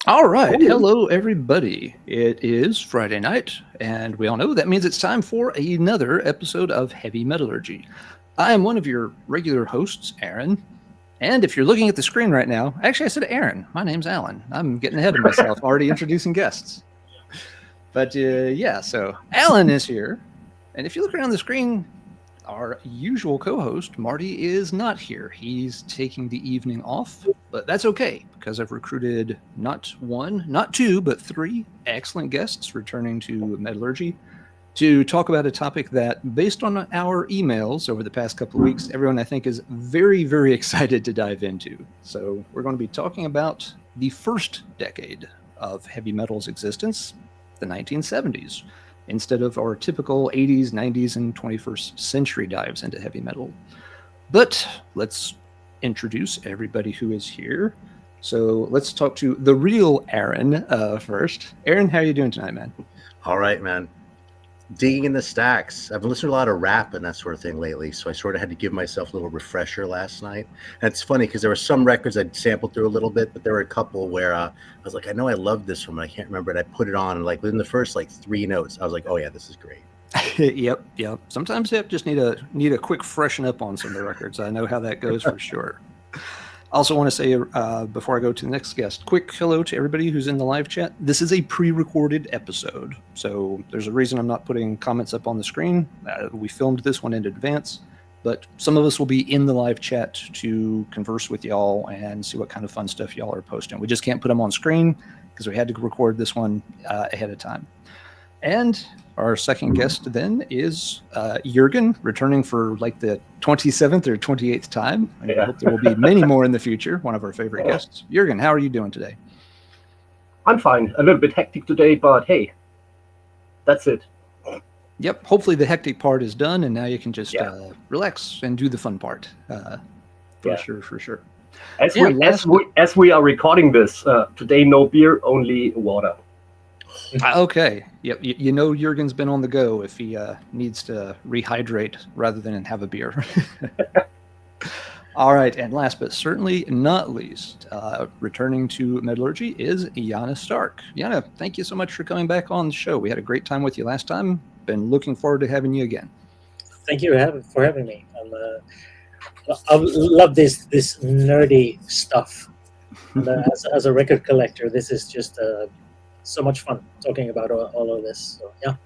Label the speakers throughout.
Speaker 1: All right.
Speaker 2: Cool.
Speaker 1: Hello, everybody. It is Friday night, and we all know that means it's time for another episode of Heavy Metallurgy. I am one of your regular hosts, Aaron. And if you're looking at the screen right now, actually, I said Aaron. My name's Alan. I'm getting ahead of myself, already introducing guests. But yeah, so Alan is here. And if you look around the screen, our usual co-host, Marty, is not here. He's taking the evening off, but that's okay because I've recruited not one, not two, but three excellent guests returning to Metallurgy to talk about a topic that, based on our emails over the past couple of weeks, everyone I think is very, very excited to dive into. So we're going to be talking about the first decade of heavy metal's existence, the 1970s, instead of our typical 80s, 90s, and 21st century dives into heavy metal. But let's introduce everybody who is here. So let's talk to the real Aaron first. Aaron, how are you doing tonight, man?
Speaker 3: All right, man. Digging in the stacks. I've been listening to a lot of rap and that sort of thing lately, so I sort of had to give myself a little refresher last night. And it's funny because there were some records I'd sampled through a little bit, but there were a couple where I was like, I know I love this one, but I can't remember it. I put it on, and like within the first like 3 notes, I was like, oh yeah, this is great.
Speaker 1: Yep. Sometimes you just need a quick freshen up on some of the records. I know how that goes for sure. I also want to say, before I go to the next guest, quick hello to everybody who's in the live chat. This is a pre-recorded episode, so there's a reason I'm not putting comments up on the screen. We filmed this one in advance, but some of us will be in the live chat to converse with y'all and see what kind of fun stuff y'all are posting. We just can't put them on screen because we had to record this one ahead of time. And our second guest then is Jurgen, returning for like the 27th or 28th time. And I hope there will be many more in the future. One of our favorite guests. Jurgen, how are you doing today?
Speaker 2: I'm fine. A little bit hectic today, but hey, that's it.
Speaker 1: Yep. Hopefully the hectic part is done, and now you can just relax and do the fun part. For sure.
Speaker 2: As we are recording this today, no beer, only water.
Speaker 1: Okay. Yep. You know Jurgen's been on the go if he needs to rehydrate rather than have a beer. All right. And last but certainly not least, returning to Metallurgy is Janne Stark. Janne, thank you so much for coming back on the show. We had a great time with you last time. Been looking forward to having you again.
Speaker 4: Thank you for having me. I love this nerdy stuff. And, as a record collector, this is just so much fun talking about all of this. So yeah,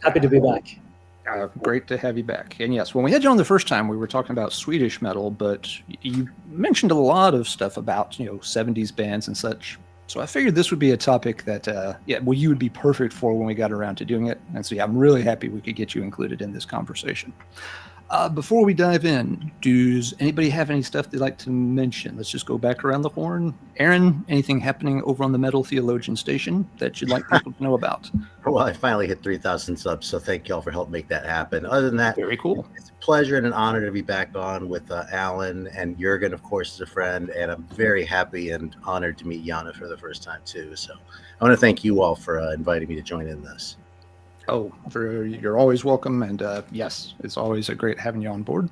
Speaker 4: happy to be back.
Speaker 1: Great to have you back. And yes, when we had you on the first time, we were talking about Swedish metal, but you mentioned a lot of stuff about 70s bands and such. So I figured this would be a topic that you would be perfect for when we got around to doing it. And so yeah, I'm really happy we could get you included in this conversation. Before we dive in, does anybody have any stuff they'd like to mention? Let's just go back around the horn. Aaron, anything happening over on the Metal Theologian station that you'd like people to know about?
Speaker 3: Well, I finally hit 3,000 subs, so thank y'all for helping make that happen. Other than that,
Speaker 1: very cool.
Speaker 3: It's a pleasure and an honor to be back on with Alan, and Jurgen, of course, is a friend, and I'm very happy and honored to meet Janne for the first time, too. So I want to thank you all for inviting me to join in this.
Speaker 1: Oh, you're always welcome. And yes, it's always a great having you on board.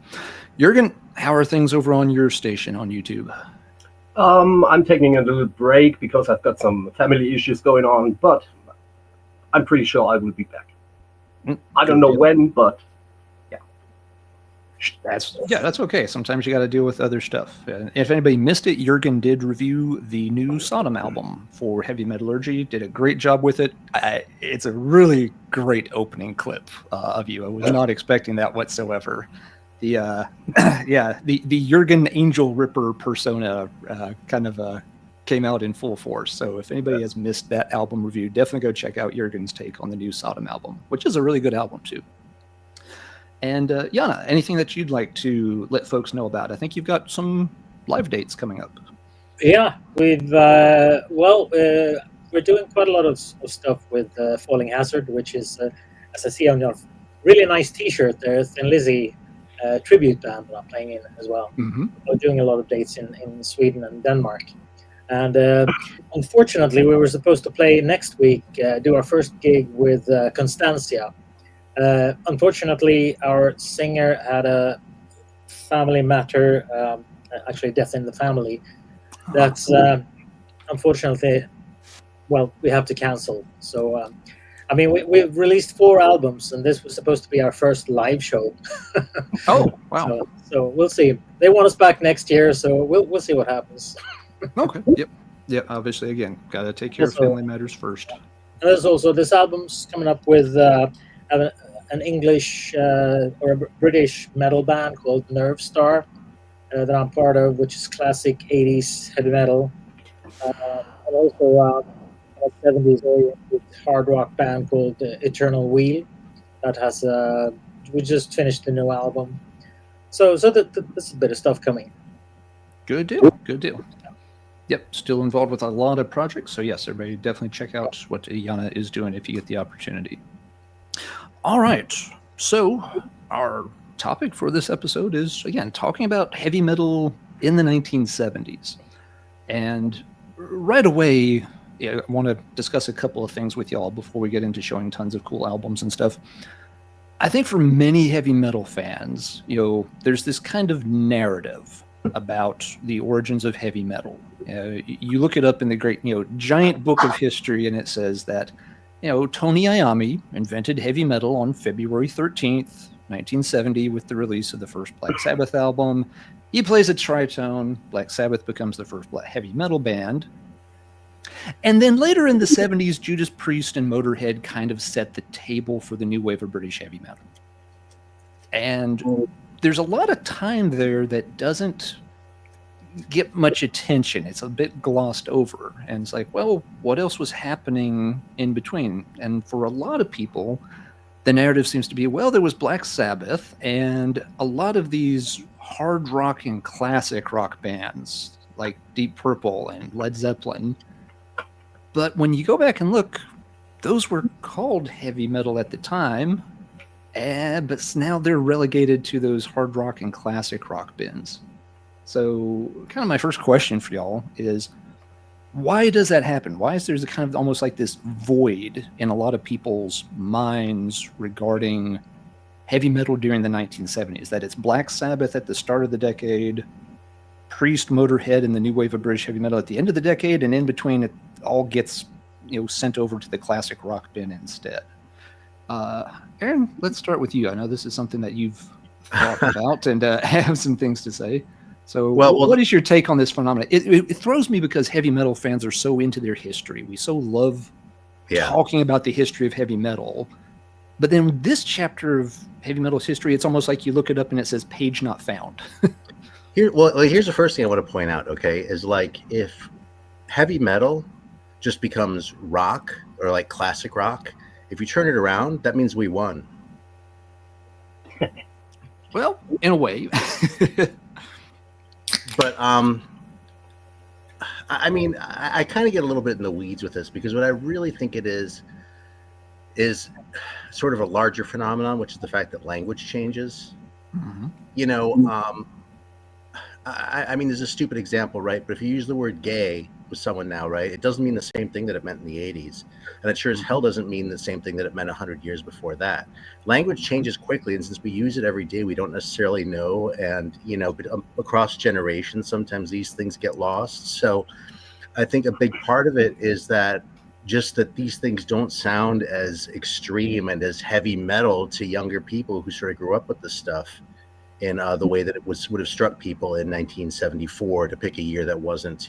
Speaker 1: Jurgen, how are things over on your station on YouTube?
Speaker 2: I'm taking a little break because I've got some family issues going on, but I'm pretty sure I will be back. I don't know when, but yeah.
Speaker 1: That's okay. Sometimes you got to deal with other stuff. If anybody missed it, Jurgen did review the new Sodom album for Heavy Metallurgy. Did a great job with it. It's a really great opening clip of you. I was not expecting that whatsoever. The Jurgen Angel Ripper persona kind of came out in full force. So if anybody has missed that album review, definitely go check out Jurgen's take on the new Sodom album, which is a really good album too. And Janne, anything that you'd like to let folks know about? I think you've got some live dates coming up.
Speaker 4: Yeah, we've we're doing quite a lot of stuff with Falling Hazard, which is, as I see on your really nice T-shirt there, Thin Lizzy tribute band that I'm playing in as well.
Speaker 1: Mm-hmm.
Speaker 4: We're doing a lot of dates in Sweden and Denmark. And unfortunately, we were supposed to play next week, do our first gig with Constantia. Unfortunately, our singer had a family matter, actually death in the family. That's unfortunately well, we have to cancel. So, I mean, we've released 4 albums, and this was supposed to be our first live show.
Speaker 1: Oh, wow.
Speaker 4: So we'll see. They want us back next year, so we'll see what happens.
Speaker 1: Okay. Yep. Yeah. Obviously, again, got to take care of
Speaker 4: Also,
Speaker 1: family matters first.
Speaker 4: And there's also this album's coming up with an English or a British metal band called Nerve Star that I'm part of, which is classic 80s heavy metal. And also a 70s oriented hard rock band called Eternal Wheel that has we just finished the new album. So there's a bit of stuff coming.
Speaker 1: Good deal. Good deal. Yep, still involved with a lot of projects. So yes, everybody definitely check out what Janne is doing if you get the opportunity. All right. So our topic for this episode is, again, talking about heavy metal in the 1970s. And right away, I want to discuss a couple of things with y'all before we get into showing tons of cool albums and stuff. I think for many heavy metal fans, there's this kind of narrative about the origins of heavy metal. You look it up in the great, giant book of history, and it says that, Tony Iommi invented heavy metal on February 13th, 1970, with the release of the first Black Sabbath album. He plays a tritone. Black Sabbath becomes the first heavy metal band. And then later in the 70s, Judas Priest and Motorhead kind of set the table for the new wave of British heavy metal. And there's a lot of time there that doesn't get much attention. It's a bit glossed over. And it's like, well, what else was happening in between? And for a lot of people, the narrative seems to be, well, there was Black Sabbath and a lot of these hard rock and classic rock bands like Deep Purple and Led Zeppelin. But when you go back and look, those were called heavy metal at the time, but now they're relegated to those hard rock and classic rock bins. So kind of my first question for y'all is, why does that happen? Why is there a kind of almost like this void in a lot of people's minds regarding heavy metal during the 1970s? That it's Black Sabbath at the start of the decade, Priest, Motorhead, and the new wave of British heavy metal at the end of the decade, and in between it all gets sent over to the classic rock bin instead. Aaron, let's start with you. I know this is something that you've thought about and have some things to say. So what is your take on this phenomenon? It throws me because heavy metal fans are so into their history. We so love talking about the history of heavy metal. But then this chapter of heavy metal's history, it's almost like you look it up and it says page not found.
Speaker 3: Here's the first thing I want to point out, okay, is like if heavy metal just becomes rock or like classic rock, if you turn it around, that means we won.
Speaker 1: Well, in a way.
Speaker 3: But I mean, I kind of get a little bit in the weeds with this because what I really think it is sort of a larger phenomenon, which is the fact that language changes. Mm-hmm. I mean, there's a stupid example, right? But if you use the word gay with someone now, right, it doesn't mean the same thing that it meant in the 80s. And it sure as hell doesn't mean the same thing that it meant 100 years before that. Language changes quickly. And since we use it every day, we don't necessarily know. And, but across generations, sometimes these things get lost. So I think a big part of it is that just that these things don't sound as extreme and as heavy metal to younger people who sort of grew up with this stuff in the way that it would have struck people in 1974, to pick a year that wasn't,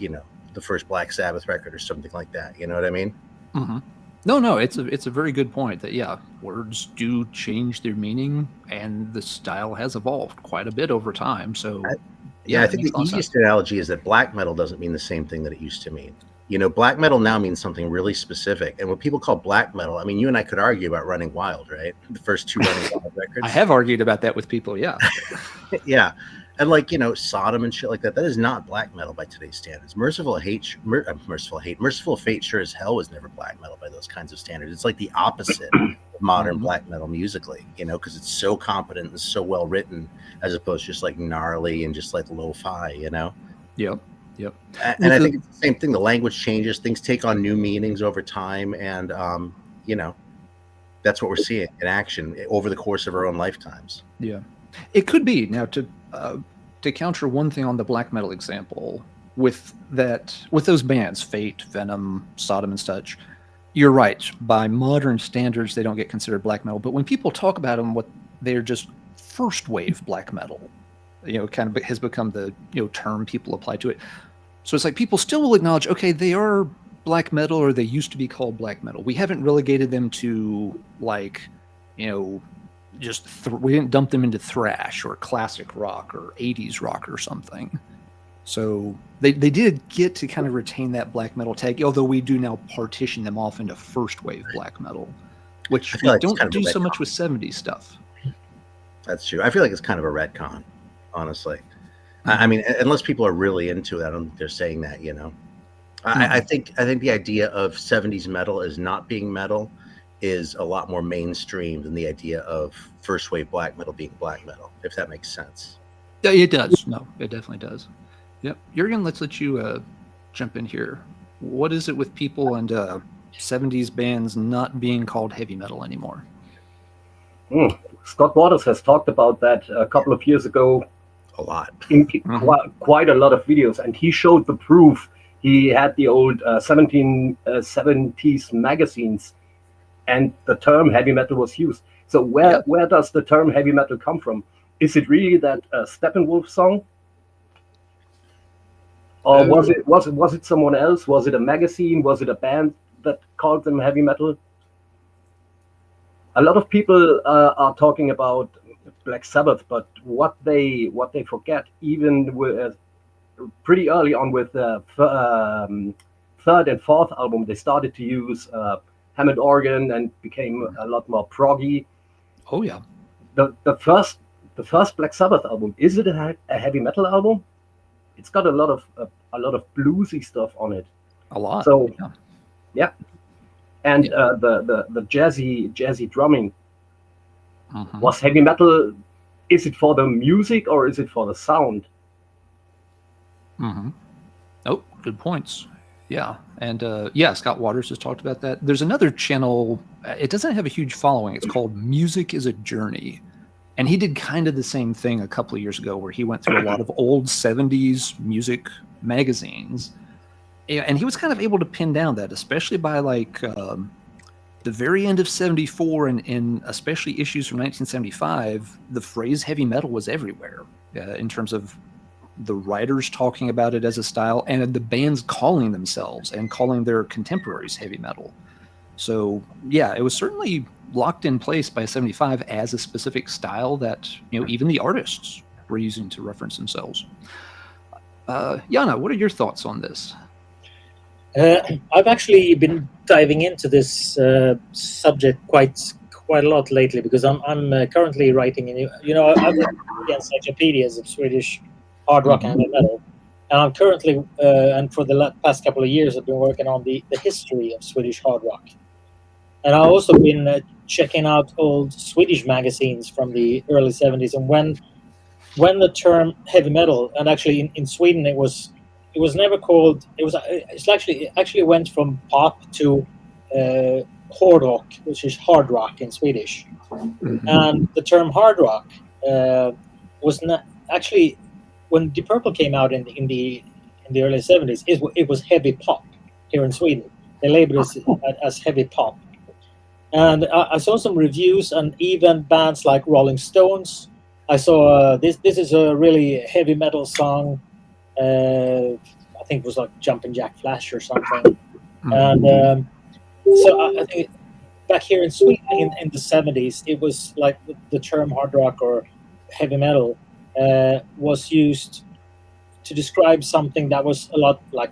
Speaker 3: the first Black Sabbath record or something like that. You know what I mean?
Speaker 1: Mm-hmm. No, it's a very good point that, words do change their meaning and the style has evolved quite a bit over time. So
Speaker 3: I think the easiest analogy is that black metal doesn't mean the same thing that it used to mean. Black metal now means something really specific. And what people call black metal, I mean, you and I could argue about Running Wild, right? The first 2 Running Wild records.
Speaker 1: I have argued about that with people, yeah.
Speaker 3: Yeah. And Sodom and shit like that, that is not black metal by today's standards. Merciful Fate sure as hell was never black metal by those kinds of standards. It's like the opposite of modern black metal musically, because it's so competent and so well written as opposed to just like gnarly and just like lo-fi,
Speaker 1: Yep.
Speaker 3: And I think it's the same thing. The language changes, things take on new meanings over time, and that's what we're seeing in action over the course of our own lifetimes.
Speaker 1: Yeah, it could be. Now to counter one thing on the black metal example, with those bands, Fate, Venom, Sodom, and such, you're right. By modern standards, they don't get considered black metal. But when people talk about them, they're just first wave black metal. Kind of has become the term people apply to it. So it's like people still will acknowledge, okay, they are black metal, or they used to be called black metal. We haven't relegated them to we didn't dump them into thrash or classic rock or 80s rock or something. So they did get to kind of retain that black metal tag, although we do now partition them off into first wave black metal, which we don't do so much with 70s stuff.
Speaker 3: That's true. I feel like it's kind of a retcon, honestly. I mean, unless people are really into it, I don't think they're saying that, I think the idea of 70s metal as not being metal is a lot more mainstream than the idea of first wave black metal being black metal, if that makes sense.
Speaker 1: Yeah, it does. No, it definitely does. Yep. Jurgen, let's let you jump in here. What is it with people and 70s bands not being called heavy metal anymore?
Speaker 2: Scott Waters has talked about that a couple of years ago.
Speaker 3: A lot.
Speaker 2: In quite a lot of videos, and he showed the proof. He had the old 1770s magazines, and the term heavy metal was used. So where does the term heavy metal come from? Is it really that Steppenwolf song? Or was it someone else? Was it a magazine? Was it a band that called them heavy metal? A lot of people are talking about Black Sabbath, but what they forget, even with pretty early on with the third and fourth album, they started to use Hammond organ and became a lot more proggy.
Speaker 1: Oh yeah.
Speaker 2: The first Black Sabbath album, is it a heavy metal album? It's got a lot of bluesy stuff on it.
Speaker 1: A lot.
Speaker 2: So yeah. And the jazzy drumming. Was heavy metal, is it for the music or is it for the sound?
Speaker 1: Oh, good points. Yeah. And Scott Waters has talked about that. There's another channel, it doesn't have a huge following. It's called Music is a Journey. And he did kind of the same thing a couple of years ago, where he went through a lot of old 70s music magazines. And he was kind of able to pin down that, especially by the very end of 74 and especially issues from 1975, the phrase heavy metal was everywhere in terms of the writers talking about it as a style and the bands calling themselves and calling their contemporaries heavy metal. So yeah, it was certainly locked in place by 75 as a specific style that even the artists were using to reference themselves. Janne, what are your thoughts on this?
Speaker 4: I've actually been diving into this subject quite a lot lately, because I'm currently writing I've written the encyclopedias of Swedish hard rock and heavy metal, and I'm currently and for the past couple of years I've been working on the history of Swedish hard rock, and I've also been checking out old Swedish magazines from the early 70s, and when the term heavy metal, and actually in Sweden it was never called. It actually went from pop to hårdrock, which is hard rock in Swedish. And the term hard rock was not actually, when Deep Purple came out in the early 70s. It was heavy pop here in Sweden. They labeled it as heavy pop. And I saw some reviews, and even bands like Rolling Stones. I saw this is a really heavy metal song. I think it was like Jumpin' Jack Flash or something. And so I think back here in Sweden in the 70s, it was like the term hard rock or heavy metal was used to describe something that was a lot like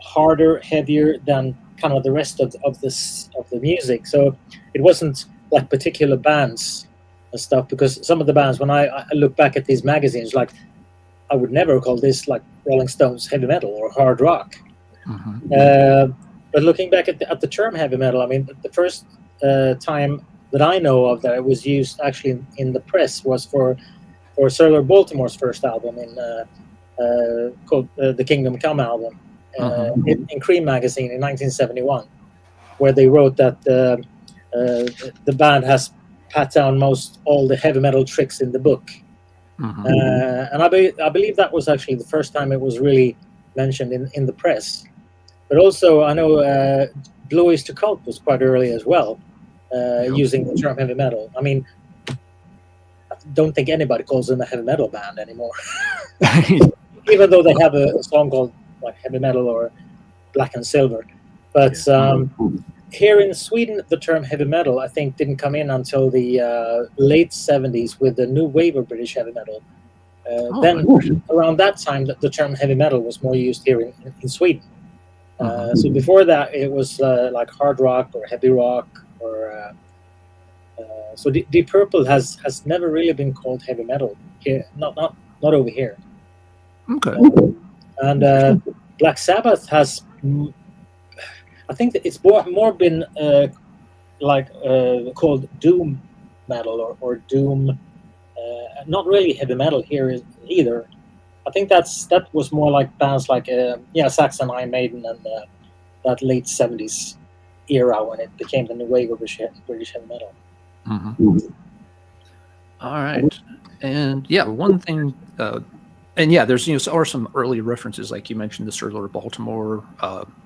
Speaker 4: harder, heavier than kind of the rest of the music. So it wasn't like particular bands and stuff, because some of the bands, when I look back at these magazines, like I would never call this like Rolling Stones heavy metal or hard rock. But looking back at the term heavy metal, I mean, the first time that I know of that it was used actually in the press was for Sir Lord Baltimore's first album called the Kingdom Come album in Cream magazine in 1971, where they wrote that the band has pat down all the heavy metal tricks in the book. And I believe that was actually the first time it was really mentioned in the press. But also, I know Blue Oyster Cult was quite early as well, using the term heavy metal. I mean, I don't think anybody calls them a heavy metal band anymore, even though they have a song called like heavy metal or Black and Silver. But here in Sweden, the term heavy metal, I think, didn't come in until the late 70s with the new wave of British heavy metal. Then around that time, the term heavy metal was more used here in Sweden. So before that, it was like hard rock or heavy rock, or so Deep Purple has never really been called heavy metal here, not over here.
Speaker 1: Okay.
Speaker 4: And Black Sabbath has, I think that it's more been called doom metal or doom. Not really heavy metal here either. I think that was more like bands like Saxon, Iron Maiden, and that late 70s era when it became the new wave of British heavy metal.
Speaker 1: All right, and one thing, and there's are some early references like you mentioned, the Sir Lord Baltimore,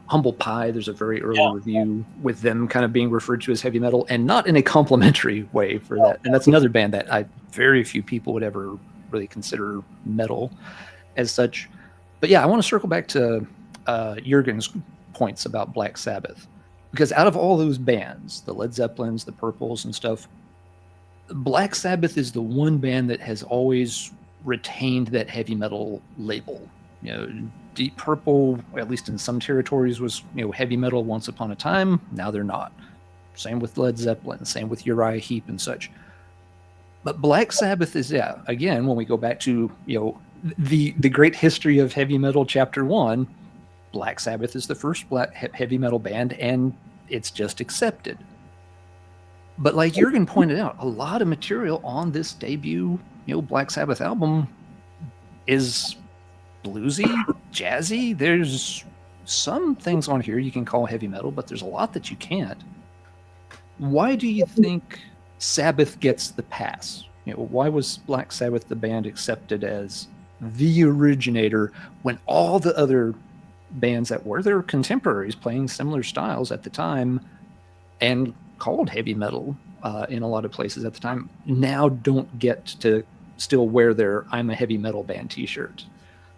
Speaker 1: Humble Pie. There's a very early review with them kind of being referred to as heavy metal, and not in a complimentary way for that. And that's another band that very few people would ever really consider metal as such. But I want to circle back to Jurgen's points about Black Sabbath, because out of all those bands, the Led Zeppelins, the Purples and stuff, Black Sabbath is the one band that has always retained that heavy metal label. Deep Purple, at least in some territories, was heavy metal once upon a time. Now they're not. Same with Led Zeppelin, same with Uriah Heep and such. But Black Sabbath is, again, when we go back to the great history of heavy metal, chapter 1, Black Sabbath is the first heavy metal band, and it's just accepted. But like Jurgen pointed out, a lot of material on this debut, Black Sabbath album is bluesy, jazzy. There's some things on here you can call heavy metal, but there's a lot that you can't. Why do you think Sabbath gets the pass? Why was Black Sabbath the band accepted as the originator when all the other bands that were their contemporaries playing similar styles at the time and called heavy metal in a lot of places at the time now don't get to still wear their I'm a heavy metal band t-shirt?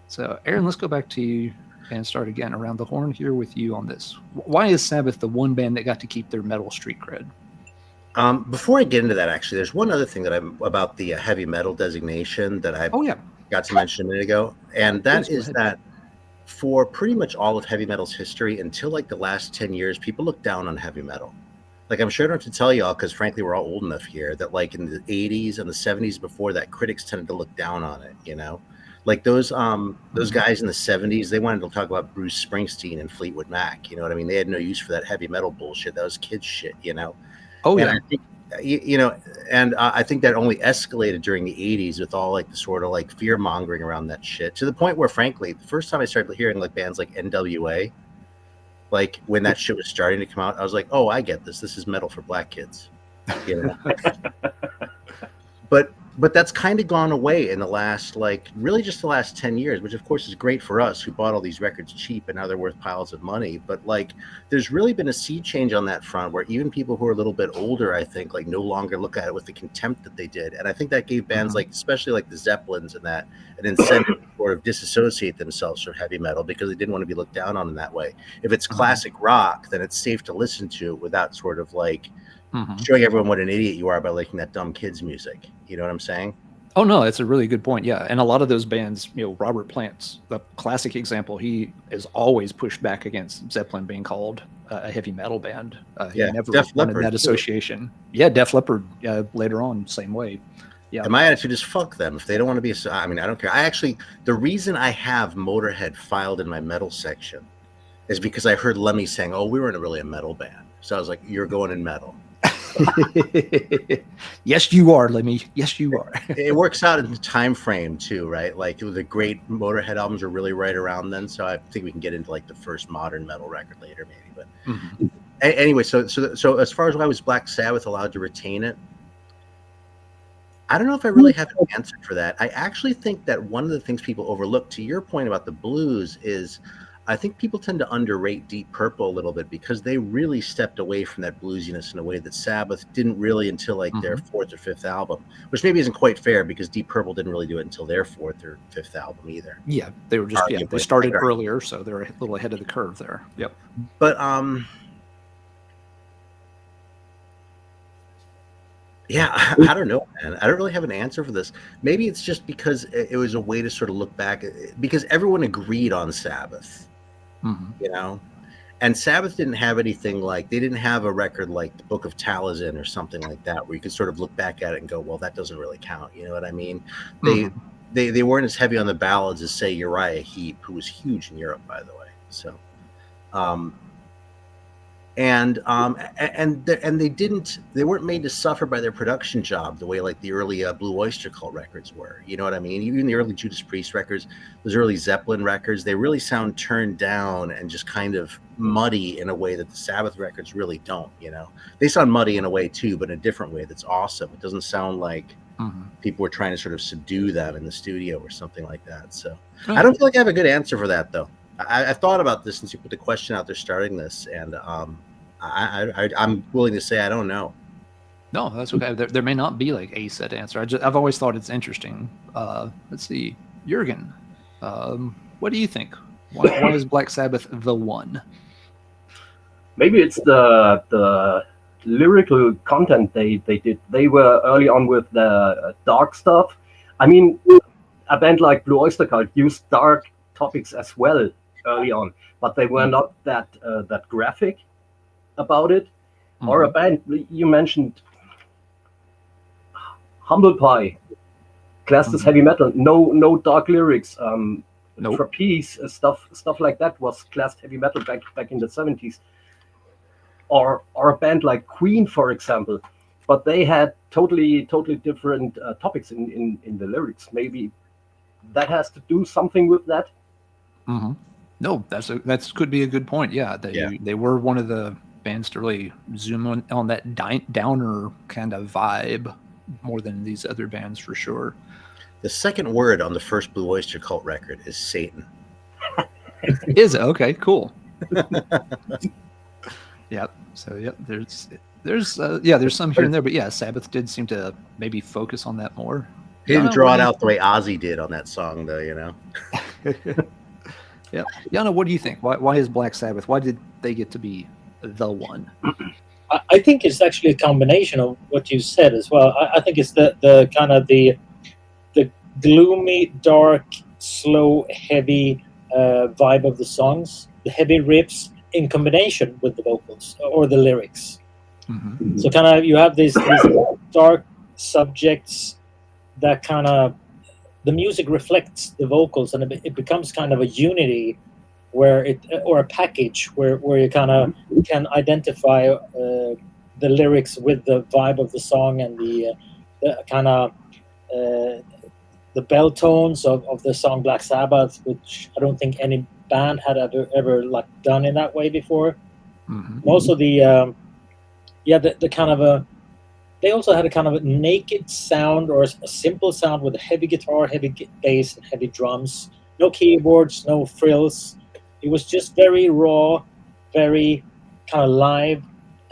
Speaker 1: So Aaron, let's go back to you and start again around the horn here with you on this. Why is Sabbath the one band that got to keep their metal street cred?
Speaker 3: Before I get into that, actually, there's one other thing that about the heavy metal designation that I got to mention a minute ago, and that is that for pretty much all of heavy metal's history, until like the last 10 years, people look down on heavy metal. Like, I'm sure I don't have to tell y'all, because frankly, we're all old enough here, that like in the 80s and the 70s before that, critics tended to look down on it, Like those guys in the 70s, they wanted to talk about Bruce Springsteen and Fleetwood Mac, you know what I mean? They had no use for that heavy metal bullshit. That was kids shit,
Speaker 1: Oh,
Speaker 3: and I think, I think that only escalated during the 80s with all like the sort of like fear mongering around that shit, to the point where, frankly, the first time I started hearing like bands like NWA, like when that shit was starting to come out, I was like, oh, I get this. This is metal for black kids, But that's kind of gone away in the last, like, really just the last 10 years, which of course is great for us who bought all these records cheap and now they're worth piles of money. But like, there's really been a sea change on that front where even people who are a little bit older, I think, like no longer look at it with the contempt that they did. And I think that gave bands like, especially like the Zeppelins and that, an incentive to sort of disassociate themselves from heavy metal because they didn't want to be looked down on in that way. If it's classic rock, then it's safe to listen to without sort of like, showing everyone what an idiot you are by liking that dumb kids music. You know what I'm saying?
Speaker 1: Oh, no, that's a really good point. Yeah. And a lot of those bands, Robert Plant's the classic example, he is always pushed back against Zeppelin being called a heavy metal band. He never wanted that association. Yeah, Def Leppard later on, same way. Yeah.
Speaker 3: And my attitude is fuck them. If they don't want to be I don't care. The reason I have Motorhead filed in my metal section is because I heard Lemmy saying, oh, we weren't really a metal band. So I was like, you're going in metal.
Speaker 1: Yes, you are, Lemmy. Yes, you are.
Speaker 3: It works out in the time frame too, right? Like the great Motorhead albums are really right around then, so I think we can get into like the first modern metal record later, maybe. But anyway, so as far as why was Black Sabbath allowed to retain it, I don't know if I really have an answer for that. I actually think that one of the things people overlook, to your point about the blues, is I think people tend to underrate Deep Purple a little bit because they really stepped away from that bluesiness in a way that Sabbath didn't really until like their fourth or fifth album, which maybe isn't quite fair because Deep Purple didn't really do it until their fourth or fifth album either.
Speaker 1: Yeah, they were just they started earlier, so they're a little ahead of the curve there. Yep.
Speaker 3: But yeah, I don't know, man. I don't really have an answer for this. Maybe it's just because it was a way to sort of look back, because everyone agreed on Sabbath, you know? And Sabbath didn't have anything like, they didn't have a record like the Book of Taliesin or something like that, where you could sort of look back at it and go, well, that doesn't really count. You know what I mean? They weren't as heavy on the ballads as, say, Uriah Heep, who was huge in Europe, by the way. So, and they weren't made to suffer by their production job the way like the early Blue Oyster Cult records were. You know what I mean? Even the early Judas Priest records, those early Zeppelin records, they really sound turned down and just kind of muddy in a way that the Sabbath records really don't. You know, they sound muddy in a way too, but in a different way that's awesome. It doesn't sound like people were trying to sort of subdue them in the studio or something like that. So I don't feel like I have a good answer for that, though. I've thought about this since you put the question out there starting this, and I'm willing to say I don't know.
Speaker 1: No, that's okay. There may not be like a set answer. I've always thought it's interesting. Let's see, Jurgen, what do you think? Why is Black Sabbath the one?
Speaker 2: Maybe it's the lyrical content they did. They were early on with the dark stuff. I mean, a band like Blue Oyster Cult used dark topics as well early on, but they were not that graphic about it. Or a band you mentioned, Humble Pie, classed as heavy metal. No dark lyrics. Trapeze stuff like that was classed heavy metal back in the 70s. Or a band like Queen, for example, but they had totally different topics in the lyrics. Maybe that has to do something with that.
Speaker 1: No, that could be a good point. Yeah, they were one of the bands to really zoom on that downer kind of vibe more than these other bands, for sure.
Speaker 3: The second word on the first Blue Oyster Cult record is Satan.
Speaker 1: Is it? Okay, cool. Yep. So yep, there's some here and there, but yeah, Sabbath did seem to maybe focus on that more.
Speaker 3: He didn't draw it out the way Ozzy did on that song, though, you know.
Speaker 1: Yeah, Janne, what do you think? Why is Black Sabbath? Why did they get to be the one?
Speaker 4: I think it's actually a combination of what you said as well. I think it's the kind of the gloomy, dark, slow, heavy vibe of the songs, the heavy riffs in combination with the vocals or the lyrics. So kind of you have these dark subjects that kind of the music reflects the vocals, and it becomes kind of a unity where or a package where you kind of can identify the lyrics with the vibe of the song and the kind of the bell tones of the song Black Sabbath, which I don't think any band had ever like done in that way before. Also the kind of a, they also had a kind of a naked sound or a simple sound with a heavy guitar, heavy bass, and heavy drums. No keyboards, no frills. It was just very raw, very kind of live,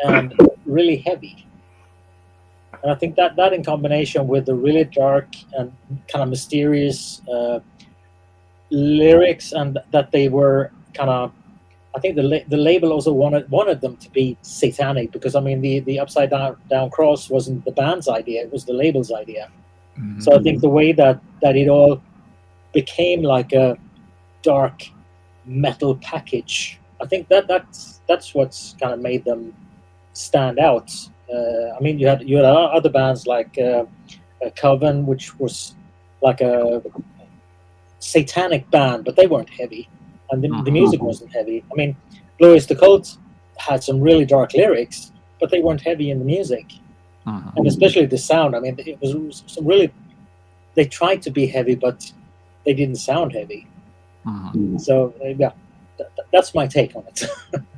Speaker 4: and really heavy. And I think that in combination with the really dark and kind of mysterious lyrics, and that they were kind of, I think the label also wanted them to be satanic, because I mean the upside down cross wasn't the band's idea, it was the label's idea. So I think the way that it all became like a dark metal package, I think that's what's kind of made them stand out. I mean, you had other bands like Coven, which was like a satanic band, but they weren't heavy, and the music wasn't heavy. I mean, Blue Oyster Cult had some really dark lyrics, but they weren't heavy in the music, and especially the sound. I mean, it was some really. They tried to be heavy, but they didn't sound heavy. So yeah, That's my take on it.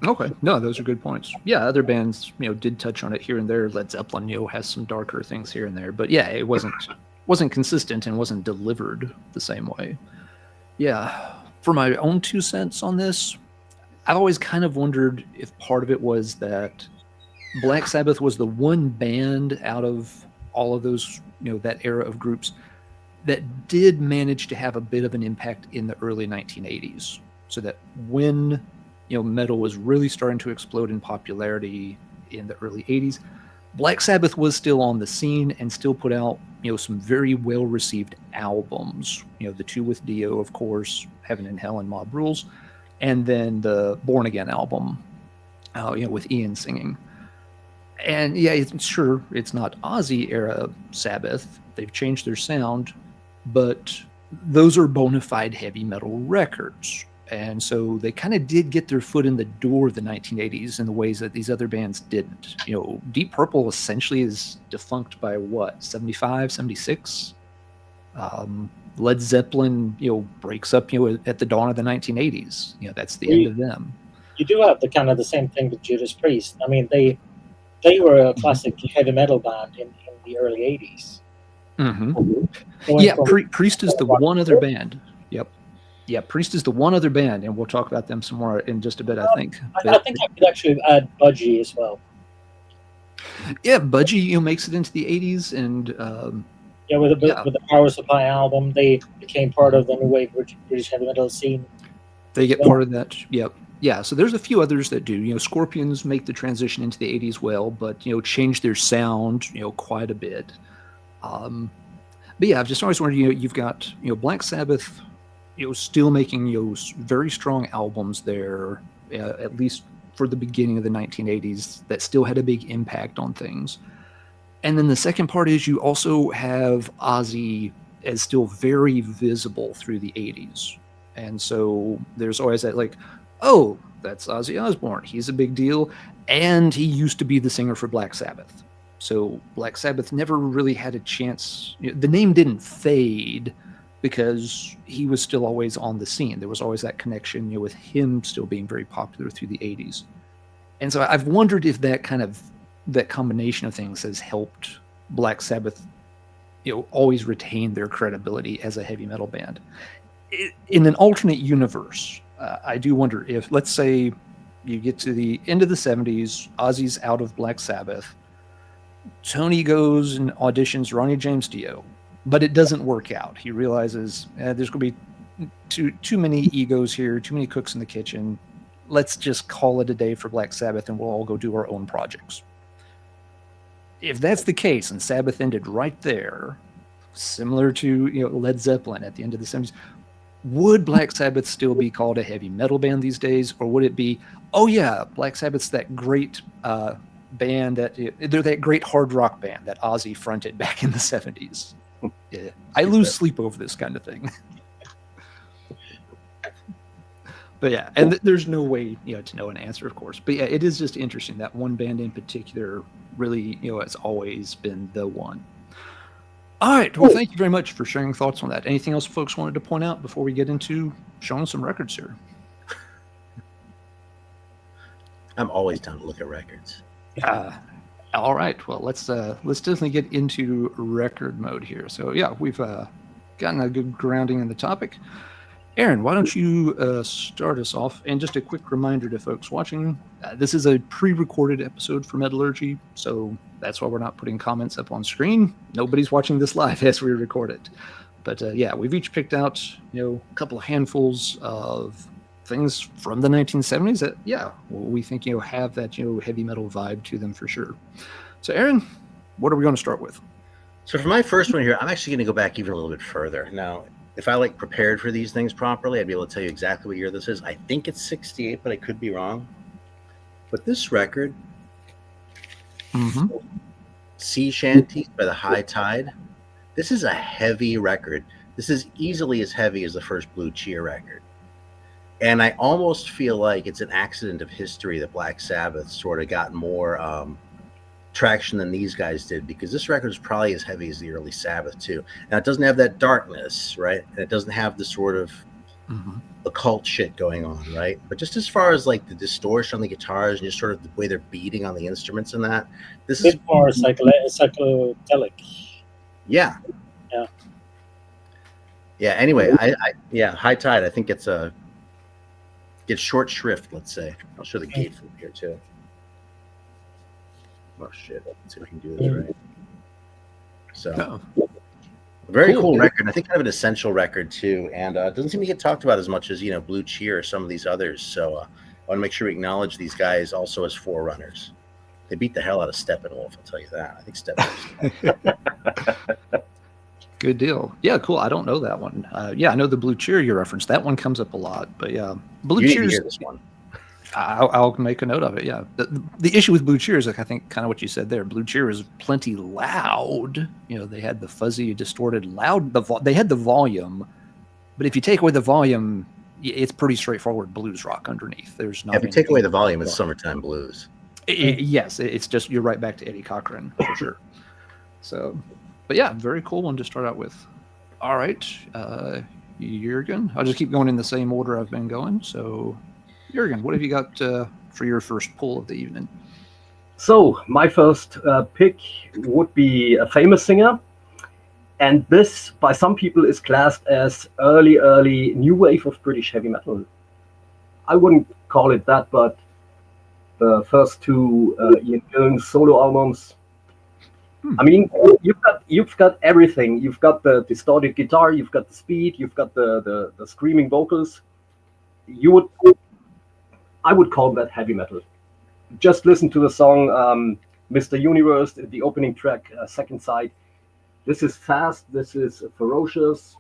Speaker 1: Okay, no, those are good points. Yeah, other bands, did touch on it here and there. Led Zeppelin, has some darker things here and there, but yeah, it wasn't consistent and wasn't delivered the same way. Yeah, for my own 2 cents on this, I've always kind of wondered if part of it was that Black Sabbath was the one band out of all of those, that era of groups that did manage to have a bit of an impact in the early 1980s. So that when, metal was really starting to explode in popularity in the early 80s, Black Sabbath was still on the scene and still put out, some very well-received albums. The two with Dio, of course, Heaven and Hell and Mob Rules, and then the Born Again album, with Ian singing. And yeah, it's not Ozzy era Sabbath. They've changed their sound, but those are bona fide heavy metal records. And so they kind of did get their foot in the door of the 1980s in the ways that these other bands didn't. Deep Purple essentially is defunct by 75, 76. Led Zeppelin, breaks up, at the dawn of the 1980s. That's the end of them.
Speaker 4: You do have the same thing with Judas Priest. I mean, they were a classic heavy metal band in the early 80s.
Speaker 1: Mm-hmm. Yeah, Priest is the one other band. Yep. Yeah, Priest is the one other band, and we'll talk about them some more in just a bit, I think.
Speaker 4: I think I could actually add Budgie as well.
Speaker 1: Yeah, Budgie, makes it into the 80s, and
Speaker 4: with the Power Supply album, they became part of the new wave British heavy metal scene.
Speaker 1: They get part of that. Yep. Yeah, so there's a few others that do. Scorpions make the transition into the 80s well, but change their sound, quite a bit. But yeah, I've just always wondered, you've got Black Sabbath, still making very strong albums there, at least for the beginning of the 1980s, that still had a big impact on things. And then the second part is you also have Ozzy as still very visible through the 80s. And so there's always that oh, that's Ozzy Osbourne. He's a big deal. And he used to be the singer for Black Sabbath. So Black Sabbath never really had a chance. The name didn't fade because he was still always on the scene. There was always that connection, with him still being very popular through the 80s. And so I've wondered if that combination of things has helped Black Sabbath, always retain their credibility as a heavy metal band. In an alternate universe, I do wonder if, let's say, you get to the end of the 70s, Ozzy's out of Black Sabbath, Tony goes and auditions Ronnie James Dio, but it doesn't work out. He realizes there's going to be too many egos here, too many cooks in the kitchen. Let's just call it a day for Black Sabbath and we'll all go do our own projects. If that's the case and Sabbath ended right there, similar to Led Zeppelin at the end of the 70s, would Black Sabbath still be called a heavy metal band these days? Or would it be, oh yeah, Black Sabbath's that great band, they're that great hard rock band that Ozzy fronted back in the 70s? Yeah. I lose sleep over this kind of thing. But yeah, and there's no way to know an answer, of course. But yeah, it is just interesting that one band in particular really has always been the one. All right, well, thank you very much for sharing thoughts on that. Anything else folks wanted to point out before we get into showing some records here?
Speaker 3: I'm always down to look at records.
Speaker 1: All right, well, let's definitely get into record mode here. So yeah, we've gotten a good grounding in the topic. Aaron, why don't you start us off? And just a quick reminder to folks watching, this is a pre-recorded episode for Metallurgy, so that's why we're not putting comments up on screen. Nobody's watching this live as we record it. But yeah, we've each picked out a couple of handfuls of things from the 1970s that, we think have that heavy metal vibe to them for sure. So Aaron, what are we going to start with?
Speaker 3: So for my first one here, I'm actually going to go back even a little bit further. Now, if I prepared for these things properly, I'd be able to tell you exactly what year this is. I think it's 68, but I could be wrong. But this record, Sea Shanties by the High Tide, this is a heavy record. This is easily as heavy as the first Blue Cheer record. And I almost feel like it's an accident of history that Black Sabbath sort of got more traction than these guys did, because this record is probably as heavy as the early Sabbath too. Now, it doesn't have that darkness, right? And it doesn't have the sort of occult shit going on, right? But just as far as like the distortion on the guitars and just sort of the way they're beating on the instruments and that, this is
Speaker 4: more psychedelic.
Speaker 3: Yeah.
Speaker 4: Yeah.
Speaker 3: Yeah. Anyway, High Tide. I think it's short shrift. Let's say I'll show the gate from here too. Oh shit! Let's see if we can do this right. So, very cool record. I think kind of an essential record too, and it doesn't seem to get talked about as much as Blue Cheer or some of these others. So, I want to make sure we acknowledge these guys also as forerunners. They beat the hell out of Steppenwolf. I'll tell you that. I think Steppenwolf.
Speaker 1: Good deal. Yeah, cool. I don't know that one. I know the Blue Cheer you referenced. That one comes up a lot. But yeah, Blue Cheer.
Speaker 3: Hear this one.
Speaker 1: I'll make a note of it. Yeah. The issue with Blue Cheer is like I think kind of what you said there. Blue Cheer is plenty loud. They had the fuzzy, distorted, loud. They had the volume, but if you take away the volume, it's pretty straightforward blues rock underneath. There's nothing.
Speaker 3: If you take away the volume, it's summertime blues.
Speaker 1: Yes, it's just you're right back to Eddie Cochran for sure. So, but yeah, very cool one to start out with. All right, Jurgen. I'll just keep going in the same order I've been going. So, Jurgen, what have you got for your first pull of the evening?
Speaker 2: So, my first pick would be a famous singer, and this, by some people, is classed as early new wave of British heavy metal. I wouldn't call it that, but the first two Ian Gillan solo albums. I mean, you've got everything. You've got the distorted guitar, you've got the speed, you've got the screaming vocals. I would call that heavy metal. Just listen to the song Mr. Universe, the opening track, second side. This is fast, this is ferocious.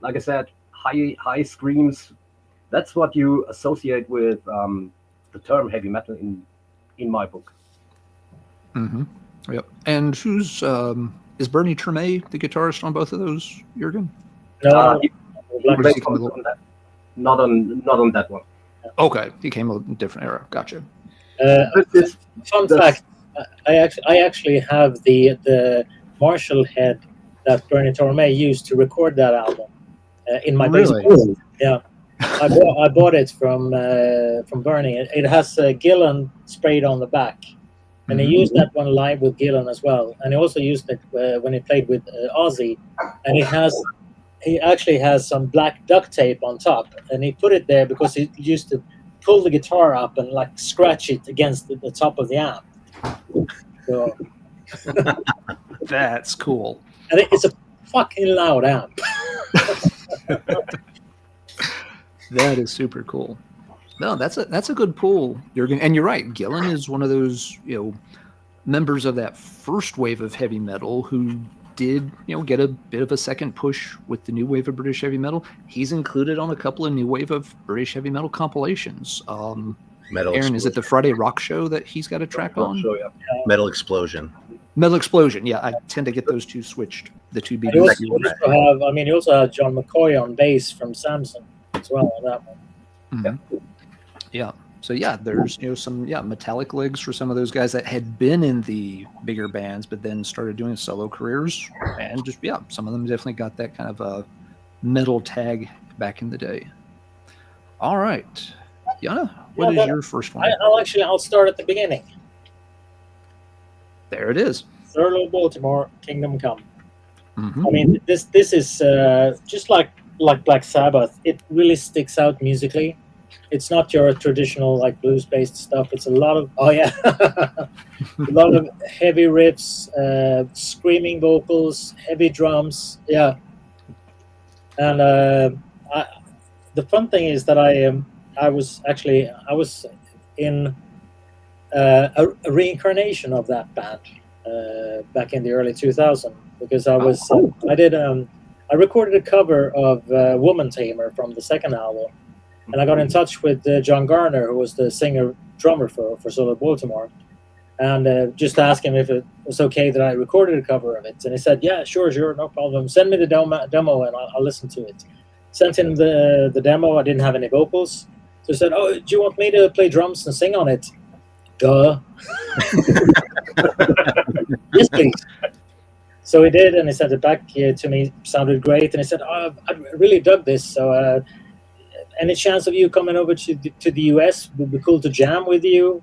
Speaker 2: Like I said, high screams. That's what you associate with the term heavy metal in my book.
Speaker 1: Mm-hmm. Yep. And who's is Bernie Tremay the guitarist on both of those, Jurgen?
Speaker 2: No, not on that one.
Speaker 1: Okay, he came a different era. Gotcha.
Speaker 4: Fun fact: I actually have the Marshall head that Bernie Tremay used to record that album in my basement. Yeah. I bought it from Bernie. It has Gillan sprayed on the back, and he used that one live with Gillan as well. And he also used it when he played with Ozzy. And he actually has some black duct tape on top, and he put it there because he used to pull the guitar up and like scratch it against the top of the amp. So
Speaker 1: that's cool.
Speaker 4: And it's a fucking loud amp.
Speaker 1: That is super cool. No, that's a good pull, Jurgen. And you're right. Gillan is one of those, members of that first wave of heavy metal who did, get a bit of a second push with the new wave of British heavy metal. He's included on a couple of new wave of British heavy metal compilations. Aaron, is it the Friday Rock Show that he's got a track on?
Speaker 2: Show, yeah.
Speaker 3: Metal Explosion.
Speaker 1: Metal Explosion. Yeah, I tend to get those two switched. The two BBC.
Speaker 4: You also have John McCoy on bass from Samson as well on that one.
Speaker 1: Mm-hmm. Yeah. So yeah, there's some metallic legs for some of those guys that had been in the bigger bands but then started doing solo careers, and just some of them definitely got that kind of a metal tag back in the day. All right, Janne, what is your first one?
Speaker 4: I'll start at the beginning.
Speaker 3: There it is.
Speaker 4: Lord Baltimore, Kingdom Come.
Speaker 1: Mm-hmm.
Speaker 4: I mean, this is just like Black Sabbath. It really sticks out musically. It's not your traditional like blues-based stuff. It's a lot of a lot of heavy riffs, screaming vocals, heavy drums. Yeah, and the fun thing is that I was in a reincarnation of that band back in the early 2000s because I recorded a cover of Woman Tamer from the second album. And I got in touch with John Garner, who was the singer-drummer for Lord Baltimore, and just asked him if it was okay that I recorded a cover of it. And he said, yeah, sure, no problem. Send me the demo and I'll listen to it. Sent him the demo. I didn't have any vocals. So he said, oh, do you want me to play drums and sing on it? Duh. Yes, please. So he did, and he sent it back to me. Sounded great. And he said, oh, I really dug this. So any chance of you coming over to the US? It would be cool to jam with you.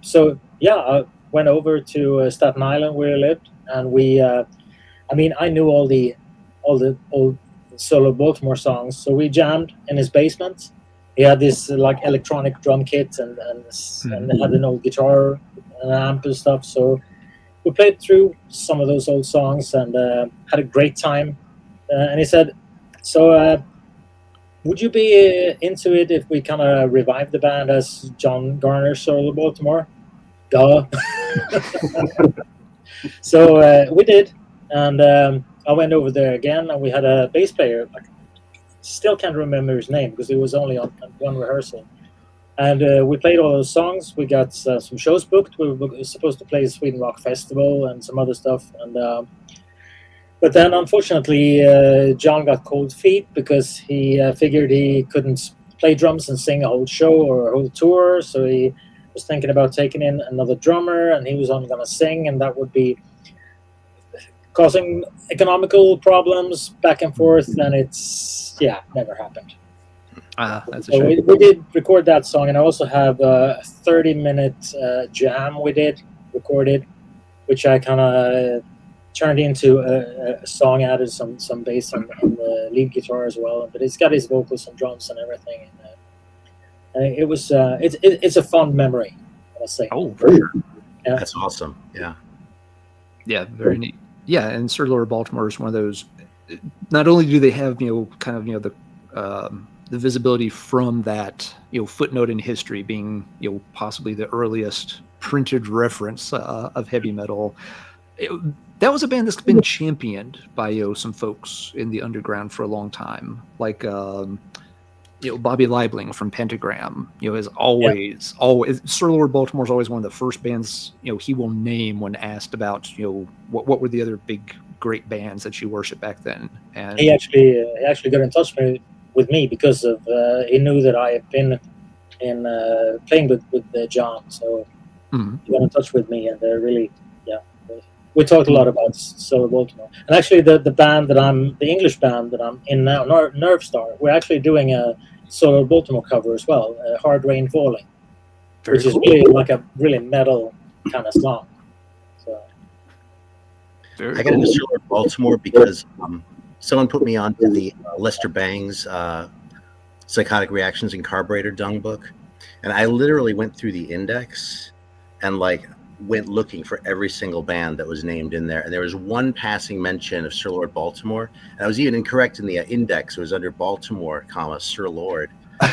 Speaker 4: So yeah, I went over to Staten Island where I lived, and we. I mean, I knew all the old solo Baltimore songs, so we jammed in his basement. He had this like electronic drum kit and they had an old guitar and amp and stuff. So we played through some of those old songs and had a great time. And he said, "So, would you be into it if we kind of revive the band as John Garner's solo Baltimore?" Duh. So we did, and I went over there again, and we had a bass player. I still can't remember his name because it was only on one rehearsal. And we played all those songs. We got some shows booked. We were supposed to play the Sweden Rock Festival and some other stuff. And but then, unfortunately, John got cold feet because he figured he couldn't play drums and sing a whole show or a whole tour. So he was thinking about taking in another drummer, and he was only going to sing, and that would be causing economical problems back and forth. And it's never happened.
Speaker 1: That's a
Speaker 4: So
Speaker 1: shame.
Speaker 4: we did record that song, and I also have a 30-minute jam we did recorded, which I kind of turned into a song, added some bass on the lead guitar as well. But it's got his vocals and drums and everything. And it was it's a fun memory, I'll say.
Speaker 1: Oh, for sure.
Speaker 4: Yeah.
Speaker 3: That's awesome. Yeah.
Speaker 1: Yeah, very neat. Yeah, and Sir Lord Baltimore is one of those. Not only do they have kind of the visibility from that footnote in history being possibly the earliest printed reference of heavy metal. That was a band that's been championed by some folks in the underground for a long time, like Bobby Liebling from Pentagram. Is always Sir Lord Baltimore is always one of the first bands he will name when asked about what were the other big great bands that you worship back then. And
Speaker 4: he actually got in touch with me because of he knew that I had been in playing with John, so he got in touch with me, and really we talked a lot about Solo Baltimore. And actually the English band that I'm in now, Nerve Star, we're actually doing a Solo Baltimore cover as well, Hard Rain Falling, which is really like a really metal kind of song. So
Speaker 3: I got into Solo Baltimore because someone put me onto the Lester Bangs Psychotic Reactions and Carburetor Dung book, and I literally went through the index and went looking for every single band that was named in there, and there was one passing mention of Sir Lord Baltimore, and I was even incorrect in the index. It was under Baltimore, Sir Lord.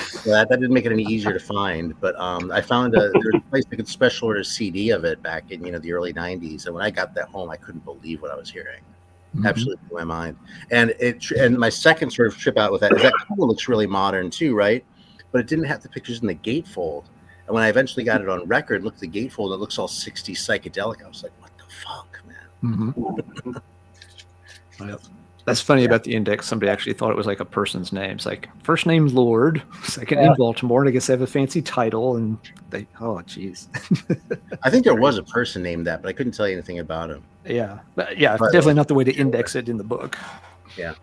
Speaker 3: So that didn't make it any easier to find, but I found there was a place I could special order a CD of it back in the early 90s, and when I got that home, I couldn't believe what I was hearing. Absolutely blew my mind. And my second sort of trip out with that is that cover looks really modern too, right? But it didn't have the pictures in the gatefold. And when I eventually got it on record, looked at the gatefold, it looks all 60s psychedelic. I was like, what the fuck, man?
Speaker 1: Well, that's funny about the index. Somebody actually thought it was like a person's name. It's like first name's Lord, second name Baltimore, and I guess they have a fancy title. And geez.
Speaker 3: I think there was a person named that, but I couldn't tell you anything about him.
Speaker 1: Yeah, but definitely not the way to index it in the book.
Speaker 3: Yeah.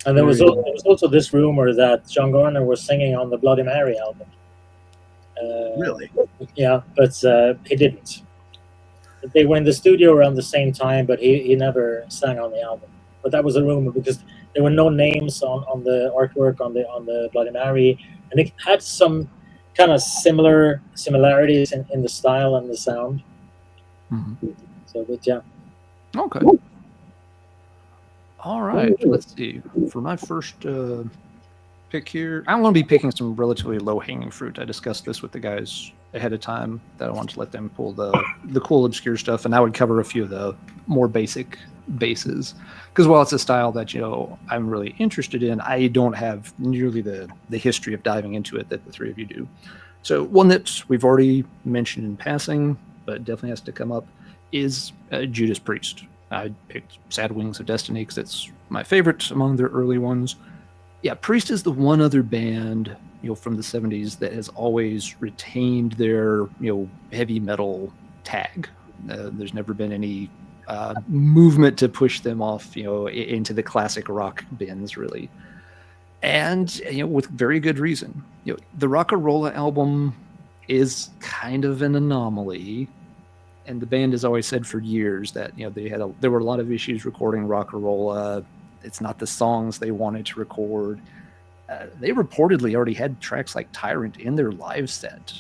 Speaker 4: And there was also this rumor that John Garner was singing on the Bloody Mary album.
Speaker 3: Really?
Speaker 4: Yeah, but he didn't. They were in the studio around the same time, but he never sang on the album. But that was a rumor because there were no names on the artwork on the Bloody Mary, and it had some kind of similarities in the style and the sound. So, but yeah.
Speaker 1: Okay. All right. Let's see. For my first pick here, I want to be picking some relatively low-hanging fruit. I discussed this with the guys ahead of time that I wanted to let them pull the cool, obscure stuff, and I would cover a few of the more basic bases. Because while it's a style that I'm really interested in, I don't have nearly the history of diving into it that the three of you do. So one that we've already mentioned in passing, but definitely has to come up, is Judas Priest. I picked Sad Wings of Destiny because it's my favorite among their early ones. Yeah, Priest is the one other band, from the 70s that has always retained their, heavy metal tag. There's never been any movement to push them off, into the classic rock bins, really. And with very good reason. The Rock-a-Rolla album is kind of an anomaly, and the band has always said for years that there were a lot of issues recording Rock-a-Rolla. It's not the songs they wanted to record. They reportedly already had tracks like Tyrant in their live set.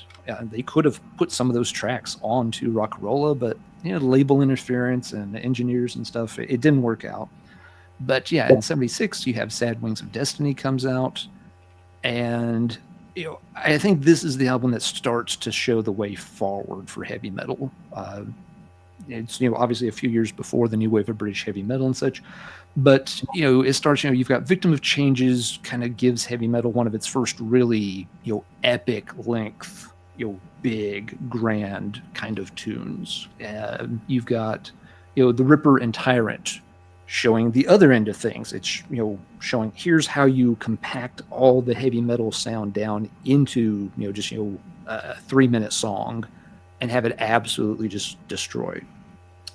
Speaker 1: They could have put some of those tracks onto Rock-a-Rolla, but label interference and engineers and stuff, it didn't work out. But yeah, in '76, you have Sad Wings of Destiny comes out, and I think this is the album that starts to show the way forward for heavy metal. It's obviously a few years before the new wave of British heavy metal and such, but it starts. You've got Victim of Changes kind of gives heavy metal one of its first really epic length, big grand kind of tunes. You've got the Ripper and Tyrant showing the other end of things. It's showing here's how you compact all the heavy metal sound down into just a 3-minute song and have it absolutely just destroyed.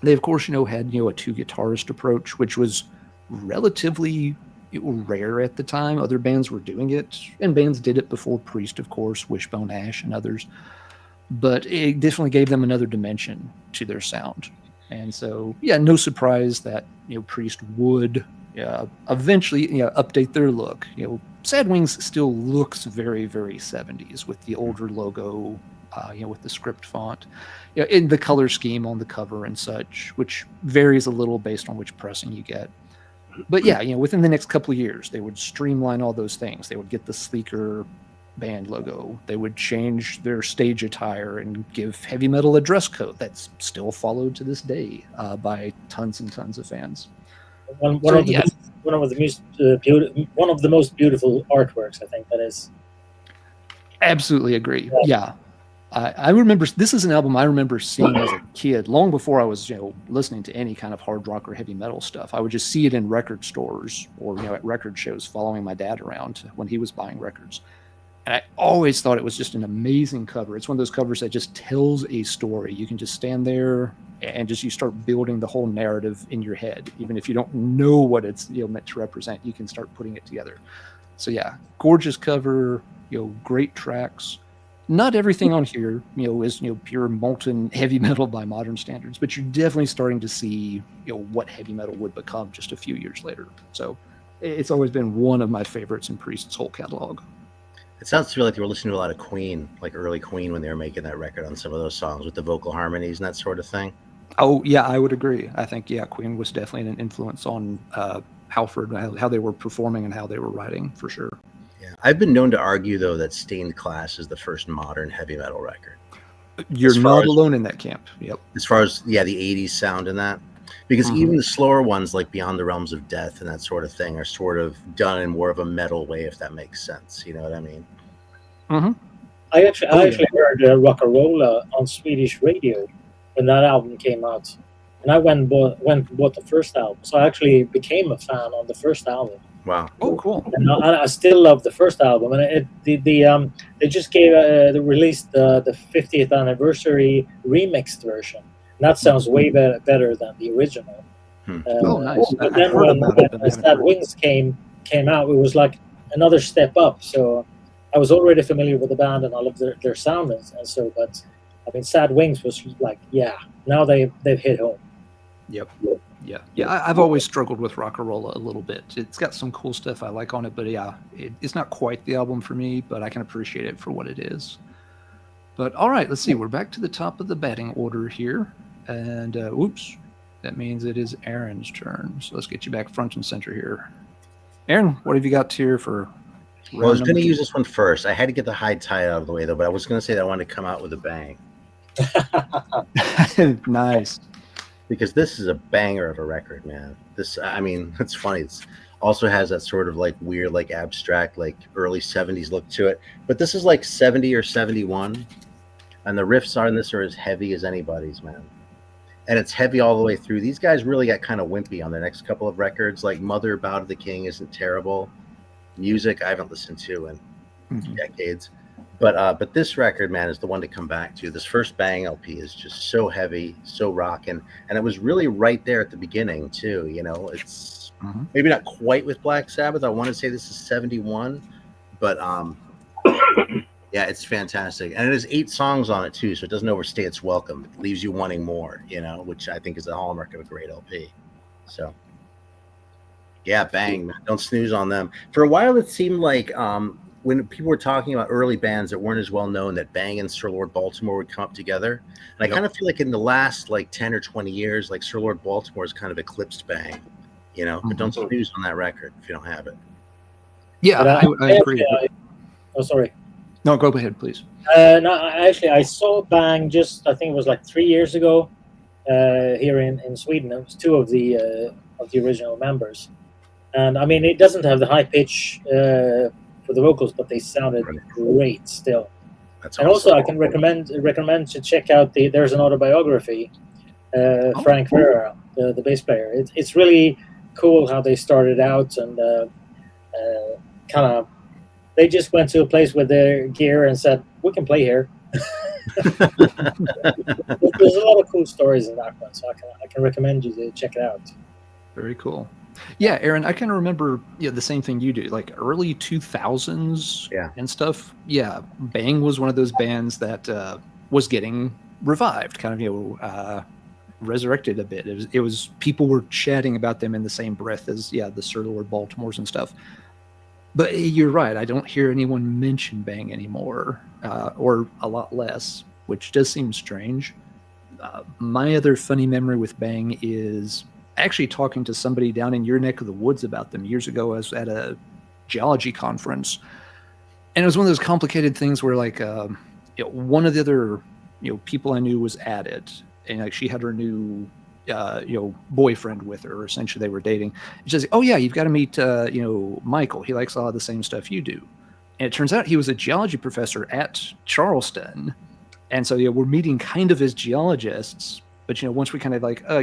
Speaker 1: They of course had a 2-guitarist approach, which was relatively rare at the time. Other bands were doing it, and bands did it before Priest, of course, Wishbone Ash and others, but it definitely gave them another dimension to their sound. And so, no surprise that Priest would eventually update their look. Sad Wings still looks very, very 70s with the older logo, with the script font, in the color scheme on the cover and such, which varies a little based on which pressing you get. But within the next couple of years, they would streamline all those things. They would get the sleeker band logo. They would change their stage attire and give heavy metal a dress code that's still followed to this day by tons and tons of fans.
Speaker 4: One of the most beautiful artworks, I think that is.
Speaker 1: Absolutely agree. Yeah. I remember this is an album I remember seeing as a kid, long before I was listening to any kind of hard rock or heavy metal stuff. I would just see it in record stores or at record shows, following my dad around when he was buying records. And I always thought it was just an amazing cover. It's one of those covers that just tells a story. You can just stand there and you start building the whole narrative in your head. Even if you don't know what it's meant to represent, you can start putting it together. So gorgeous cover, great tracks. Not everything on here, is pure molten heavy metal by modern standards, but you're definitely starting to see what heavy metal would become just a few years later. So it's always been one of my favorites in Priest's whole catalog.
Speaker 3: It sounds to me like they were listening to a lot of Queen, like early Queen, when they were making that record on some of those songs with the vocal harmonies and that sort of thing.
Speaker 1: Oh, yeah, I would agree. I think, Queen was definitely an influence on Halford, how they were performing and how they were writing, for sure.
Speaker 3: Yeah, I've been known to argue, though, that Stained Class is the first modern heavy metal record.
Speaker 1: You're not alone in that camp. Yep.
Speaker 3: As far as, the 80s sound and that. Because even the slower ones, like Beyond the Realms of Death and that sort of thing, are sort of done in more of a metal way, if that makes sense. You know what I mean?
Speaker 1: Mm-hmm.
Speaker 4: I actually heard Rock-a-Rolla on Swedish radio when that album came out. And I went and bought the first album. So I actually became a fan on the first album.
Speaker 3: Wow.
Speaker 1: Oh, cool.
Speaker 4: And I still love the first album. And they just they released the 50th anniversary remixed version. And that sounds way better than the original.
Speaker 1: Nice.
Speaker 4: But then when Sad Wings came out, it was like another step up. So I was already familiar with the band and I loved their sound and so. But I mean, Sad Wings was like, now they've hit home.
Speaker 1: Yep. Yeah. I've always struggled with Rock-a-Rolla a little bit. It's got some cool stuff I like on it, but it's not quite the album for me. But I can appreciate it for what it is. But all right, let's see. We're back to the top of the batting order here. And oops, that means it is Aaron's turn. So let's get you back front and center here. Aaron, what have you got here for?
Speaker 3: Well, I was going to use this one first. I had to get the high tie out of the way, though, but I was going to say that I wanted to come out with a bang.
Speaker 1: Nice.
Speaker 3: Because this is a banger of a record, man. This, I mean, it's funny. It's also has that sort of like weird, like abstract, like early 70s look to it. But this is like 70 or 71. And the riffs on this are as heavy as anybody's, man. And it's heavy all the way through. These guys really got kind of wimpy on their next couple of records. Like Mother, Bow to the King isn't terrible. Music I haven't listened to in decades. But this record, man, is the one to come back to. This first Bang LP is just so heavy, so rockin'. And it was really right there at the beginning, too. You know, it's Maybe not quite with Black Sabbath. I want to say this is 71, but yeah, it's fantastic. And it has 8 songs on it too, so it doesn't overstay its welcome. It leaves you wanting more, which I think is the hallmark of a great LP. So yeah, Bang, don't snooze on them. For a while it seemed like when people were talking about early bands that weren't as well known, that Bang and Sir Lord Baltimore would come up together. And I kind of feel like in the last 10 or 20 years, Sir Lord Baltimore has kind of eclipsed Bang, but don't snooze on that record if you don't have it.
Speaker 1: Yeah, I agree.
Speaker 4: Sorry.
Speaker 1: No, go ahead, please.
Speaker 4: No, I saw Bang I think it was 3 years ago here in Sweden. It was 2 of the original members. And I mean, it doesn't have the high pitch for the vocals, but they sounded great still.
Speaker 3: That's
Speaker 4: and
Speaker 3: awesome.
Speaker 4: also, I can recommend to check out there's an autobiography, Frank Ferreira, the bass player. It's really cool how they started out and kind of they just went to a place with their gear and said, "We can play here." There's a lot of cool stories in that one, so I can recommend you to check it out.
Speaker 1: Very cool. Yeah, Aaron, I kind of remember the same thing you do, early 2000s and stuff. Yeah, Bang was one of those bands that was getting revived, kind of, resurrected a bit. It was people were chatting about them in the same breath as, the Sir Lord Baltimores and stuff. But you're right, I don't hear anyone mention Bang anymore, or a lot less, which does seem strange. My other funny memory with Bang is actually talking to somebody down in your neck of the woods about them years ago. I was at a geology conference, and it was one of those complicated things where one of the other people I knew was at it, and she had her new boyfriend with her, or essentially they were dating. And she says, "Oh yeah, you've got to meet Michael. He likes a lot of the same stuff you do." And it turns out he was a geology professor at Charleston, and so we're meeting kind of as geologists. But once we kind of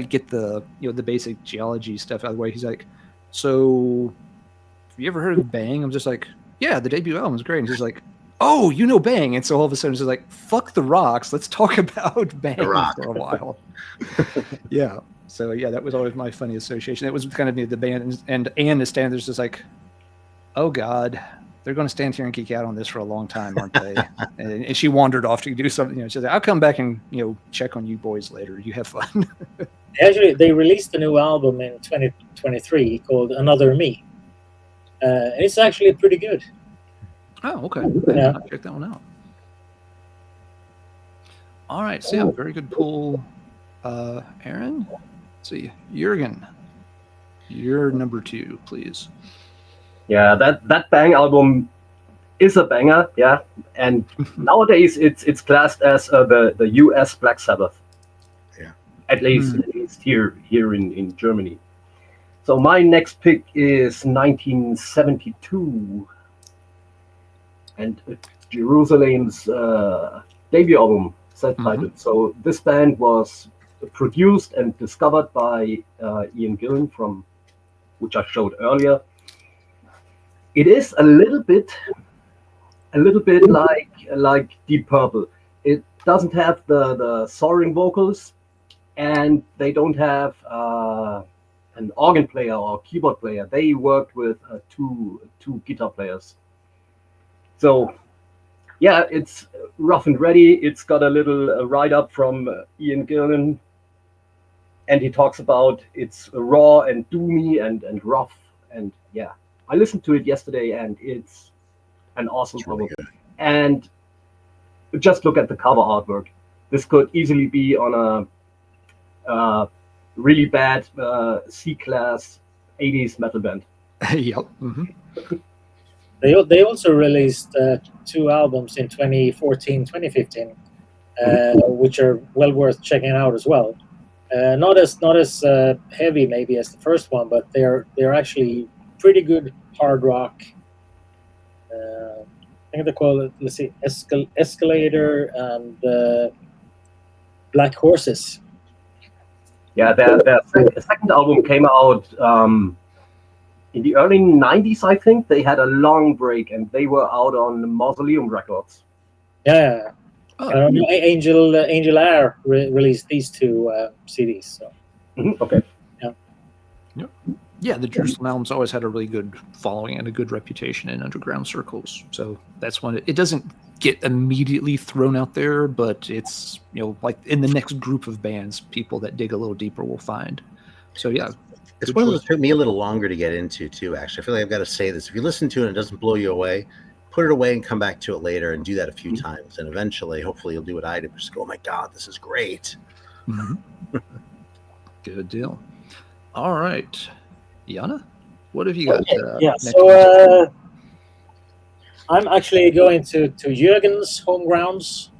Speaker 1: get the the basic geology stuff out of the way, he's like, "So, have you ever heard of Bang?" I'm just like, "Yeah, the debut album is great." And he's like, "Oh, you know Bang?" And so all of a sudden, it's just like, "Fuck the rocks, let's talk about Bang for a while." Yeah. So that was always my funny association. It was kind of the band, and Anne is standing there's just like, "Oh God, they're going to stand here and geek out on this for a long time, aren't they?" and she wandered off to do something. She's like, "I'll come back and check on you boys later. You have fun."
Speaker 4: Actually, they released a new album in 2023 called Another Me. And it's actually pretty good.
Speaker 1: Oh, okay.
Speaker 4: Yeah.
Speaker 1: I'll check that one out. All right. So very good pull, Aaron. Let's see, Jurgen, you're number 2, please.
Speaker 2: Yeah, that Bang album is a banger, and nowadays it's classed as the US Black Sabbath.
Speaker 3: Yeah,
Speaker 2: at least here in Germany. So my next pick is 1972, and Jerusalem's debut album, self-titled. So this band was produced and discovered by Ian Gillan, which I showed earlier. It is a little bit like Deep Purple. It doesn't have the soaring vocals, and they don't have an organ player or keyboard player. They worked with two guitar players. So yeah, it's rough and ready. It's got a little write-up from Ian Gillan, and he talks about it's raw and doomy and rough, and I listened to it yesterday, and it's an awesome album. And just look at the cover artwork. This could easily be on a really bad C-class 80s metal band.
Speaker 1: Yep.
Speaker 4: They also released 2 albums in 2014, 2015, which are well worth checking out as well. Not as heavy maybe as the first one, but they're actually pretty good hard rock. I think they call it, let's see, Escalator and Black Horses.
Speaker 2: Yeah, their second album came out in the early 90s, I think. They had a long break, and they were out on Mausoleum Records.
Speaker 4: Yeah. Angel Air released these 2 CDs. So.
Speaker 2: Okay.
Speaker 1: Yeah, the Jerusalem albums always had a really good following and a good reputation in underground circles. So that's when it doesn't get immediately thrown out there, but it's, like in the next group of bands, people that dig a little deeper will find. So yeah.
Speaker 3: It's one of those that took me a little longer to get into too, actually. I feel like I've got to say this. If you listen to it and it doesn't blow you away, put it away and come back to it later and do that a few times. And eventually, hopefully you'll do what I did. Just go, oh my God, this is great.
Speaker 1: Mm-hmm. Good deal. All right. Janne, what have you got?
Speaker 4: Okay, so I'm actually going to Jurgen's home grounds.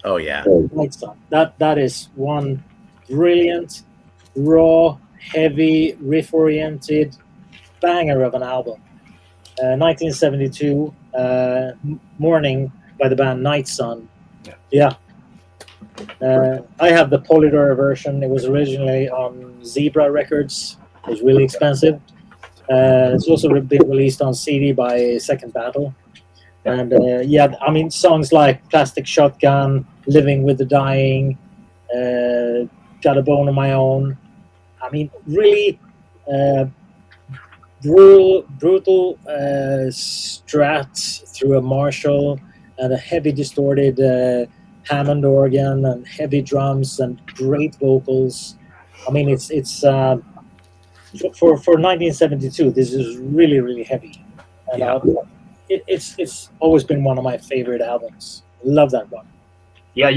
Speaker 3: Oh yeah,
Speaker 4: that is one brilliant, raw, heavy, riff-oriented banger of an album. 1972, Morning by the band Night Sun. Yeah. I have the Polydor version. It was originally on Zebra Records. It was really expensive. It's also been released on CD by Second Battle. And I mean, songs like Plastic Shotgun, Living with the Dying, Got a Bone of My Own. I mean, really brutal strats through a Marshall and a heavy distorted Hammond organ and heavy drums and great vocals. I mean, it's for 1972. This is really, really heavy, and it's always been one of my favorite albums. Love that one.
Speaker 2: Yeah,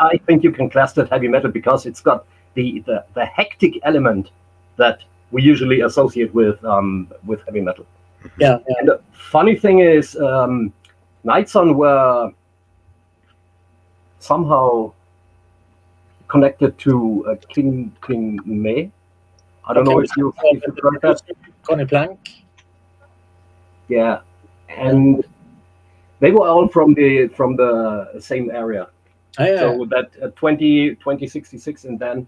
Speaker 2: I think you can class that heavy metal because it's got the hectic element that we usually associate with heavy metal.
Speaker 4: Yeah.
Speaker 2: And the funny thing is, Night Sun were somehow connected to King May. I don't know if you've heard that.
Speaker 4: Connie Plank.
Speaker 2: Yeah, and they were all from the same area.
Speaker 4: Oh, yeah.
Speaker 2: So that 2066 and then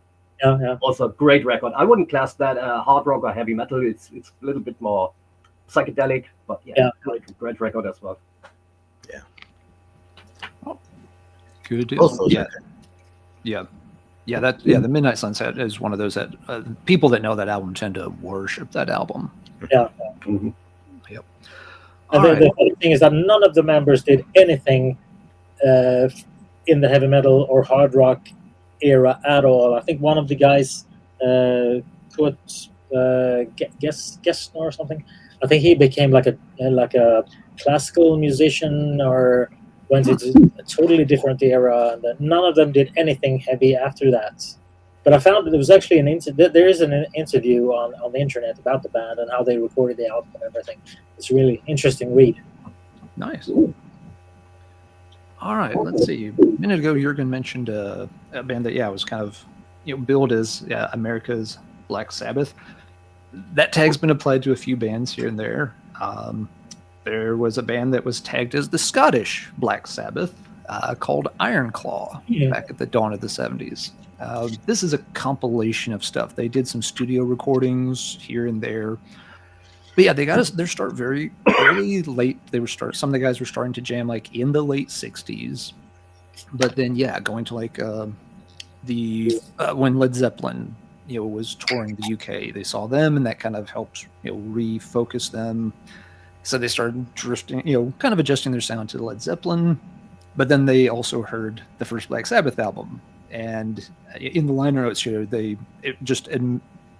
Speaker 2: also a great record. I wouldn't class that hard rock or heavy metal. It's a little bit more psychedelic, but great record as well.
Speaker 3: Yeah.
Speaker 1: Good deal. The Midnight Sunset is one of those that people that know that album tend to worship that album.
Speaker 4: Yeah.
Speaker 2: Mm-hmm.
Speaker 1: Yep.
Speaker 4: And the funny thing is that none of the members did anything in the heavy metal or hard rock era at all. I think one of the guys, Gessner or something. I think he became like a classical musician or went into a totally different era, and none of them did anything heavy after that. But I found that there was actually there is an interview on the internet about the band and how they recorded the album and everything. It's a really interesting read.
Speaker 1: Nice. All right, let's see. A minute ago, Jurgen mentioned a band that was kind of billed as America's Black Sabbath. That tag's been applied to a few bands here and there. There was a band that was tagged as the Scottish Black Sabbath called Ironclaw back at the dawn of the 70s. This is a compilation of stuff. They did some studio recordings here and there. But yeah, they got their start very late. Some of the guys were starting to jam like in the late 60s. But then going to like when Led Zeppelin was touring the UK, they saw them and that kind of helped refocus them. So they started drifting, kind of adjusting their sound to Led Zeppelin. But then they also heard the first Black Sabbath album. And in the liner notes here,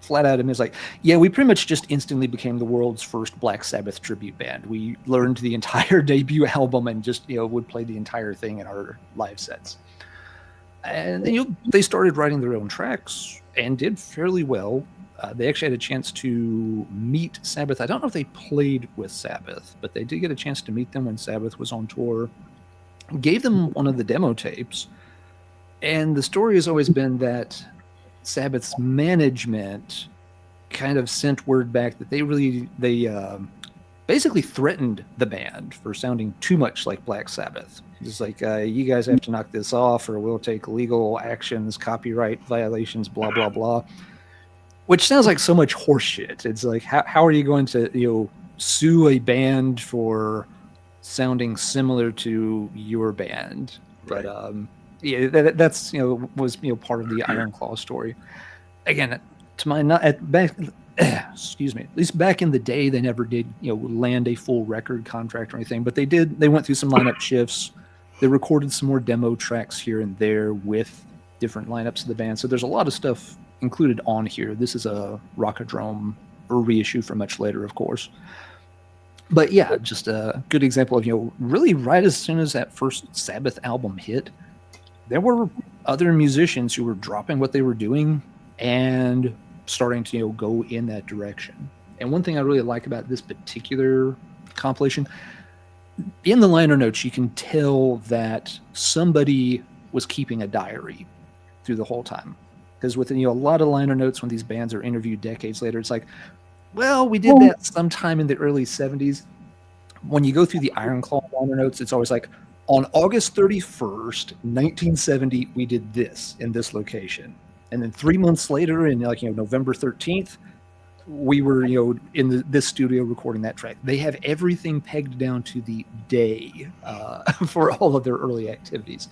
Speaker 1: flat out admits like, we pretty much just instantly became the world's first Black Sabbath tribute band. We learned the entire debut album and just, would play the entire thing in our live sets. And then, they started writing their own tracks and did fairly well. They actually had a chance to meet Sabbath. I don't know if they played with Sabbath, but they did get a chance to meet them when Sabbath was on tour. Gave them one of the demo tapes. And the story has always been that Sabbath's management kind of sent word back that they basically threatened the band for sounding too much like Black Sabbath. It's like, you guys have to knock this off or we'll take legal actions, copyright violations, blah, blah, blah. Which sounds like so much horseshit. It's like, how are you going to, sue a band for sounding similar to your band?
Speaker 3: Right.
Speaker 1: But that's was part of the Ironclaw story. Again, to my excuse me, at least back in the day, they never did, land a full record contract or anything, but they went through some lineup shifts. They recorded some more demo tracks here and there with different lineups of the band. So there's a lot of stuff included on here. This is a Rockadrome or reissue from much later, of course. But yeah, just a good example of, really right as soon as that first Sabbath album hit, there were other musicians who were dropping what they were doing and starting to, go in that direction. And one thing I really like about this particular compilation, in the liner notes, you can tell that somebody was keeping a diary through the whole time. Because with, a lot of liner notes when these bands are interviewed decades later, it's like, well, we did that sometime in the early 70s. When you go through the Ironclaw liner notes, it's always like, on August 31st, 1970, we did this in this location. And then 3 months later, in November 13th, we were in this studio recording that track. They have everything pegged down to the day for all of their early activities,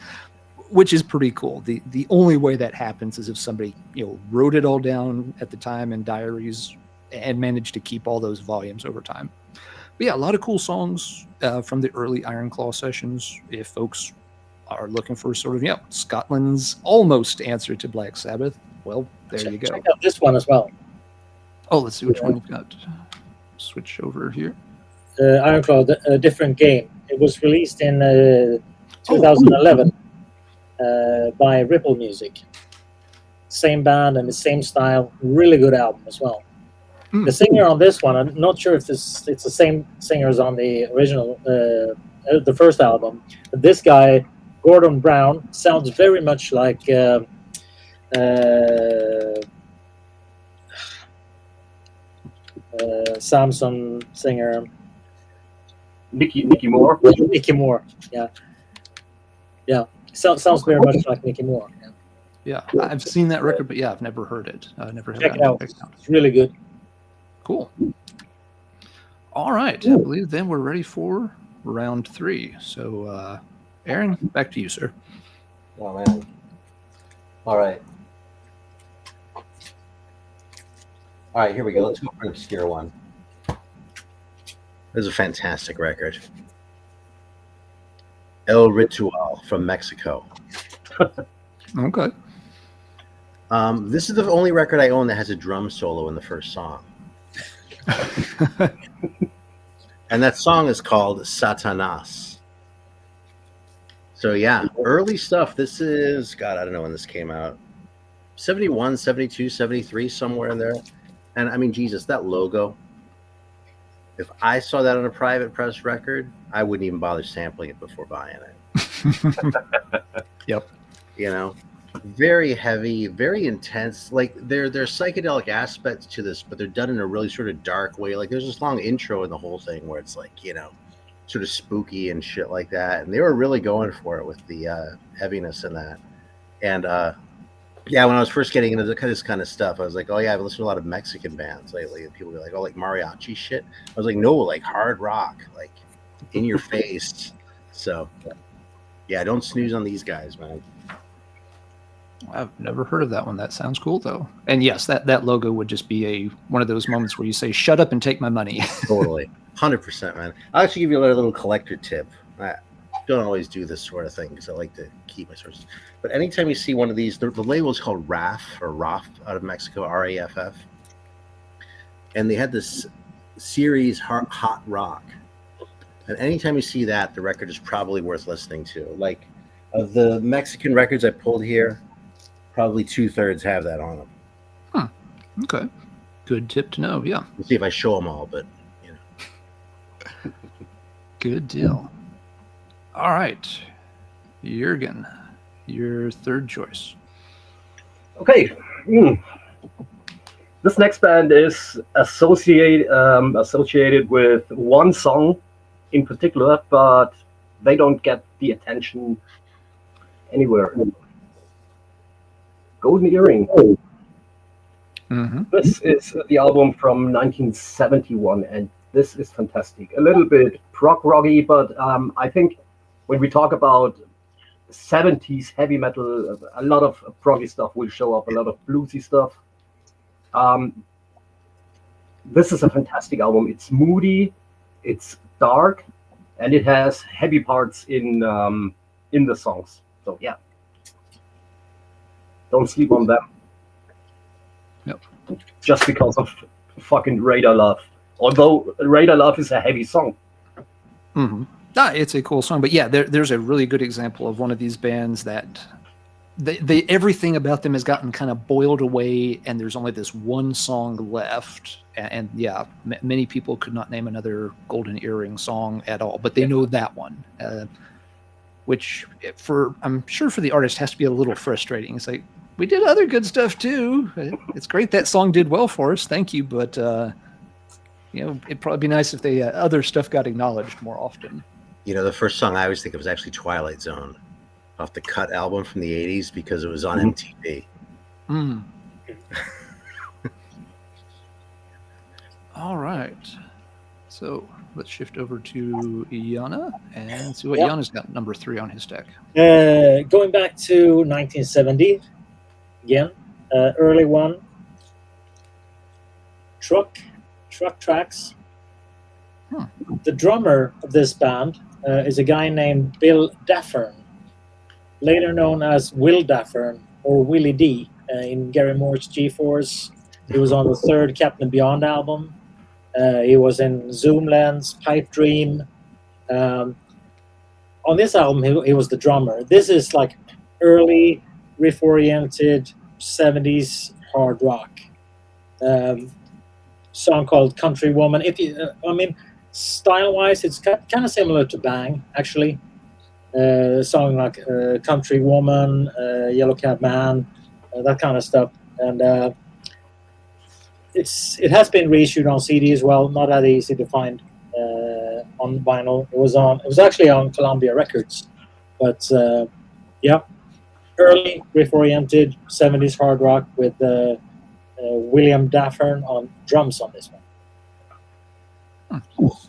Speaker 1: which is pretty cool. The only way that happens is if somebody wrote it all down at the time in diaries and managed to keep all those volumes over time. But yeah, a lot of cool songs from the early Ironclaw sessions. If folks are looking for sort of Scotland's almost answer to Black Sabbath, well, there you go.
Speaker 4: Check out this one as well.
Speaker 1: Oh, let's see which one we've got. Switch over here.
Speaker 4: Ironclaw, a different game. It was released in 2011 by Ripple Music. Same band and the same style. Really good album as well. The singer on this one, I'm not sure if it's the same singer as on the original, the first album. But this guy, Gordon Brown, sounds very much like Samson singer
Speaker 2: Nicky Moore.
Speaker 4: Nicky Moore, yeah. Sounds very much like Nicky Moore.
Speaker 1: Yeah, I've seen that record, but I've never heard it. Never heard
Speaker 4: Check it out. It's really good.
Speaker 1: Cool. All right. I believe then we're ready for round 3. So, Aaron, back to you, sir.
Speaker 3: Oh, man. All right. All right, here we go. Let's go for an obscure one. This is a fantastic record. El Ritual from Mexico.
Speaker 1: Okay.
Speaker 3: This is the only record I own that has a drum solo in the first song. And that song is called Satanas. So yeah, early stuff. This is, God, I don't know when this came out. 71, 72, 73, somewhere in there. And I mean, Jesus, that logo. If I saw that on a private press record, I wouldn't even bother sampling it before buying it.
Speaker 1: Yep.
Speaker 3: Very heavy, very intense. Like there's psychedelic aspects to this, but they're done in a really sort of dark way. Like there's this long intro in the whole thing where it's like, sort of spooky and shit like that. And they were really going for it with the heaviness in that. And when I was first getting into this kind of stuff, I was like, oh yeah, I've listened to a lot of Mexican bands lately. And people were like, oh, like mariachi shit. I was like, no, like hard rock, like in your face. So yeah, don't snooze on these guys, man.
Speaker 1: I've never heard of that one. That sounds cool, though. And yes, that logo would just be one of those moments where you say, shut up and take my money.
Speaker 3: Totally. 100%, man. I'll actually give you another little collector tip. I don't always do this sort of thing because I like to keep my sources. But anytime you see one of these, the label is called RAF, or RAF out of Mexico, RAFF. And they had this series, Hot Rock. And anytime you see that, the record is probably worth listening to. Like, of the Mexican records I pulled here, probably 2/3 have that on them.
Speaker 1: Huh. Okay. Good tip to know. Yeah.
Speaker 3: We'll see if I show them all, but
Speaker 1: Good deal. All right, Jurgen, your third choice.
Speaker 2: Okay. This next band is associated with one song in particular, but they don't get the attention anywhere. Golden Earring.
Speaker 1: Mm-hmm.
Speaker 2: This is the album from 1971, and this is fantastic. A little bit prog rocky, but I think when we talk about 70s heavy metal, a lot of proggy stuff will show up, a lot of bluesy stuff. this is a fantastic album. It's moody, it's dark, and it has heavy parts in the songs. So yeah, don't sleep on them.
Speaker 1: Yep.
Speaker 2: Just because of fucking Radar Love. Although Radar Love is a heavy song.
Speaker 1: Mm-hmm. It's a cool song, but yeah, there's a really good example of one of these bands that they everything about them has gotten kind of boiled away, and there's only this one song left. And yeah, many people could not name another Golden Earring song at all, but they know that one, which I'm sure for the artist has to be a little frustrating. It's like, we did other good stuff too. It's great that song did well for us, thank you, but it'd probably be nice if the other stuff got acknowledged more often.
Speaker 3: The first song I always think of was actually Twilight Zone, off the Cut album from the 80s, because it was on MTV.
Speaker 1: All right. So let's shift over to Janne and see what Janne's got number 3 on his stack.
Speaker 4: Going back to 1970, again, early one. Truck Tracks. The drummer of this band is a guy named Bill Daffern, later known as Will Daffern or Willie D in Gary Moore's G-Force. He was on the 3rd Captain Beyond album. He was in Zoomlands, Pipe Dream. On this album, he was the drummer. This is like early riff-oriented 70s hard rock. Song called Country Woman. Style-wise, it's kind of similar to Bang, actually. Song like Country Woman, Yellow Cab Man, that kind of stuff. And it has been reissued on CD as well. Not that easy to find on vinyl. It was actually on Columbia Records, but early riff-oriented 70s hard rock with William Daffern on drums on this one.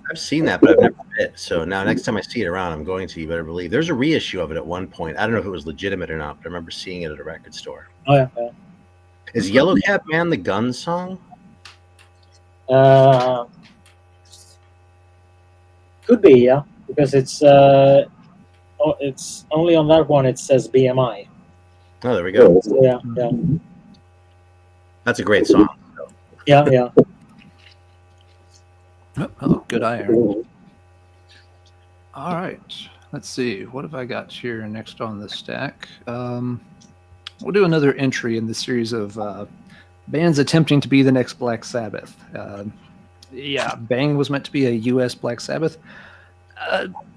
Speaker 3: I've seen that, but I've never read it. So now next time I see it around, I'm going to. You better believe. There's a reissue of it at one point. I don't know if it was legitimate or not, but I remember seeing it at a record store.
Speaker 4: Oh yeah.
Speaker 3: Is Yellow Cab Man the Gun song?
Speaker 4: Could be, yeah, because it's only on that one. It says BMI.
Speaker 3: Oh, there we go.
Speaker 4: So, yeah.
Speaker 3: That's a great song.
Speaker 4: Yeah.
Speaker 1: Oh, good eye, Aaron. All right. Let's see. What have I got here next on the stack? We'll do another entry in the series of bands attempting to be the next Black Sabbath. Bang was meant to be a U.S. Black Sabbath.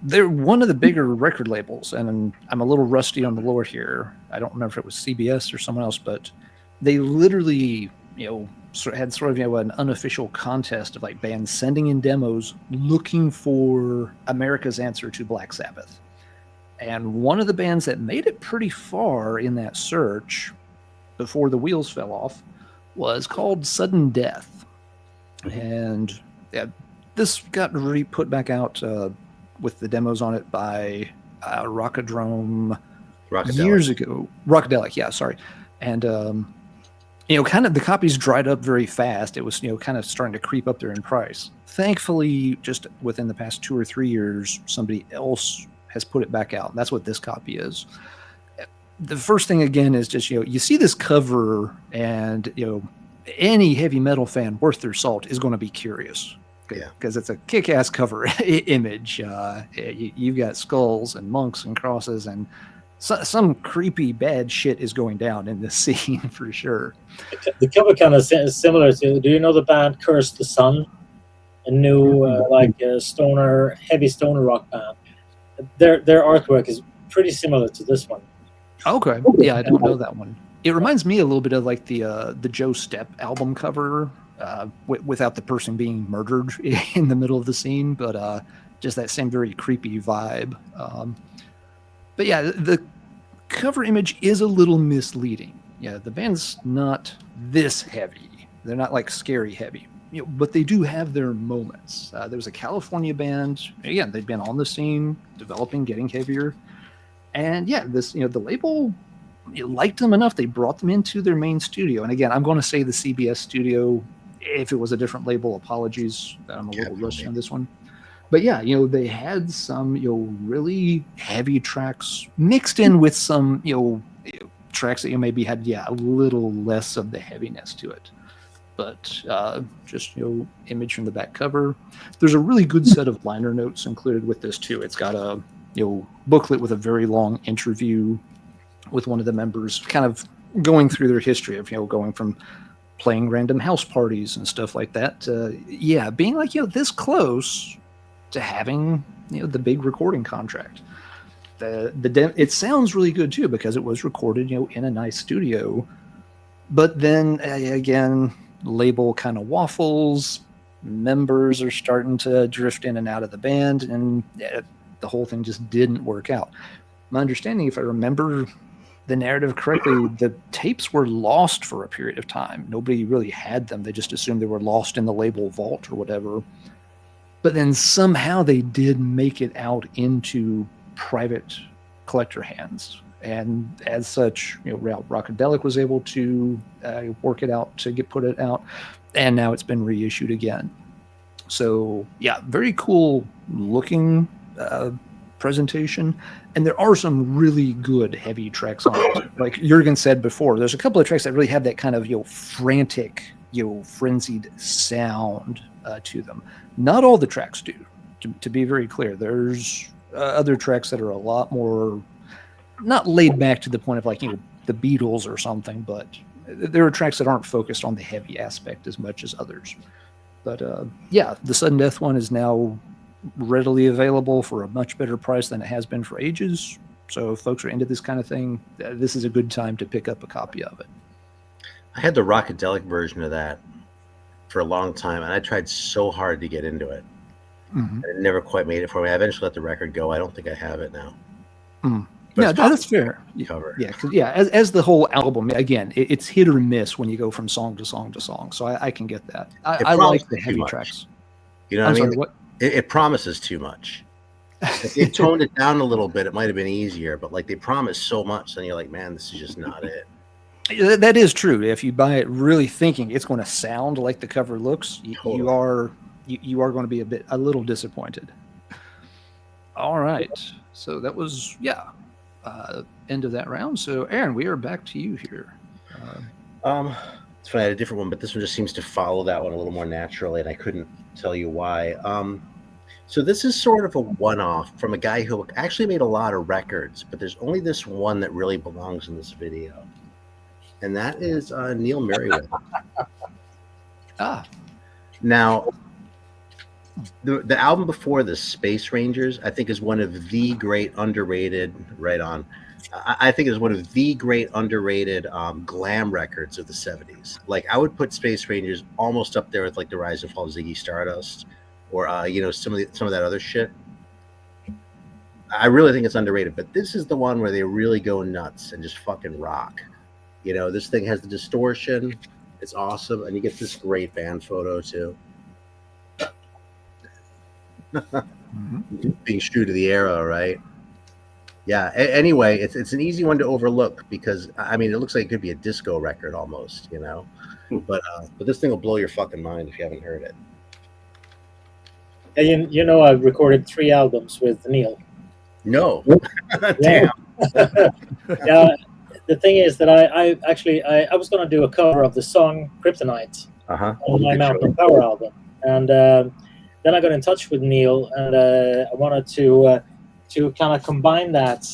Speaker 1: They're one of the bigger record labels, and I'm a little rusty on the lore here. I don't remember if it was CBS or someone else, but they literally, had sort of an unofficial contest of like bands sending in demos looking for America's answer to Black Sabbath. And one of the bands that made it pretty far in that search before the wheels fell off was called Sudden Death. And this got put back out with the demos on it by Rockadrome years ago. Rockadelic, yeah, sorry. And kind of the copies dried up very fast. It was, kind of starting to creep up there in price. Thankfully, just within the past 2 or 3 years, somebody else has put it back out. That's what this copy is. The first thing, again, is just, you see this cover and, any heavy metal fan worth their salt is going to be curious. Because it's a kick-ass cover image. You've got skulls and monks and crosses, and some creepy bad shit is going down in this scene for sure.
Speaker 4: The cover kind of is similar to, do you know the band Curse the Sun? A new heavy stoner rock band. Their artwork is pretty similar to this one.
Speaker 1: Okay, yeah, I don't know that one. It reminds me a little bit of like the Joe Stepp album cover, without the person being murdered in the middle of the scene, but just that same very creepy vibe. But yeah, the cover image is a little misleading. Yeah, the band's not this heavy. They're not like scary heavy, but they do have their moments. There was a California band. Again, they'd been on the scene, developing, getting heavier. And yeah, this, the label liked them enough. They brought them into their main studio. And again, I'm going to say the CBS studio. if it was a different label, apologies that I'm a little rusty on this one. But yeah, they had some, really heavy tracks mixed in with some, tracks that maybe had, a little less of the heaviness to it. But just, image from the back cover. There's a really good set of liner notes included with this too. It's got a, booklet with a very long interview with one of the members, kind of going through their history of, going from playing random house parties and stuff like that. Being like, this close to having, the big recording contract. It sounds really good too, because it was recorded, in a nice studio. But then again, label kind of waffles. Members are starting to drift in and out of the band, and the whole thing just didn't work out. My understanding, if I remember the narrative correctly, the tapes were lost for a period of time. Nobody really had them. They just assumed they were lost in the label vault or whatever. But then somehow they did make it out into private collector hands. And as such, Rockadelic was able to work it out to put it out. And now it's been reissued again. So, very cool looking presentation. And there are some really good heavy tracks on it. Like Jurgen said before, there's a couple of tracks that really have that kind of, frantic, frenzied sound to them. Not all the tracks do, to be very clear. There's other tracks that are a lot more, not laid back to the point of like, the Beatles or something, but there are tracks that aren't focused on the heavy aspect as much as others. But the Sudden Death one is now readily available for a much better price than it has been for ages. So if folks are into this kind of thing, this is a good time to pick up a copy of it.
Speaker 3: I had the Rockadelic version of that for a long time, and I tried so hard to get into it.
Speaker 1: Mm-hmm.
Speaker 3: It never quite made it for me. I eventually let the record go. I don't think I have it now.
Speaker 1: Yeah, that's fair.
Speaker 3: Cover.
Speaker 1: As the whole album, again, it's hit or miss when you go from song to song to song. So I can get that. I like the heavy tracks.
Speaker 3: You know what I mean? Sorry, it promises too much. If they toned it down a little bit, it might have been easier. But like they promise so much, then you're like, man, this is just not it.
Speaker 1: That is true. If you buy it really thinking it's going to sound like the cover looks, you are going to be a little disappointed. All right. So that was end of that round. So Aaron, we are back to you here.
Speaker 3: It's funny, I had a different one, but this one just seems to follow that one a little more naturally, and I couldn't tell you why. So this is sort of a one-off from a guy who actually made a lot of records, but there's only this one that really belongs in this video. And that is Neil Merryweather. Now, the album before this, Space Rangers, I think is one of the great underrated, I think is one of the great underrated glam records of the 70s. Like, I would put Space Rangers almost up there with like the Rise and Fall of Ziggy Stardust, or some of that other shit. I really think it's underrated, but this is the one where they really go nuts and just fucking rock. This thing has the distortion. It's awesome, and you get this great band photo too. Being true to the era, right? Yeah. Anyway, it's an easy one to overlook because it looks like it could be a disco record almost, But this thing will blow your fucking mind if you haven't heard it.
Speaker 4: Yeah, I've recorded 3 albums with Neil.
Speaker 3: No. Damn.
Speaker 4: Yeah. The thing is that I was going to do a cover of the song Kryptonite on my Mountain Power album, and then I got in touch with Neil, and I wanted to kind of combine that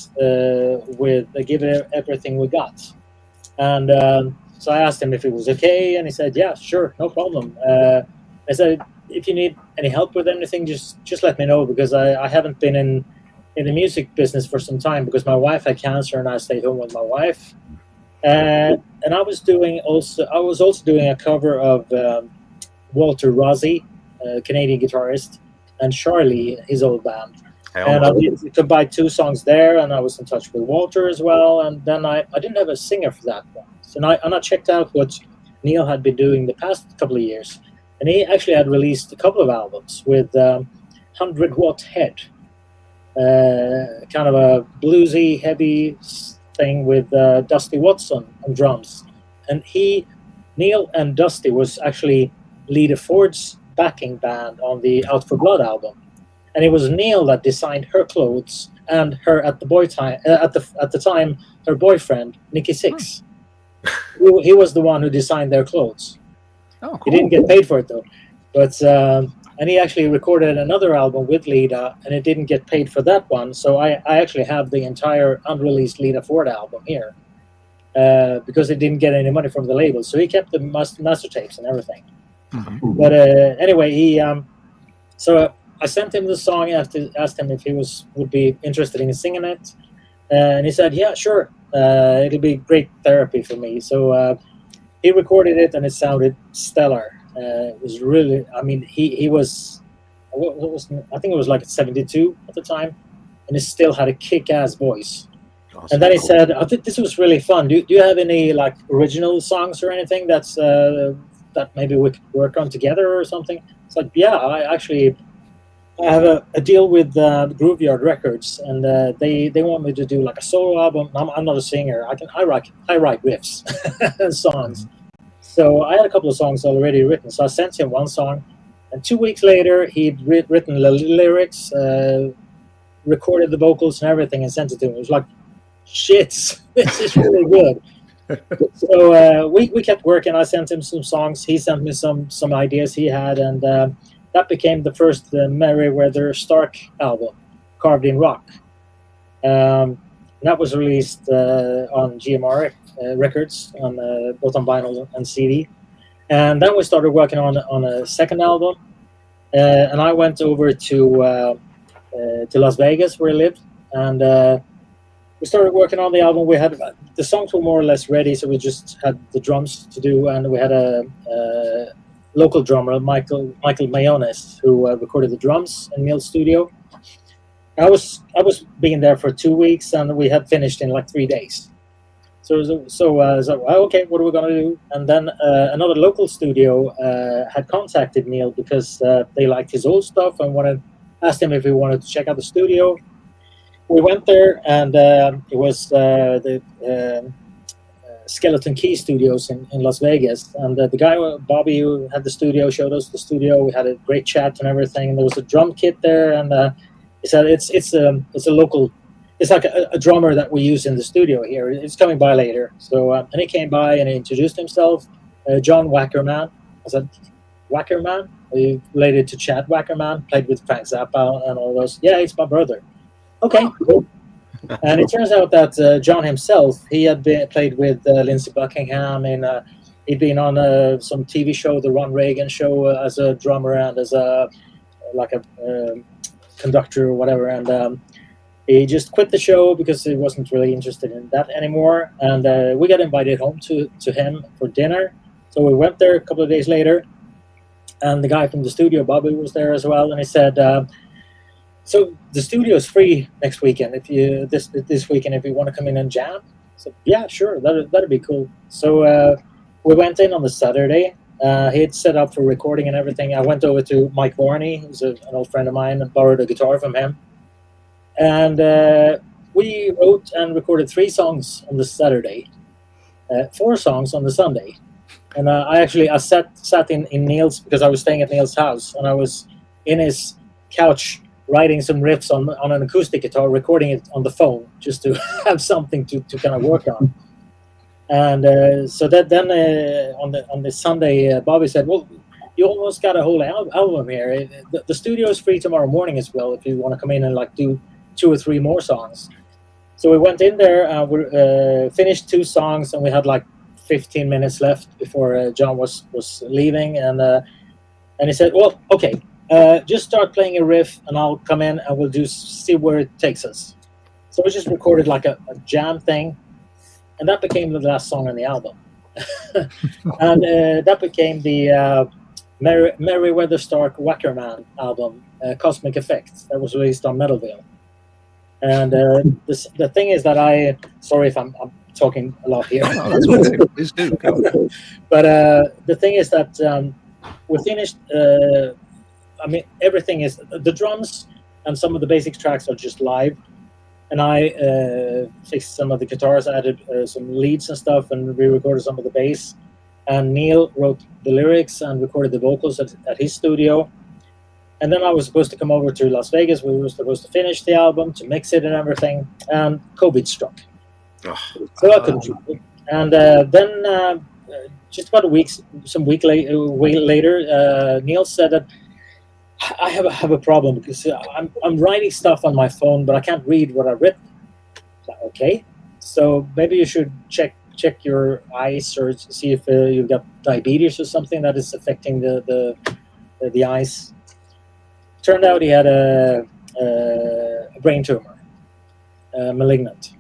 Speaker 4: with Give It Everything We Got, and so I asked him if it was okay, and he said, yeah, sure, no problem. I said, if you need any help with anything, just let me know, because I haven't been in the music business for some time because my wife had cancer and I stayed home with my wife. And I was also doing a cover of Walter Rossi, Canadian guitarist, and Charlie, his old band. And I combined 2 songs there, and I was in touch with Walter as well. And then I didn't have a singer for that one. So I checked out what Neil had been doing the past couple of years. And he actually had released a couple of albums with 100-Watt Head. Kind of a bluesy, heavy thing with Dusty Watson on drums, and Neil and Dusty was actually Lita Ford's backing band on the Out for Blood album, and it was Neil that designed her clothes and her at the time her boyfriend Nicky Six. He was the one who designed their clothes.
Speaker 1: Oh, cool.
Speaker 4: He didn't get paid for it though, but and he actually recorded another album with Lita, and it didn't get paid for that one. So I actually have the entire unreleased Lita Ford album here because it didn't get any money from the label. So he kept the master tapes and everything.
Speaker 1: Mm-hmm.
Speaker 4: But anyway, he so I sent him the song and asked him if he would be interested in singing it, and he said, "Yeah, sure. It'll be great therapy for me." So he recorded it, and it sounded stellar. It was really, I mean, he was, what was, I think it was like 72 at the time, and he still had a kick-ass voice.
Speaker 3: Awesome.
Speaker 4: And then he said, "I think this was really fun. Do you have any like original songs or anything that's that maybe we could work on together or something?" It's like, yeah, I have a deal with Grooveyard Records, and they want me to do like a solo album. I'm not a singer. I write riffs and songs. So I had a couple of songs already written. So I sent him one song, and 2 weeks later he'd written the lyrics, recorded the vocals and everything, and sent it to me. It was like, shit, this is really good. So we kept working. I sent him some songs. He sent me some ideas he had, and that became the first Merryweather Stark album, Carved in Rock. That was released on GMR Records, on both on vinyl and CD. And then we started working on a second album. And I went over to Las Vegas, where I lived, and we started working on the album. We had the songs were more or less ready, so we just had the drums to do, and we had a local drummer, Michael Mayones, who recorded the drums in Neil's studio. I was being there for 2 weeks, and we had finished in like 3 days. So okay, what are we gonna do? And then another local studio had contacted Neil because they liked his old stuff and asked him if he wanted to check out the studio. We went there, and it was the Skeleton Key Studios in Las Vegas, and the guy Bobby who had the studio showed us the studio. We had a great chat and everything, and there was a drum kit there, and he said it's a local, it's like a drummer that we use in the studio here. It's coming by later. So and he came by and he introduced himself, John Wackerman. I said, Wackerman? Are you related to Chad Wackerman? Played with Frank Zappa and all those. Yeah, he's my brother. Okay, cool. And it turns out that John himself, he had played with Lindsey Buckingham, and he'd been on some TV show, the Ron Reagan show, as a drummer and as a conductor or whatever. And he just quit the show because he wasn't really interested in that anymore. And we got invited home to him for dinner. So we went there a couple of days later, and the guy from the studio, Bobby, was there as well. And he said, so the studio is free next weekend if you this weekend if you want to come in and jam. So yeah, sure, that'd be cool. So we went in on the Saturday. He had set up for recording and everything. I went over to Mike Varney, who's an old friend of mine, and borrowed a guitar from him. And we wrote and recorded 3 songs on the Saturday, 4 songs on the Sunday. And I sat in Neil's, because I was staying at Neil's house, and I was in his couch writing some riffs on an acoustic guitar, recording it on the phone just to have something to kind of work on. And so that then on the Sunday, Bobby said, "Well, you almost got a whole album here. The studio is free tomorrow morning as well if you want to come in and like do 2 or 3 more songs." So we went in there, we finished 2 songs, and we had like 15 minutes left before John was leaving, and he said, "Well, okay, just start playing a riff, and I'll come in and we'll see where it takes us." So we just recorded like a jam thing, and that became the last song on the album. And that became the Merryweather Stark Wackerman album, Cosmic Effect, that was released on Metalville. And the thing is that sorry if I'm talking a lot here.
Speaker 1: Oh, that's okay. Please do. Go.
Speaker 4: But the thing is that we finished. I mean, everything is the drums and some of the basic tracks are just live, and I fixed some of the guitars. I added some leads and stuff, and re-recorded some of the bass. and Neil wrote the lyrics and recorded the vocals at his studio. And then I was supposed to come over to Las Vegas. We were supposed to finish the album, to mix it and everything, and COVID struck. So I couldn't do it. And then just about a week later, Neil said that I have a problem because I'm writing stuff on my phone, but I can't read what I've written. Like, okay, so maybe you should check your eyes or see if you've got diabetes or something that is affecting the eyes. Turned out he had a brain tumor, malignant.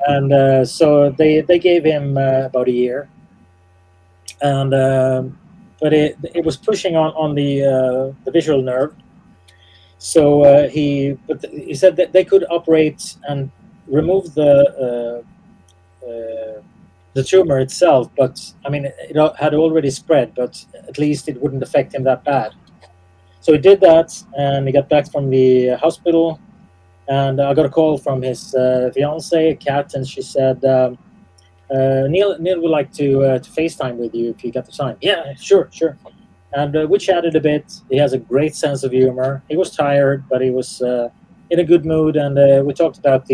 Speaker 4: And so they gave him about a year, and but it was pushing on the visual nerve. So he said that they could operate and remove the tumor itself, but I mean it had already spread, but at least it wouldn't affect him that bad. So he did that, and he got back from the hospital. And I got a call from his fiancée, Kat, and she said, Neil would like to FaceTime with you if you got the time. Yeah, sure. And we chatted a bit. He has a great sense of humor. He was tired, but he was in a good mood. And we talked about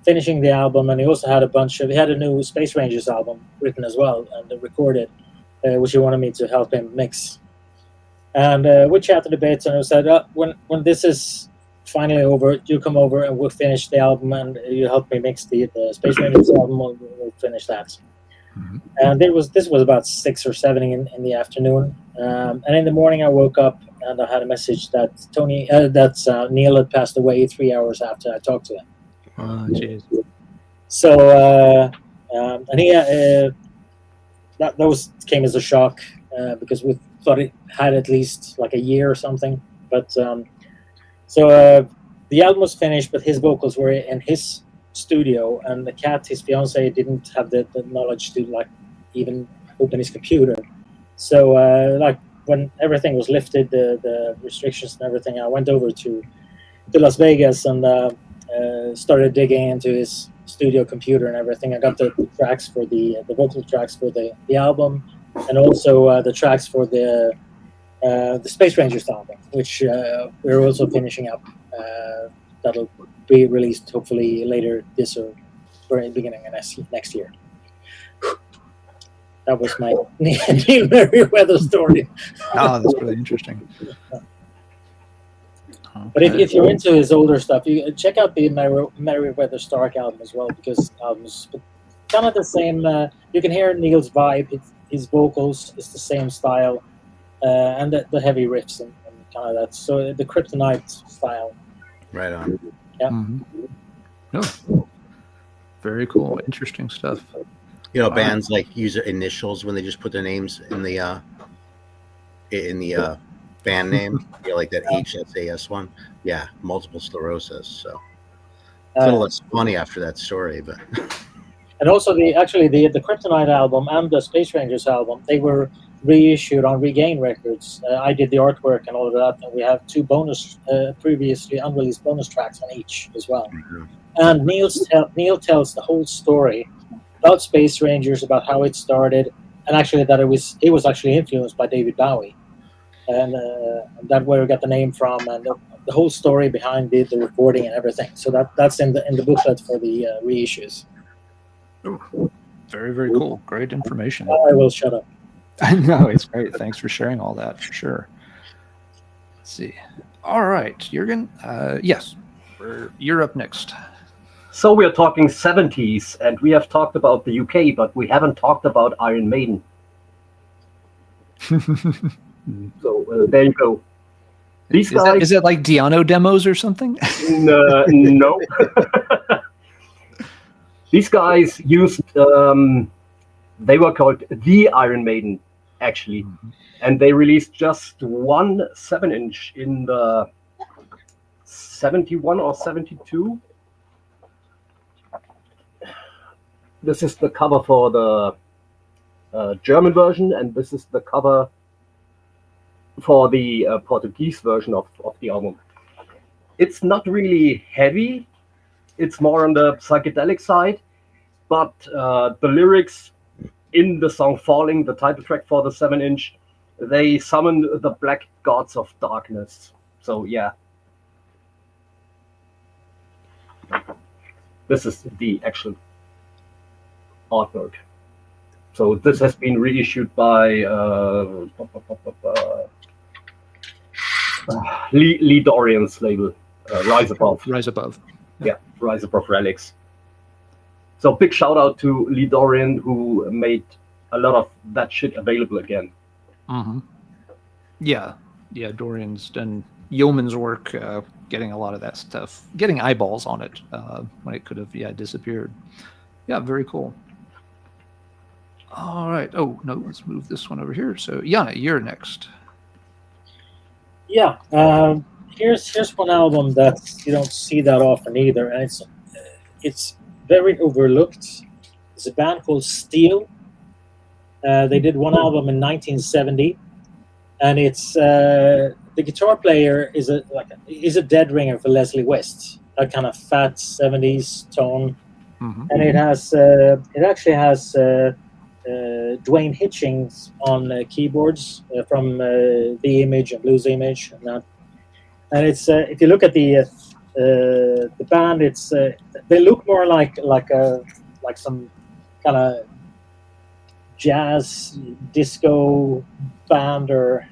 Speaker 4: finishing the album. And he also had he had a new Space Rangers album written as well and recorded, which he wanted me to help him mix. And we chatted a bit, and I said, when this is finally over, you come over and we'll finish the album, and you help me mix the Space Rangers album. We'll finish that. Mm-hmm. And this was about 6 or 7 in the afternoon. And in the morning, I woke up and I had a message that Neil had passed away 3 hours after I talked to him.
Speaker 1: Oh, jeez.
Speaker 4: So and he that came as a shock because we thought it had at least like a year or something, but. So the album was finished, but his vocals were in his studio, and the Kat, his fiance, didn't have the knowledge to like even open his computer. So like when everything was lifted, the restrictions and everything, I went over to Las Vegas and started digging into his studio computer and everything. I got the tracks for the vocal tracks for the album, and also the tracks for the Space Rangers album, which we're also finishing up. That'll be released hopefully later this or very beginning of next year. That was my Neil Merryweather story.
Speaker 1: Oh, that's really interesting.
Speaker 4: Okay. But if you're into his older stuff, you check out the Merryweather Stark album as well, because albums kind of the same. You can hear Neil's vibe. His vocals is the same style. And the heavy riffs and kind of that. So the Kryptonite style.
Speaker 3: Right on.
Speaker 4: Yeah.
Speaker 1: Mm-hmm. Oh, very cool. Interesting stuff.
Speaker 3: You know, bands like use their initials when they just put their names in the band name. You know, like that HSAS one. Yeah, multiple sclerosis. So it's a little less funny after that story, but.
Speaker 4: And also the Kryptonite album and the Space Rangers album, they were reissued on Regain Records. I did the artwork and all of that, and we have 2 bonus, previously unreleased bonus tracks on each as well. Mm-hmm. And Neil tells the whole story about Space Rangers, about how it started, and actually that it was actually influenced by David Bowie, and that where we got the name from, and the whole story behind the recording and everything. So that's in the booklet for the reissues.
Speaker 1: Ooh, very, very cool. Great information.
Speaker 4: I will shut up.
Speaker 1: I know, it's great. Thanks for sharing all that, for sure. Let's see. All right, Jurgen. Yes, you're up next.
Speaker 2: So we're talking 70s, and we have talked about the UK, but we haven't talked about Iron Maiden. So there you go. These guys.
Speaker 1: Is it like Diano demos or something?
Speaker 2: No. These guys used. They were called the Iron Maiden, actually, and they released just one 7-inch in the 71 or 72. This is the cover for the German version, and this is the cover for the Portuguese version of the album. It's not really heavy. It's more on the psychedelic side, but the lyrics in the song Falling, the title track for the 7-inch, they summon the black gods of darkness. So yeah. This is the actual artwork. So this has been reissued by Lee Dorian's label, Rise Above.
Speaker 1: Rise Above.
Speaker 2: Yeah, Rise Above Relics. So big shout out to Lee Dorian, who made a lot of that shit available again.
Speaker 1: Mm-hmm. Yeah, Dorian's done yeoman's work getting a lot of that stuff, getting eyeballs on it when it could have disappeared. Yeah, very cool. All right. Oh no, let's move this one over here. So Janne, you're next.
Speaker 4: Yeah, here's one album that you don't see that often either, and it's very overlooked. It's a band called Steel. They did one album in 1970, and it's the guitar player is a dead ringer for Leslie West, that kind of fat 70s tone, and it actually has Dwayne Hitchings on keyboards from the Image and Blues Image, and that. And it's if you look at the band, it's they look more like some kind of jazz disco band, or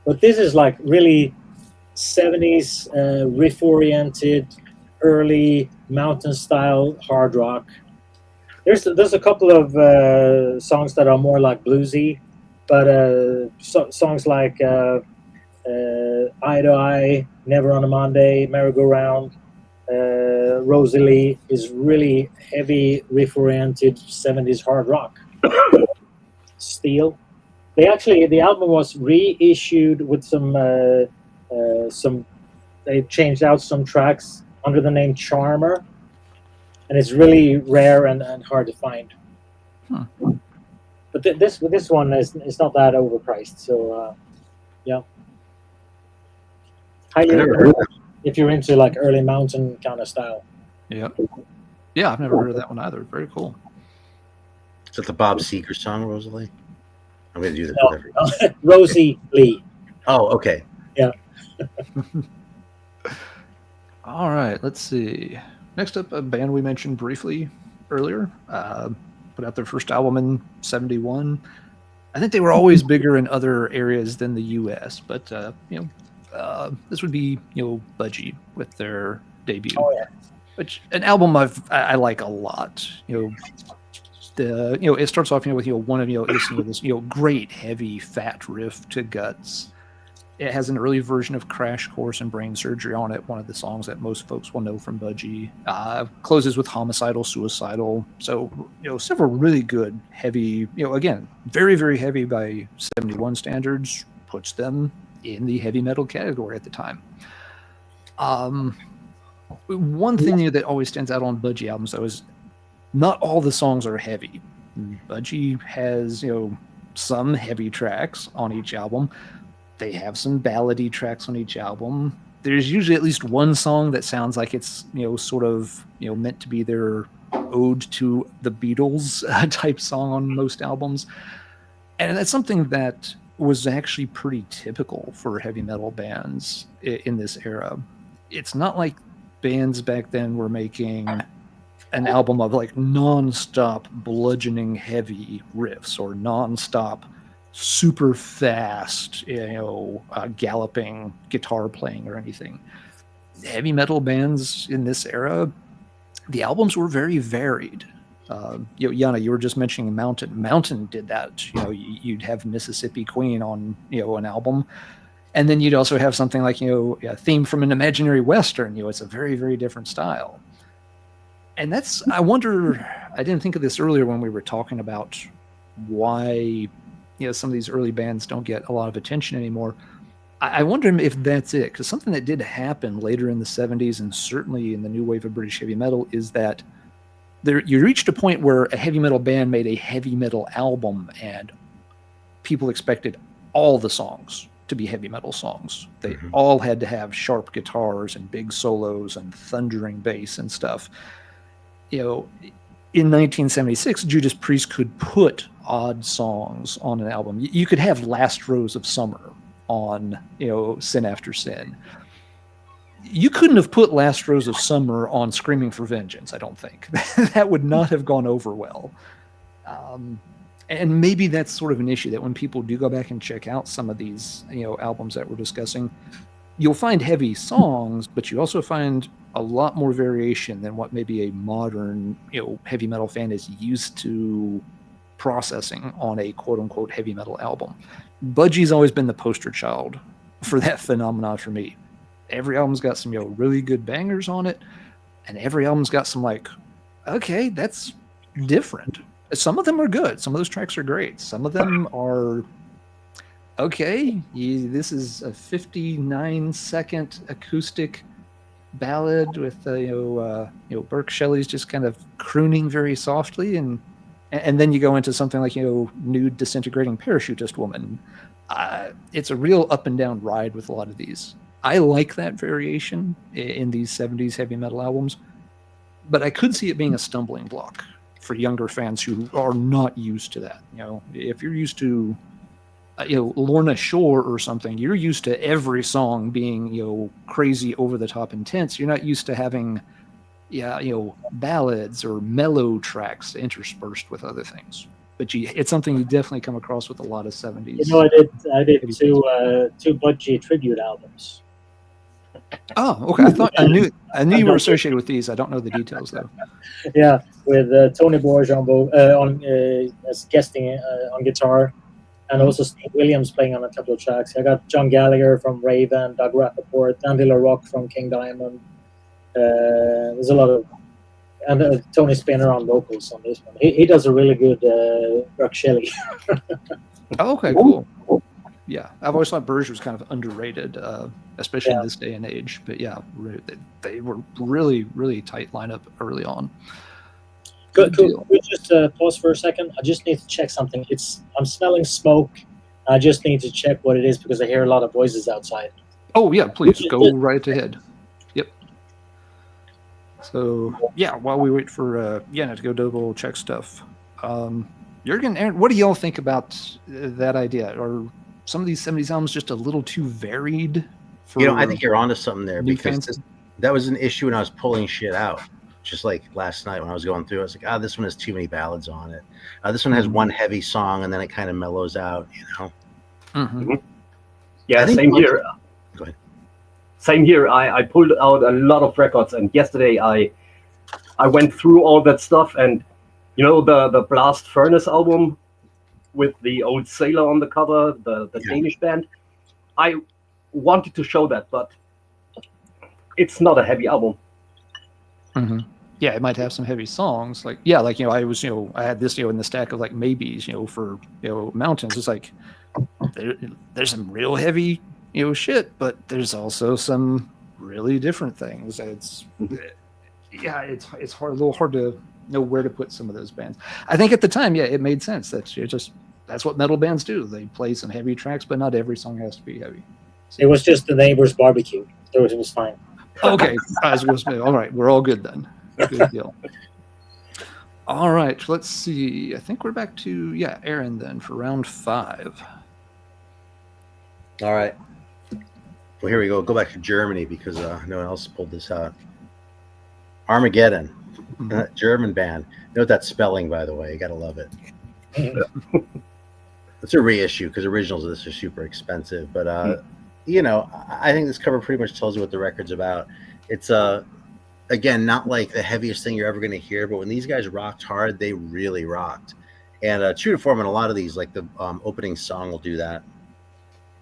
Speaker 4: but this is like really 70s riff oriented, early mountain style hard rock. There's a couple of songs that are more like bluesy, but songs like Eye to Eye, Never on a Monday, Merry-Go-Round, Rosalie is really heavy riff-oriented 70s hard rock. Steel. The album was reissued with some they changed out some tracks under the name Charmer, and it's really rare and hard to find. But this one is not that overpriced, so yeah. If you're into like early mountain kind of style.
Speaker 1: Yeah, I've never heard of that one either. Very cool.
Speaker 3: Is that the Bob Seger song, Rosalie? I'm going to do this with
Speaker 4: everyone. Rosie Lee.
Speaker 3: Oh, okay.
Speaker 4: Yeah.
Speaker 1: All right, let's see. Next up, a band we mentioned briefly earlier. Put out their first album in '71. I think they were always bigger in other areas than the U.S., but this would be Budgie with their debut.
Speaker 4: Oh yeah.
Speaker 1: Which an album I like a lot. It starts off with one of listening to this great heavy fat riff to guts. It has an early version of Crash Course and Brain Surgery on it, one of the songs that most folks will know from Budgie. Closes with Homicidal, Suicidal. So, several really good, heavy, again, very, very heavy by 71 standards, puts them in the heavy metal category at the time. One thing that always stands out on Budgie albums, though, is not all the songs are heavy. Budgie has, some heavy tracks on each album. They have some ballady tracks on each album. There's usually at least one song that sounds like it's, sort of, meant to be their ode to the Beatles type song on most albums. And that's something that was actually pretty typical for heavy metal bands in this era. It's not like bands back then were making an album of like non-stop bludgeoning heavy riffs or non-stop super fast, galloping guitar playing or anything. Heavy metal bands in this era, the albums were very varied. Janne, you were just mentioning Mountain. Mountain did that. You'd have Mississippi Queen on, an album. And then you'd also have something like, a theme from an imaginary Western. It's a very, very different style. And I wonder, I didn't think of this earlier when we were talking about why, some of these early bands don't get a lot of attention anymore. I wonder if that's it, because something that did happen later in the 70s and certainly in the new wave of British heavy metal is that you reached a point where a heavy metal band made a heavy metal album and people expected all the songs to be heavy metal songs. They all had to have sharp guitars and big solos and thundering bass and stuff. in 1976, Judas Priest could put odd songs on an album. You could have Last Rose of Summer on, Sin After Sin. You couldn't have put Last Rose of Summer on Screaming for Vengeance, I don't think. That would not have gone over well. And maybe that's sort of an issue, that when people do go back and check out some of these, albums that we're discussing, you'll find heavy songs, but you also find a lot more variation than what maybe a modern, heavy metal fan is used to processing on a quote-unquote heavy metal album. Budgie's always been the poster child for that phenomenon for me. Every album's got some, really good bangers on it, and every album's got some okay, that's different. Some of them are good. Some of those tracks are great. Some of them are okay. This is a 59-second acoustic ballad with Burke Shelley's just kind of crooning very softly, and then you go into something like Nude Disintegrating Parachutist Woman. It's a real up and down ride with a lot of these. I like that variation in these 70s heavy metal albums, but I could see it being a stumbling block for younger fans who are not used to that. If you're used to Lorna Shore or something, you're used to every song being crazy, over the top intense. You're not used to having ballads or mellow tracks interspersed with other things. But it's something you definitely come across with a lot of 70s.
Speaker 4: I did two Budgie tribute albums.
Speaker 1: Oh, okay. I knew you were associated with these. I don't know the details though.
Speaker 4: Yeah, with Tony Borge as guesting on guitar, and also Steve Williams playing on a couple of tracks. I got John Gallagher from Raven, Doug Rappaport, Andy LaRocque from King Diamond. There's a lot of, and Tony Spinner on vocals on this one. He does a really good Burke Shelley.
Speaker 1: Oh, okay, cool. Yeah, I've always thought Burge was kind of underrated, especially in this day and age. But yeah, they were really, really tight lineup early on.
Speaker 4: Could we just pause for a second? I just need to check something. I'm smelling smoke. I just need to check what it is because I hear a lot of voices outside.
Speaker 1: Oh yeah, please go right ahead. Yep. So yeah, while we wait for Janne to go double check stuff, Jurgen, Aaron, what do y'all think about that idea? Are some of these 70s albums just a little too varied?
Speaker 3: I think you're onto something there, because that was an issue when I was pulling shit out. Just like last night when I was going through, I was like, this one has too many ballads on it. This one has one heavy song, and then it kind of mellows out,
Speaker 2: Mm-hmm. Yeah, same here.
Speaker 3: Go ahead.
Speaker 2: Same here. I pulled out a lot of records, and yesterday I went through all that stuff, and the Blast Furnace album with the old sailor on the cover, the Danish band. I wanted to show that, but it's not a heavy album.
Speaker 1: Mm-hmm. Yeah, it might have some heavy songs. I had this, in the stack of maybes, for mountains. It's like there's some real heavy, shit, but there's also some really different things. It's hard, a little hard to know where to put some of those bands. I think at the time, it made sense. That's what metal bands do. They play some heavy tracks, but not every song has to be heavy.
Speaker 4: It was just the neighbor's barbecue. So it was fine.
Speaker 1: Okay, I was going to say, all right, we're all good then. Good deal. All right, let's see. I think we're back to Aaron then for round 5.
Speaker 3: All right. Well, here we go. Go back to Germany because no one else pulled this out. Armageddon, German band. Note that spelling, by the way. You got to love it. It's a reissue because originals of this are super expensive. But, I think this cover pretty much tells you what the record's about. It's, again, not like the heaviest thing you're ever going to hear, but when these guys rocked hard, they really rocked. And true to form in a lot of these, like the opening song will do that.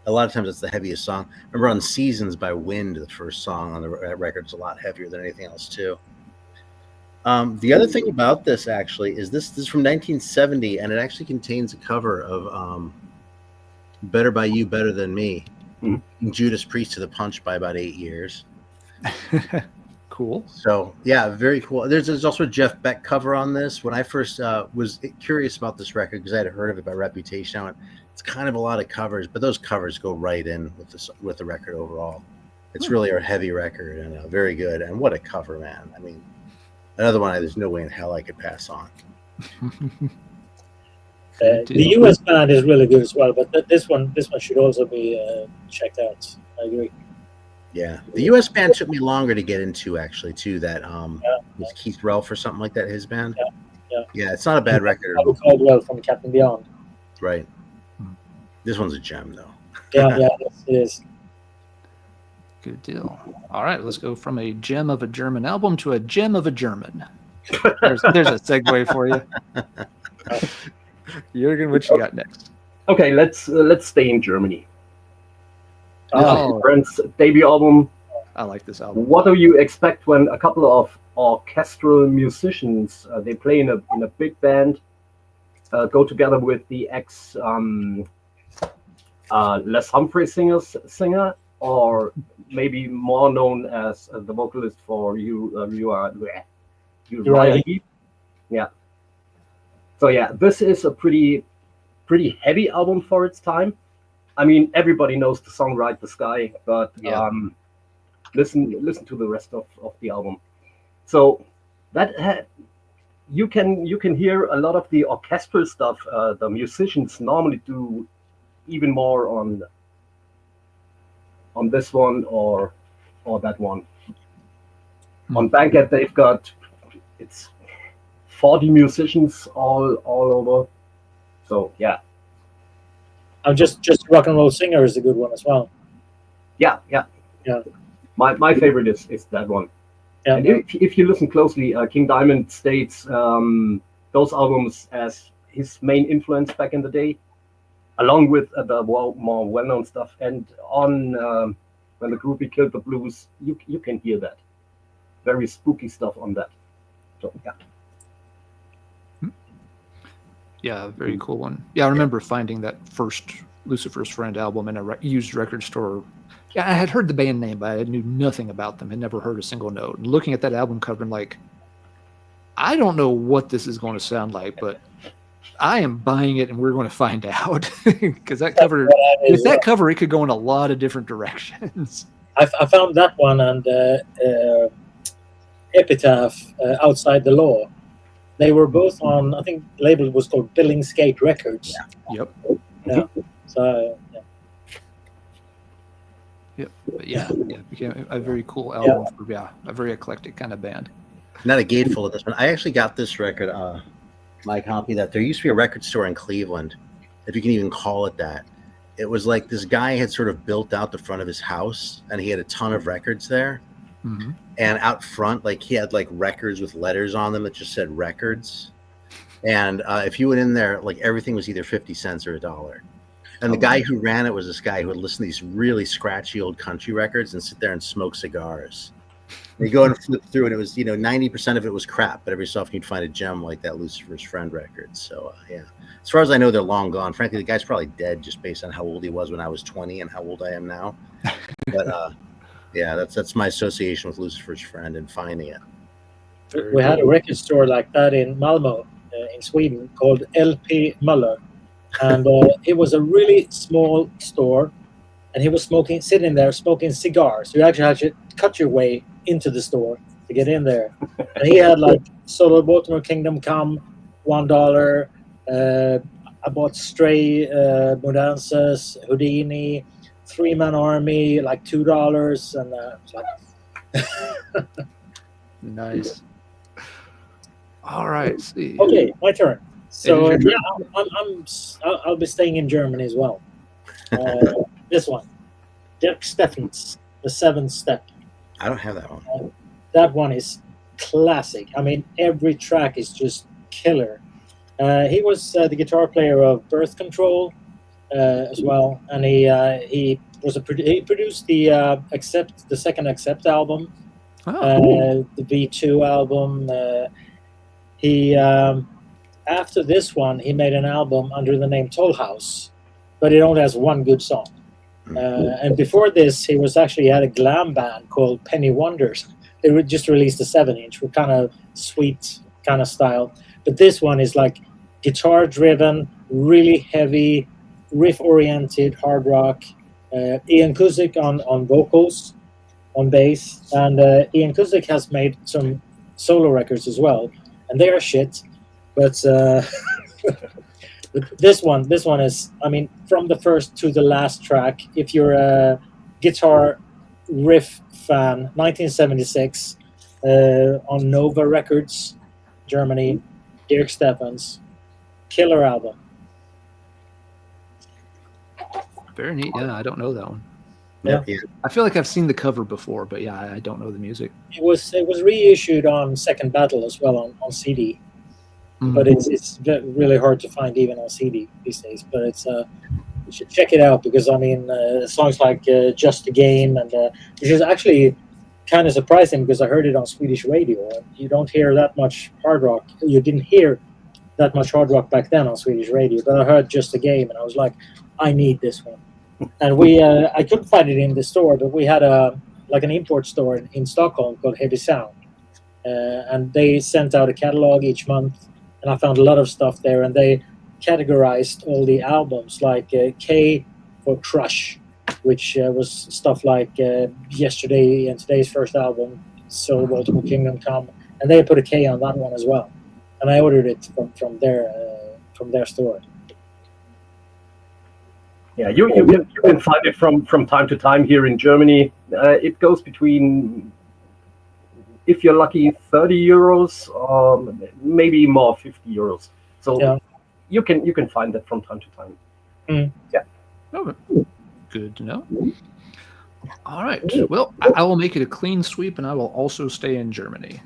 Speaker 3: A lot of times it's the heaviest song. Remember on Seasons by Wind, the first song on the record is a lot heavier than anything else too. The other thing about this actually is this is from 1970, and it actually contains a cover of Better by You, Better Than Me. Mm-hmm. Judas Priest to the Punch by about 8 years.
Speaker 1: Cool.
Speaker 3: So yeah, very cool. There's also a Jeff Beck cover on this. When I first was curious about this record because I had heard of it by reputation, I went, it's kind of a lot of covers, but those covers go right in with the record overall. It's really a heavy record and very good. And what a cover, man! I mean, Another one there's no way in hell I could pass on.
Speaker 4: The US band is really good as well, but this one should also be checked out. I agree.
Speaker 3: Yeah, the US band took me longer to get into actually too. That was Keith Relf or something like that. His band. Yeah, it's not a bad record.
Speaker 4: Caldwell from Captain Beyond.
Speaker 3: Right. This one's a gem though.
Speaker 4: Yeah, it is.
Speaker 1: Good deal. All right, let's go from a gem of a German album to a gem of a German. There's a segue for you. Jurgen, what you got next?
Speaker 2: Okay, let's stay in Germany.
Speaker 1: Oh,
Speaker 2: Friends' debut album.
Speaker 1: I like this album.
Speaker 2: What do you expect when a couple of orchestral musicians they play in a big band, go together with the ex Les Humphrey singer, or maybe more known as the vocalist for Uriah Heep? Yeah. So yeah, this is a pretty heavy album for its time. I mean, everybody knows the song "Ride the Sky," but listen to the rest of the album. So that you can hear a lot of the orchestral stuff the musicians normally do, even more on this one or that one. On Banquet, they've got 40 musicians all over. So yeah.
Speaker 4: Just Rock and Roll Singer is a good one as well.
Speaker 2: Yeah. My favorite is that one. Yeah. And if you listen closely, King Diamond states those albums as his main influence back in the day, along with the more well-known stuff. And on When the Groupie Killed the Blues, you can hear that very spooky stuff on that. So yeah.
Speaker 1: Yeah, very cool one. Yeah, I remember finding that first Lucifer's Friend album in a used record store. Yeah, I had heard the band name, but I knew nothing about them. Had never heard a single note. And looking at that album cover, I'm like, I don't know what this is going to sound like, but I am buying it, and we're going to find out. Because that cover, with that cover, it could go in a lot of different directions.
Speaker 4: I found that one and Epitaph, Outside the Law. They were both on, I think the label was called Billingsgate Records.
Speaker 1: Yep.
Speaker 4: Yeah. So, yeah.
Speaker 1: Yep. But yeah, it became a very cool album for a very eclectic kind of band.
Speaker 3: Not a gateful of this one. I actually got this record, my copy that there used to be a record store in Cleveland, if you can even call it that. It was like this guy had sort of built out the front of his house, and he had a ton of records there. Mm-hmm. And out front, like he had like records with letters on them that just said records. And if you went in there, like everything was either 50 cents or $1. And the guy who ran it was this guy who would listen to these really scratchy old country records and sit there and smoke cigars. And you go and flip through, and it was, 90% of it was crap, but every so often you'd find a gem like that Lucifer's Friend record. So yeah, as far as I know, they're long gone. Frankly, the guy's probably dead just based on how old he was when I was 20 and how old I am now. But yeah, that's my association with Lucifer's Friend and finding it.
Speaker 4: We had a record store like that in Malmo, in Sweden, called LP Möller, and it was a really small store, and he was sitting there smoking cigars. So you actually had to cut your way into the store to get in there. And he had like Lord Baltimore, Kingdom Come, $1. I bought Stray, Mudanzas, Houdini, 3-Man Army, like $2, and
Speaker 1: Nice. All right. See.
Speaker 4: Okay, my turn. So yeah, I'll be staying in Germany as well. This one, Dirk Steffens, The Seventh Step.
Speaker 3: I don't have that one.
Speaker 4: That one is classic. I mean, every track is just killer. He was the guitar player of Birth Control as well, and he produced the second Accept album, the V2 album. He after this one, he made an album under the name Toll House, but it only has one good song. And before this, he had a glam band called Penny Wonders. They just released a 7-inch with kind of sweet kind of style. But this one is like guitar-driven, really heavy, riff-oriented hard rock. Ian Cusick on vocals, on bass. And Ian Cusick has made some solo records as well, and they are shit. But this one is, I mean, from the first to the last track. If you're a guitar riff fan, 1976 on Nova Records, Germany, Dirk Steffens, killer album.
Speaker 1: Very neat. Yeah, I don't know that one.
Speaker 4: Yeah.
Speaker 1: I feel like I've seen the cover before, but yeah, I don't know the music.
Speaker 4: It was reissued on Second Battle as well on CD, but it's really hard to find even on CD these days. But it's you should check it out, because I mean songs like Just a Game, and which is actually kind of surprising because I heard it on Swedish radio. You don't hear that much hard rock. You didn't hear that much hard rock back then on Swedish radio, but I heard Just a Game, and I was like, I need this one. And we I couldn't find it in the store, but we had an import store in Stockholm called Heavy Sound, and they sent out a catalog each month, and I found a lot of stuff there, and they categorized all the albums, like K for Crush, which was stuff like Yesterday and Today's first album, So Baltimore Kingdom Come, and they put a K on that one as well, and I ordered it from their store.
Speaker 2: Yeah, you can find it from time to time here in Germany. It goes between, if you're lucky, 30 euros, or maybe more, 50 euros. So
Speaker 4: yeah.
Speaker 2: you can find that from time to time. Yeah.
Speaker 1: Oh, good to know. All right. Well, I will make it a clean sweep, and I will also stay in Germany.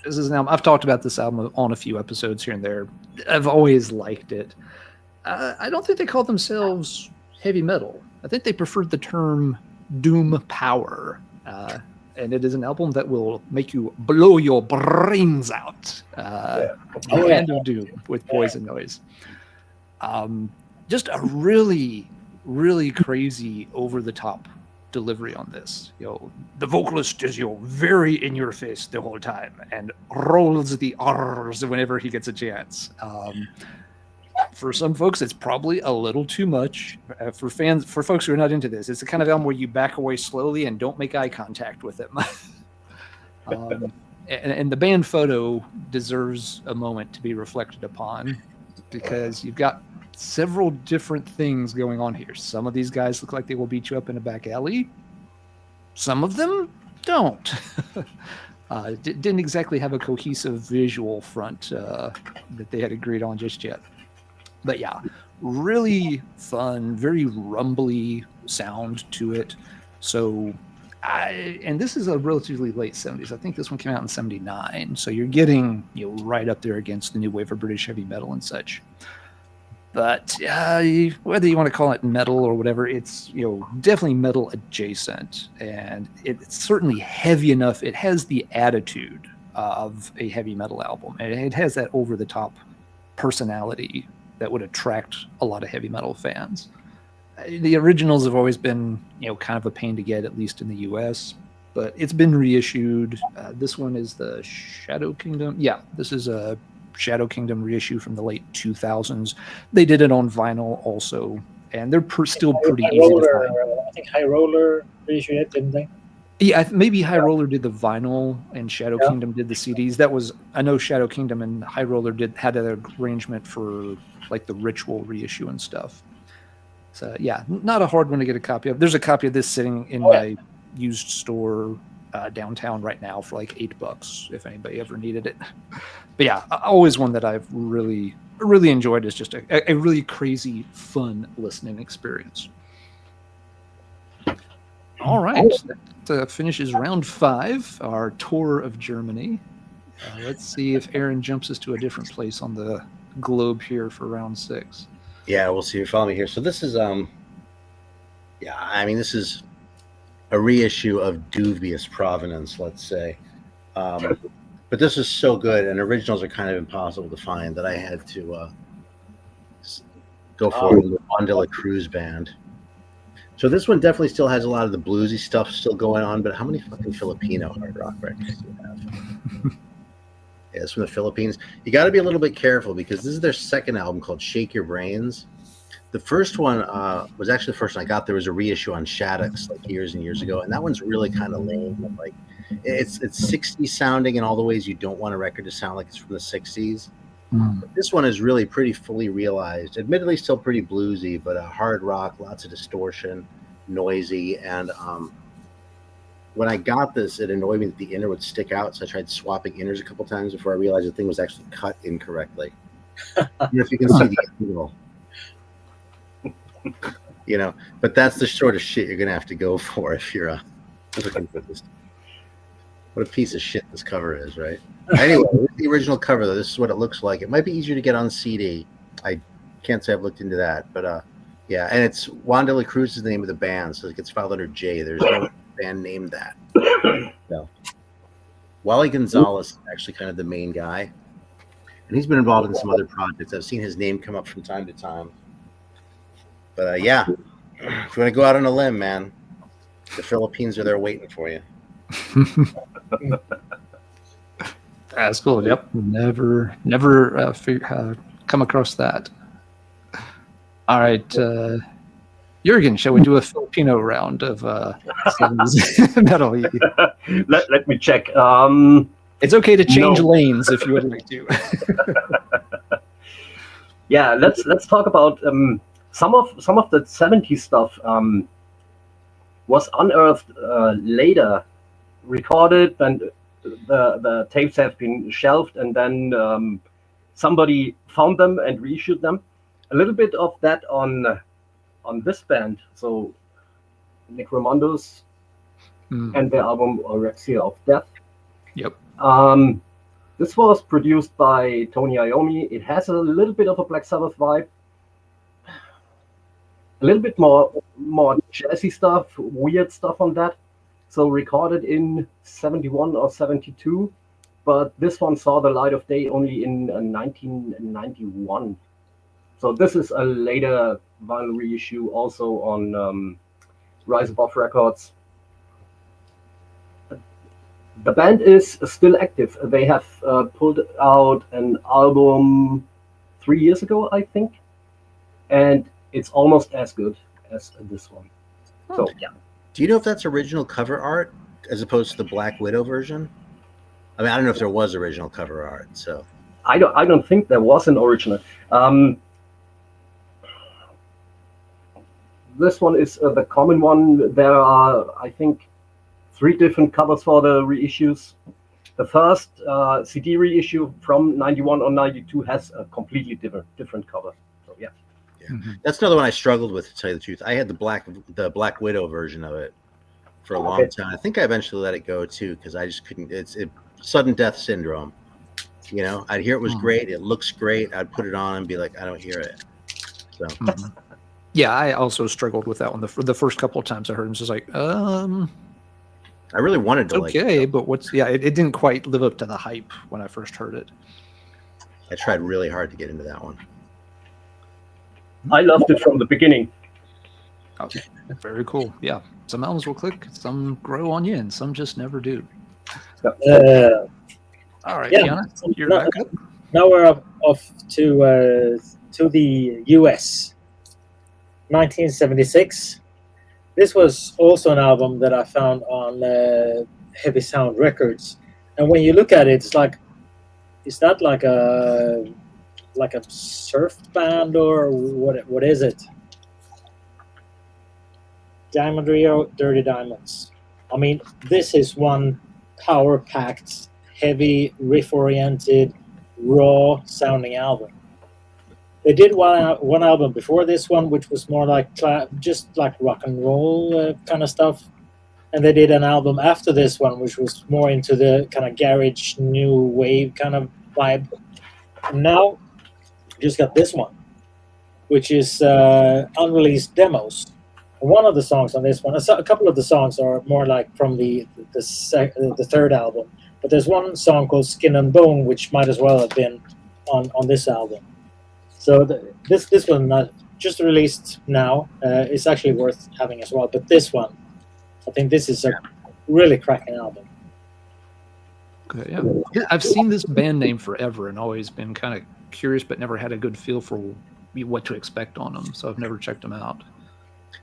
Speaker 1: This is an album. I've talked about this album on a few episodes here and there. I've always liked it. I don't think they call themselves heavy metal. I think they preferred the term doom power. And it is an album that will make you blow your brains out. End of Doom with Poison Noise. Just a really, really crazy, over-the-top delivery on this. The vocalist is very in your face the whole time and rolls the R's whenever he gets a chance. For some folks, it's probably a little too much. For folks who are not into this, it's the kind of album where you back away slowly and don't make eye contact with it. And the band photo deserves a moment to be reflected upon, because you've got several different things going on here. Some of these guys look like they will beat you up in a back alley. Some of them don't. Didn't exactly have a cohesive visual front that they had agreed on just yet. But yeah, really fun, very rumbly sound to it. So, and this is a relatively late 70s. I think this one came out in 79. So you're getting right up there against the new wave of British heavy metal and such. But whether you want to call it metal or whatever, it's definitely metal adjacent, and it's certainly heavy enough. It has the attitude of a heavy metal album, and it has that over the top personality that would attract a lot of heavy metal fans. The originals have always been, kind of a pain to get, at least in the US, but it's been reissued. This one is the Shadow Kingdom. Yeah, this is a Shadow Kingdom reissue from the late 2000s. They did it on vinyl also, and they're still pretty easy to find.
Speaker 4: I think High Roller reissued it, didn't they?
Speaker 1: Yeah, maybe High Roller did the vinyl and Shadow Kingdom did the CDs. I know Shadow Kingdom and High Roller had an arrangement for like the Ritual reissue and stuff. So yeah, not a hard one to get a copy of. There's a copy of this sitting in my used store downtown right now for like $8 if anybody ever needed it. But yeah, always one that I've really enjoyed. Is just a really crazy, fun listening experience. All right, that finishes round 5, our tour of Germany. Let's see if Aaron jumps us to a different place on the globe here for round 6.
Speaker 3: Yeah, we'll see. You follow me here. So this is this is a reissue of dubious provenance, let's say. But this is so good, and originals are kind of impossible to find, that I had to go for the Juan de la Cruz band. So this one definitely still has a lot of the bluesy stuff still going on, but how many fucking Filipino hard rock records do you have? Yeah, it's from the Philippines. You got to be a little bit careful, because this is their second album called Shake Your Brains. The first one was actually the first one I got. There was a reissue on Shaddix like years and years ago, and that one's really kind of lame. Like it's 60s sounding in all the ways you don't want a record to sound like it's from the 60s. But this one is really pretty fully realized. Admittedly, still pretty bluesy, but hard rock, lots of distortion, noisy. And when I got this, it annoyed me that the inner would stick out, so I tried swapping inners a couple times before I realized the thing was actually cut incorrectly. If you can see the angle. You know, but that's the sort of shit you're gonna have to go for if you're looking for this. What a piece of shit this cover is, right? Anyway, the original cover though, this is what it looks like. It might be easier to get on CD. I can't say I've looked into that, but yeah, and it's Juan de la Cruz is the name of the band, so it gets filed under J. There's no band named that. No. Wally Gonzalez is actually kind of the main guy, and he's been involved in some other projects. I've seen his name come up from time to time. But yeah, if you want to go out on a limb, man, the Philippines are there waiting for you.
Speaker 1: That's cool. Yep. Never come across that. All right. Jurgen, shall we do a Filipino round of 70s metal?
Speaker 2: Let me check.
Speaker 1: It's okay to change lanes if you would like to.
Speaker 2: Yeah, let's talk about some of the 70s stuff was unearthed later, recorded, and the tapes have been shelved, and then somebody found them and reissued them. A little bit of that on this band, so Necromundos and their album Orexia of Death.
Speaker 1: Yep.
Speaker 2: This was produced by Tony Iommi. It has a little bit of a Black Sabbath vibe, a little bit more jazzy stuff, weird stuff on that. So recorded in 71 or 72, but this one saw the light of day only in 1991. So this is a later vinyl reissue, also on Rise Above Records. The band is still active. They have pulled out an album 3 years ago, I think, and it's almost as good as this one. So yeah.
Speaker 3: Do you know if that's original cover art as opposed to the Black Widow version? I mean, I don't know if there was original cover art. So
Speaker 2: I don't think there was an original. This one is the common one. There are, I think, 3 different covers for the reissues. The first CD reissue from 91 or 92 has a completely different cover. So yeah.
Speaker 3: That's another one I struggled with, to tell you the truth. I had the Black Widow version of it for a long time. I think I eventually let it go too, because I just couldn't. It's sudden death syndrome. You know, I'd hear it was great. It looks great. I'd put it on and be like, I don't hear it. So.
Speaker 1: Yeah, I also struggled with that one. The first couple of times I heard him, just like,
Speaker 3: I really wanted to like
Speaker 1: it, but it didn't quite live up to the hype when I first heard it.
Speaker 3: I tried really hard to get into that one.
Speaker 2: I loved it from the beginning.
Speaker 1: Okay, very cool. Yeah, some albums will click, some grow on you, and some just never do. All right, Janne, you're back up.
Speaker 4: Now we're off to the US. 1976. This was also an album that I found on Heavy Sound Records, and when you look at it, it's like, is that like a surf band or what is it? Diamond Rio, Dirty Diamonds. I mean, this is one power-packed, heavy, riff-oriented, raw sounding album. They did one album before this one, which was more like just like rock and roll kind of stuff, and they did an album after this one, which was more into the kind of garage new wave kind of vibe. And now, just got this one, which is unreleased demos. And one of the songs on this one, a couple of the songs are more like from the third album, but there's one song called Skin and Bone, which might as well have been on this album. So this one just released now. It's actually worth having as well. But this one, I think this is a really cracking album.
Speaker 1: Okay, yeah. I've seen this band name forever and always been kind of curious, but never had a good feel for what to expect on them. So I've never checked them out.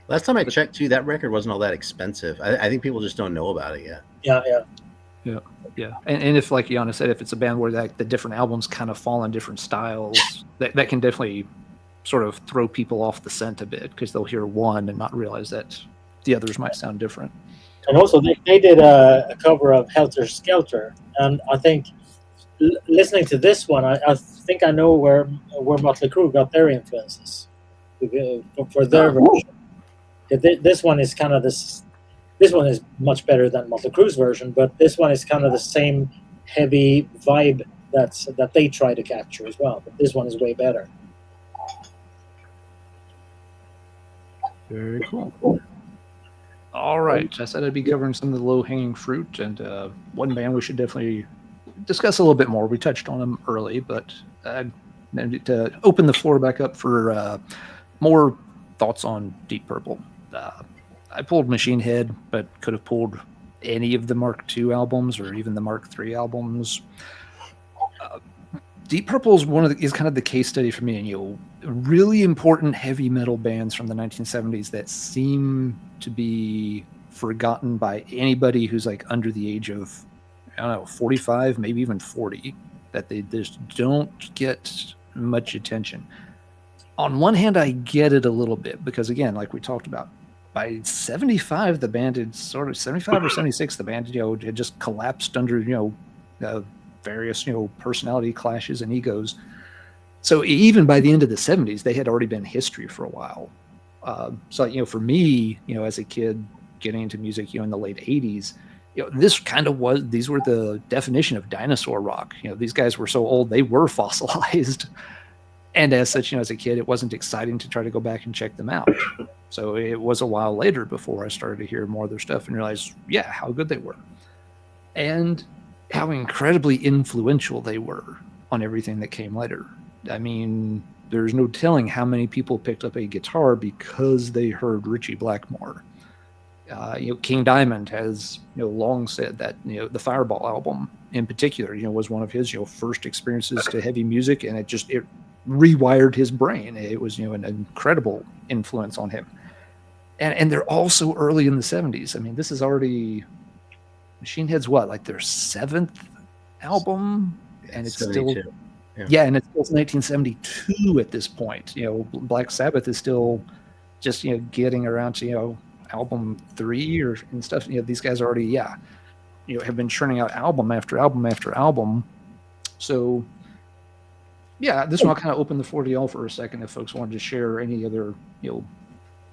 Speaker 3: Last time I checked too, that record wasn't all that expensive. I think people just don't know about it yet.
Speaker 4: Yeah.
Speaker 1: Yeah, and if, like Janne said, if it's a band where like the different albums kind of fall in different styles, that can definitely sort of throw people off the scent a bit, because they'll hear one and not realize that the others might sound different.
Speaker 4: And also, they did a cover of Helter Skelter, and I think listening to this one, I think I know where Mötley Crüe got their influences for their version. This one is kind of this. This one is much better than Mötley Crüe's version, but this one is kind of the same heavy vibe that they try to capture as well. But this one is way better.
Speaker 1: Very cool. All right, I said I'd be covering some of the low-hanging fruit, and one band we should definitely discuss a little bit more. We touched on them early, but to open the floor back up for more thoughts on Deep Purple. I pulled Machine Head, but could have pulled any of the Mark II albums or even the Mark III albums. Deep Purple is kind of the case study for me, and really important heavy metal bands from the 1970s that seem to be forgotten by anybody who's like under the age of, I don't know, 45, maybe even 40, that they just don't get much attention. On one hand, I get it a little bit, because again, like we talked about, by 75, the band had 75 or 76, the band, had just collapsed under, various, personality clashes and egos. So even by the end of the 70s, they had already been history for a while. So, for me, as a kid getting into music, in the late 80s, this kind of these were the definition of dinosaur rock. These guys were so old, they were fossilized. And as such, as a kid, it wasn't exciting to try to go back and check them out. So it was a while later before I started to hear more of their stuff and realize, how good they were. And how incredibly influential they were on everything that came later. I mean, there's no telling how many people picked up a guitar because they heard Ritchie Blackmore. King Diamond has, long said that, the Fireball album in particular, was one of his, first experiences to heavy music, and it rewired his brain. It was, an incredible influence on him. And they're all so early in the 70s. I mean, this is already Machine Head's like their 7th album, and it's 72. Still and it's still 1972 at this point. Black Sabbath is still just getting around to album 3 and stuff. These guys already have been churning out album after album after album. So this one I'll kind of open the floor to y'all for a second if folks wanted to share any other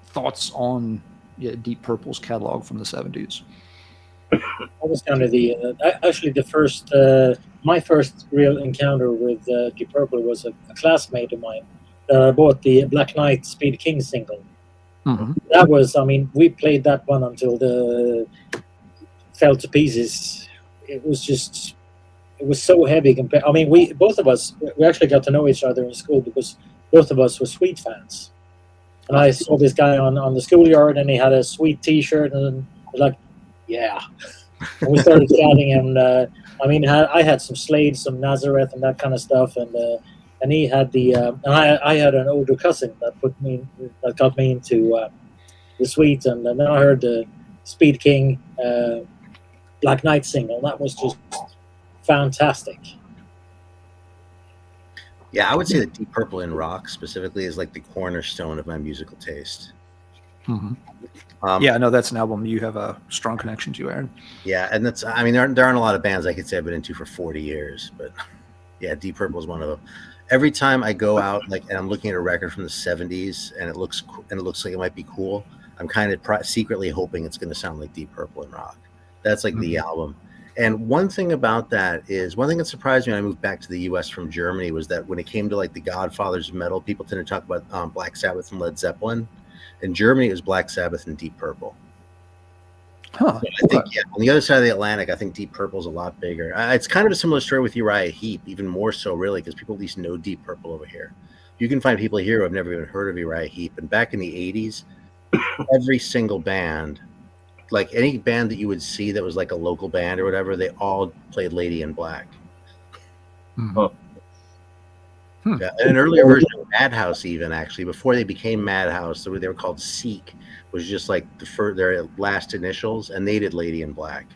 Speaker 1: thoughts on Deep Purple's catalog from the 70s.
Speaker 4: That was kind of actually the first my first real encounter with Deep Purple was a classmate of mine that I bought the Black Knight Speed King single. Mm-hmm. That was, we played that one until the fell to pieces. It was so heavy compared. Both of us actually got to know each other in school because both of us were Sweet fans. And I saw this guy on the schoolyard, and he had a Sweet T-shirt, and I was like, and we started chatting, and I had some Slade, some Nazareth, and that kind of stuff, and he had I had an older cousin that got me into the Sweet, and then I heard the Speed King Black Knight single. That was just fantastic.
Speaker 3: Yeah, I would say that Deep Purple in rock specifically is like the cornerstone of my musical taste.
Speaker 1: Mm-hmm. That's an album you have a strong connection to, Aaron.
Speaker 3: Yeah, and there aren't a lot of bands I could say I've been into for 40 years, but Deep Purple is one of them. Every time I go out and I'm looking at a record from the 70s and it looks like it might be cool, I'm kind of secretly hoping it's going to sound like Deep Purple in rock. That's like the album. And one thing that surprised me when I moved back to the U.S. from Germany was that when it came to like the godfathers of metal, people tend to talk about Black Sabbath and Led Zeppelin. In Germany, it was Black Sabbath and Deep Purple.
Speaker 1: Huh.
Speaker 3: So I think, on the other side of the Atlantic, I think Deep Purple is a lot bigger. It's kind of a similar story with Uriah Heep, even more so, really, because people at least know Deep Purple over here. You can find people here who have never even heard of Uriah Heep. And back in the 80s, every single band, like any band that you would see that was like a local band or whatever, they all played Lady in Black.
Speaker 1: Mm-hmm.
Speaker 3: Yeah, and an earlier version of Madhouse, even actually before they became Madhouse, they were called Seek, was just like their last initials, and they did Lady in Black.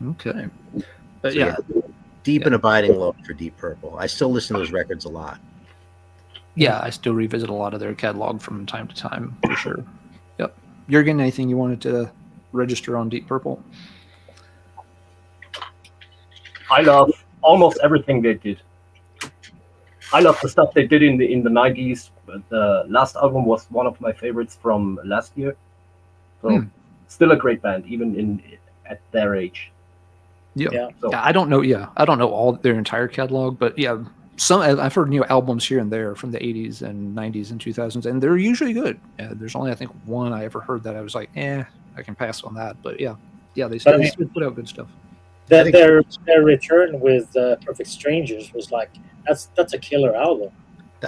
Speaker 1: Okay.
Speaker 3: So,
Speaker 1: Yeah.
Speaker 3: Deep and abiding love for Deep Purple. I still listen to those records a lot.
Speaker 1: Yeah, I still revisit a lot of their catalog from time to time, for sure. Yep. Jurgen, anything you wanted to register on Deep Purple?
Speaker 2: I love almost everything they did. I love the stuff they did in the 90s. The last album was one of my favorites from last year. So still a great band, even at their age.
Speaker 1: Yeah.
Speaker 2: So,
Speaker 1: I don't know. Yeah, I don't know all their entire catalog, but yeah, some I've heard albums here and there from the 80s and 90s and 2000s, and they're usually good. There's only I think one I ever heard that I was like, I can pass on that. But yeah, they still put out good stuff.
Speaker 4: Their return with Perfect Strangers was like that's a killer album.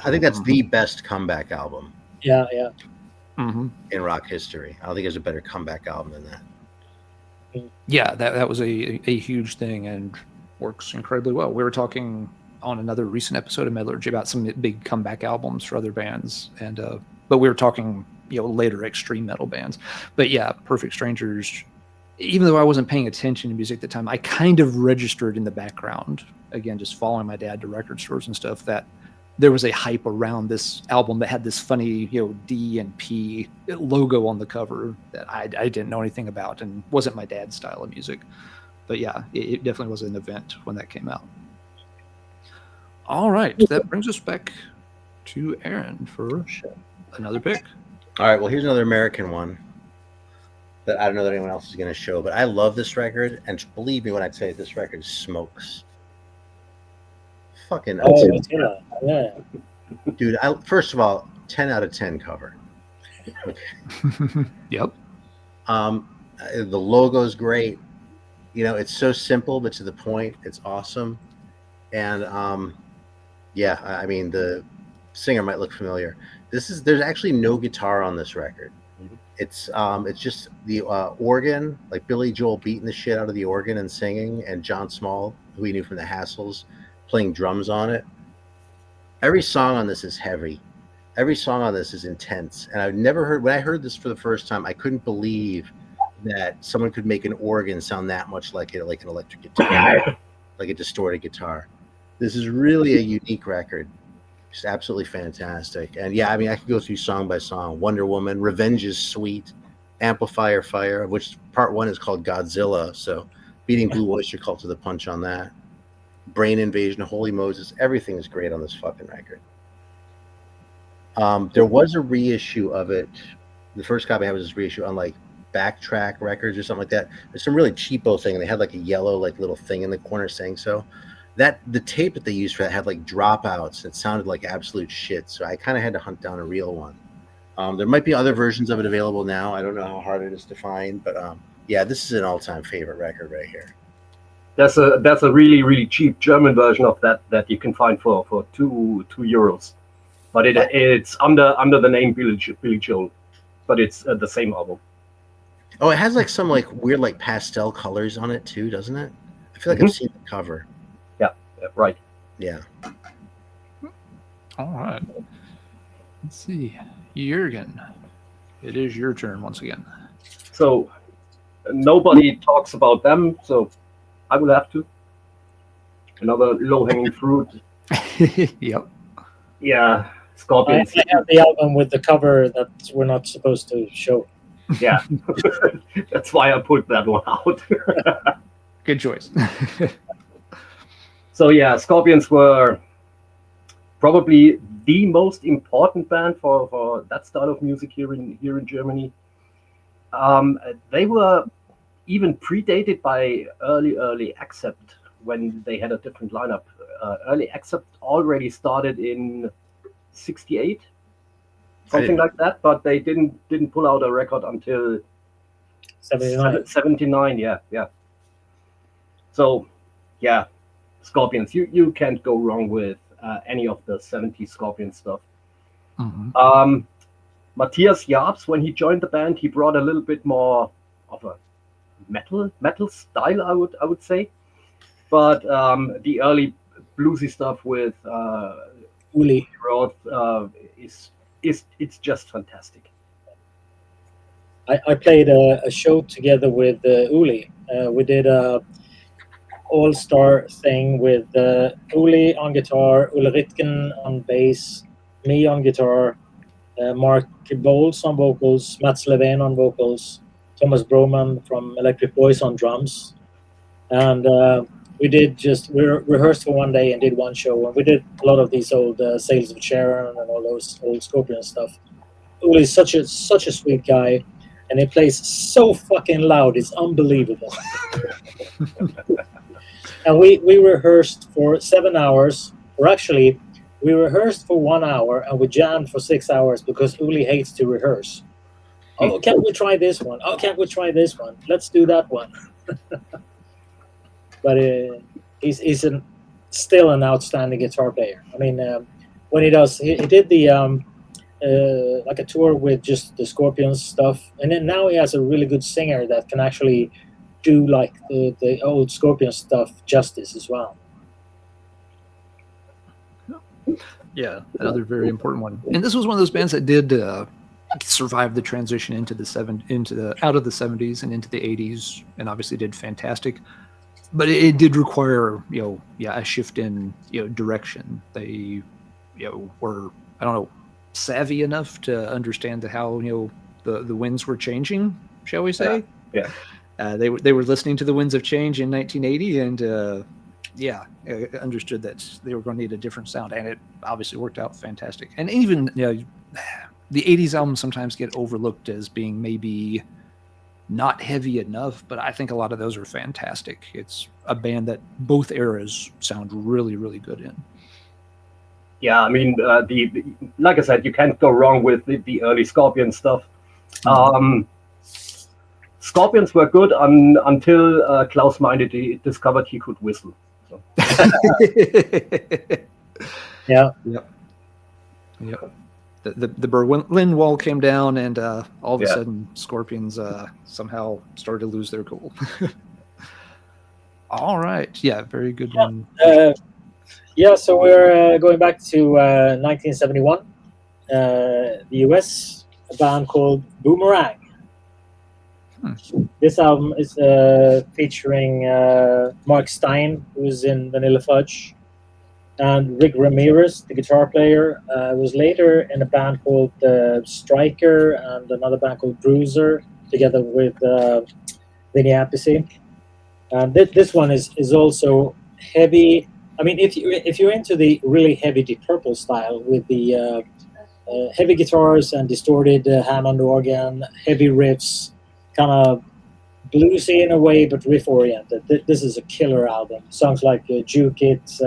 Speaker 3: I think that's the best comeback album.
Speaker 4: Yeah.
Speaker 3: In rock history. I don't think there's a better comeback album than that.
Speaker 1: Yeah, that was a huge thing and works incredibly well. We were talking on another recent episode of Metallurgy about some big comeback albums for other bands, and but we were talking later extreme metal bands. But yeah, Perfect Strangers, even though I wasn't paying attention to music at the time, I kind of registered in the background, again, just following my dad to record stores and stuff, that there was a hype around this album that had this funny, D and P logo on the cover that I didn't know anything about and wasn't my dad's style of music. But yeah, it definitely was an event when that came out. All right, that brings us back to Aaron for another pick.
Speaker 3: All right, well, here's another American one that I don't know that anyone else is going to show, but I love this record, and believe me when I say this record smokes. Fucking
Speaker 4: yeah.
Speaker 3: Dude, first of all, 10 out of 10 cover. Okay.
Speaker 1: Yep.
Speaker 3: The logo's great. It's so simple but to the point. It's awesome. And I mean, the singer might look familiar. There's actually no guitar on this record. It's just the organ, like Billy Joel beating the shit out of the organ and singing, and John Small, who we knew from the Hassles, playing drums on it. Every song on this is heavy. Every song on this is intense. And I've never heard, when I heard this for the first time, I couldn't believe that someone could make an organ sound that much like an electric guitar, like a distorted guitar. This is really a unique record. Just absolutely fantastic. And yeah, I mean, I could go through song by song. Wonder Woman, Revenge is Sweet, Amplifier Fire, which part 1 is called Godzilla. So Beating Blue Oyster Cult to the punch on that. Brain Invasion, Holy Moses, everything is great on this fucking record. There was a reissue of it. The first copy I had was this reissue on like Backtrack Records or something like that. There's some really cheapo thing, and they had like a yellow little thing in the corner saying so. The tape that they used for that had like dropouts. It sounded like absolute shit. So I kind of had to hunt down a real one. There might be other versions of it available now. I don't know how hard it is to find, but yeah, this is an all-time favorite record right here.
Speaker 2: That's a really, really cheap German version of that you can find for €2, but it's under the name Billy Joel, but it's the same album.
Speaker 3: Oh, it has like some like weird like pastel colors on it too, doesn't it? I feel like I've seen the cover.
Speaker 2: Yeah, right.
Speaker 3: Yeah.
Speaker 1: All right. Let's see, Jurgen, it is your turn once again.
Speaker 2: So nobody talks about them, so I will have to. Another low-hanging fruit.
Speaker 1: Yep.
Speaker 2: Yeah, Scorpions.
Speaker 4: I have the album with the cover that we're not supposed to show.
Speaker 2: Yeah, that's why I put that one out.
Speaker 1: Good choice.
Speaker 2: So yeah, Scorpions were probably the most important band for that style of music here in Germany. They were even predated by early Accept when they had a different lineup. Early Accept already started in '68, something like that, but they didn't pull out a record until 79. Yeah. So, yeah, Scorpions. You can't go wrong with any of the '70s Scorpion stuff.
Speaker 1: Mm-hmm.
Speaker 2: Matthias Jabs, when he joined the band, he brought a little bit more of a metal style, I would say. But the early bluesy stuff with
Speaker 4: Uli
Speaker 2: Roth it's just fantastic.
Speaker 4: I played a show together with Uli. We did all-star thing with Uli on guitar, Ulle Ritken on bass, me on guitar, Mark Bowles on vocals, Mats Levén on vocals, Thomas Broman from Electric Boys on drums, and we rehearsed for one day and did one show, and we did a lot of these old Sales of Sharon and all those old Scorpion stuff. Uli is such a sweet guy, and he plays so fucking loud, it's unbelievable. And we rehearsed for 7 hours, or actually, we rehearsed for 1 hour, and we jammed for 6 hours because Uli hates to rehearse. Oh, can't we try this one? Oh, can't we try this one? Let's do that one. But he's still an outstanding guitar player. I mean, when he did the like a tour with just the Scorpions stuff, and then now he has a really good singer that can actually do like the old Scorpion stuff justice as well.
Speaker 1: Yeah, another very important one. And this was one of those bands that did survive the transition out of the 70s and into the 80s, and obviously did fantastic. But it did require, a shift in, direction. They, were, I don't know, savvy enough to understand how, the winds were changing, shall we say?
Speaker 2: Yeah.
Speaker 1: They were listening to the winds of change in 1980, and understood that they were going to need a different sound, and it obviously worked out fantastic. And even the 80s albums sometimes get overlooked as being maybe not heavy enough, but I think a lot of those are fantastic. It's a band that both eras sound really, really good in.
Speaker 2: Yeah, I mean, like I said, you can't go wrong with the early Scorpion stuff. Scorpions were good until Klaus Meine discovered he could whistle. So.
Speaker 4: Yeah.
Speaker 1: Yep. The Berlin Wall came down, and all of a sudden, Scorpions somehow started to lose their cool. All right. Yeah, very good one.
Speaker 4: So we're going back to 1971. The US, a band called Boomerang. This album is featuring Mark Stein, who's in Vanilla Fudge, and Rick Ramirez, the guitar player, was later in a band called Striker and another band called Bruiser, together with Vinny Appice. And this one is also heavy. I mean, if you're into the really heavy Deep Purple style with the heavy guitars and distorted Hammond organ, heavy riffs, kind of bluesy in a way, but riff oriented, this is a killer album. Songs like Juke It,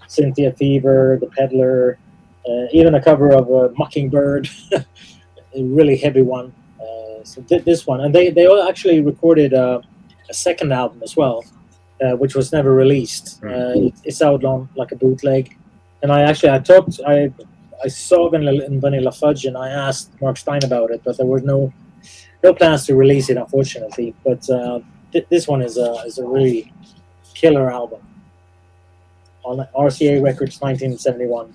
Speaker 4: Cynthia Fever, The Peddler, even a cover of Mockingbird, a really heavy one. So this one, and they all actually recorded a second album as well, which was never released. It's out on like a bootleg. And I saw Vanilla Fudge, and I asked Mark Stein about it, but there were no plans to release it, unfortunately. But this one is a really killer album on RCA Records, 1971.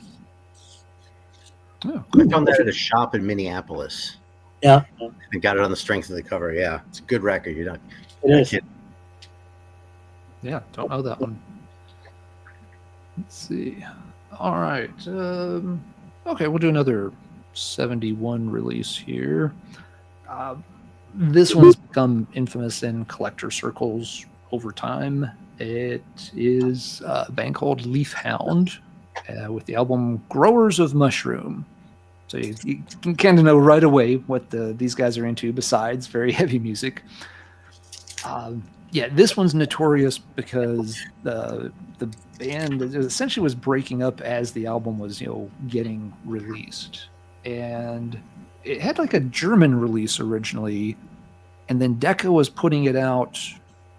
Speaker 3: Oh, I found that at a shop in Minneapolis.
Speaker 4: Yeah.
Speaker 3: And got it on the strength of the cover. Yeah, it's a good record. It
Speaker 4: is.
Speaker 1: Yeah, don't know that one. Let's see. All right. Okay, we'll do another 71 release here. This one's become infamous in collector circles over time. It is a band called Leaf Hound with the album Growers of Mushroom. So you can kind of know right away what these guys are into besides very heavy music. This one's notorious because the band essentially was breaking up as the album was getting released. And it had like a German release originally, and then Decca was putting it out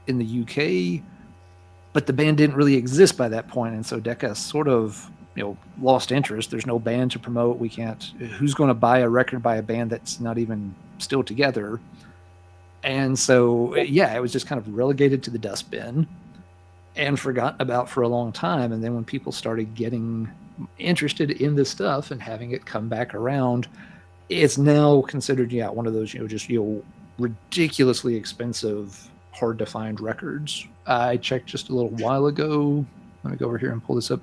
Speaker 1: in the UK, but the band didn't really exist by that point, and so Decca sort of lost interest. There's no band to promote. Who's going to buy a record by a band that's not even still together? And so it was just kind of relegated to the dustbin and forgotten about for a long time. And then when people started getting interested in this stuff and having it come back around, it's now considered one of those ridiculously expensive hard to find records. I checked just a little while ago. Let me go over here and pull this up.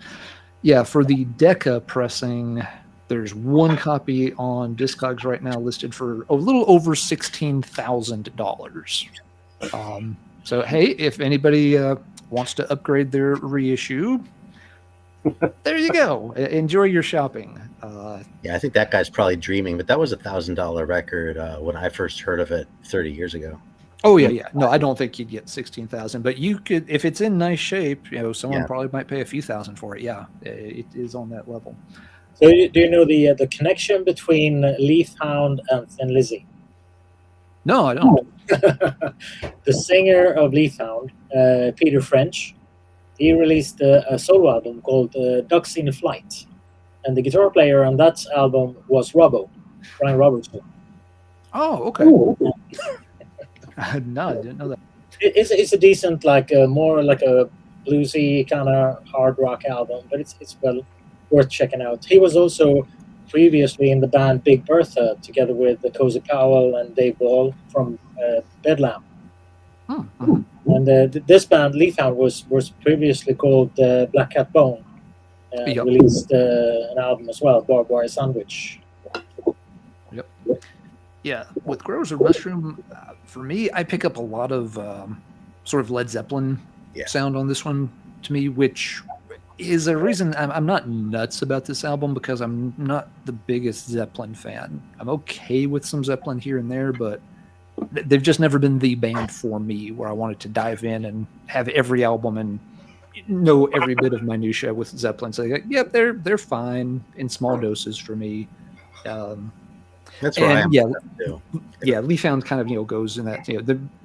Speaker 1: Yeah, for the Decca pressing, there's one copy on Discogs right now listed for a little over $16,000. So hey, if anybody wants to upgrade their reissue, there you go. Enjoy your shopping.
Speaker 3: Yeah, I think that guy's probably dreaming, but that was $1,000 record when I first heard of it 30 years ago.
Speaker 1: Oh yeah. No, I don't think you'd get 16,000, but you could, if it's in nice shape. Someone probably might pay a few thousand for it. Yeah, it is on that level.
Speaker 4: So do you know the connection between Leafhound and Thin Lizzy?
Speaker 1: No, I don't.
Speaker 4: The singer of Leafhound, Peter French, he released a solo album called Ducks in Flight, and the guitar player on that album was Brian Robertson.
Speaker 1: Oh, okay. No, I didn't know that.
Speaker 4: It's a decent, more like a bluesy kind of hard rock album, but it's well worth checking out. He was also previously in the band Big Bertha together with Cozy Powell and Dave Ball from Bedlam.
Speaker 1: Mm-hmm.
Speaker 4: And this band, Leafhound, was previously called Black Cat Bone.
Speaker 1: Yep.
Speaker 4: Released an album as well, Barbed Wire Sandwich.
Speaker 1: Yep. Yeah, with Growers of Mushroom, for me, I pick up a lot of sort of Led Zeppelin sound on this one to me, which is a reason I'm not nuts about this album, because I'm not the biggest Zeppelin fan. I'm okay with some Zeppelin here and there, but they've just never been the band for me where I wanted to dive in and have every album and know every bit of minutia with Zeppelin. So, yep, they're fine in small doses for me.
Speaker 3: That's where I am.
Speaker 1: Yeah, Leafhound kind of goes in that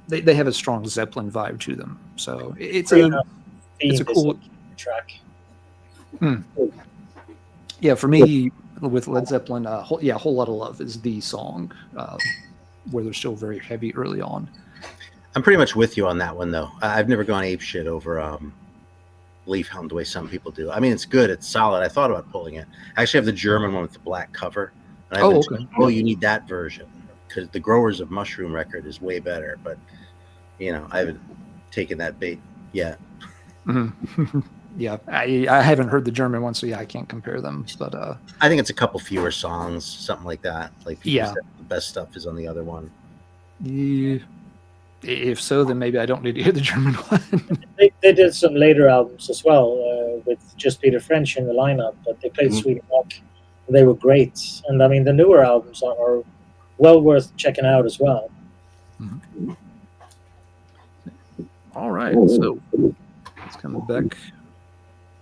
Speaker 1: they have a strong Zeppelin vibe to them. So it's a cool
Speaker 4: track.
Speaker 1: Yeah, for me with Led Zeppelin, a whole lot of love is the song where they're still very heavy early on.
Speaker 3: I'm pretty much with you on that one, though. I've never gone ape shit over Leafhound the way some people do. I mean, it's good, it's solid. I thought about pulling it. I actually have the German one with the black cover. And I've been told, you need that version because the Growers of Mushroom record is way better. But I haven't taken that bait yet.
Speaker 1: Mm-hmm. Yeah, I haven't heard the German one, so I can't compare them. But
Speaker 3: I think it's a couple fewer songs, something like that. Like people said the best stuff is on the other one.
Speaker 1: Yeah. If so, then maybe I don't need to hear the German one.
Speaker 4: They did some later albums as well with just Peter French in the lineup, but they played Sweden rock. They were great, and I mean the newer albums are well worth checking out as well.
Speaker 1: Mm-hmm. All right, so it's coming back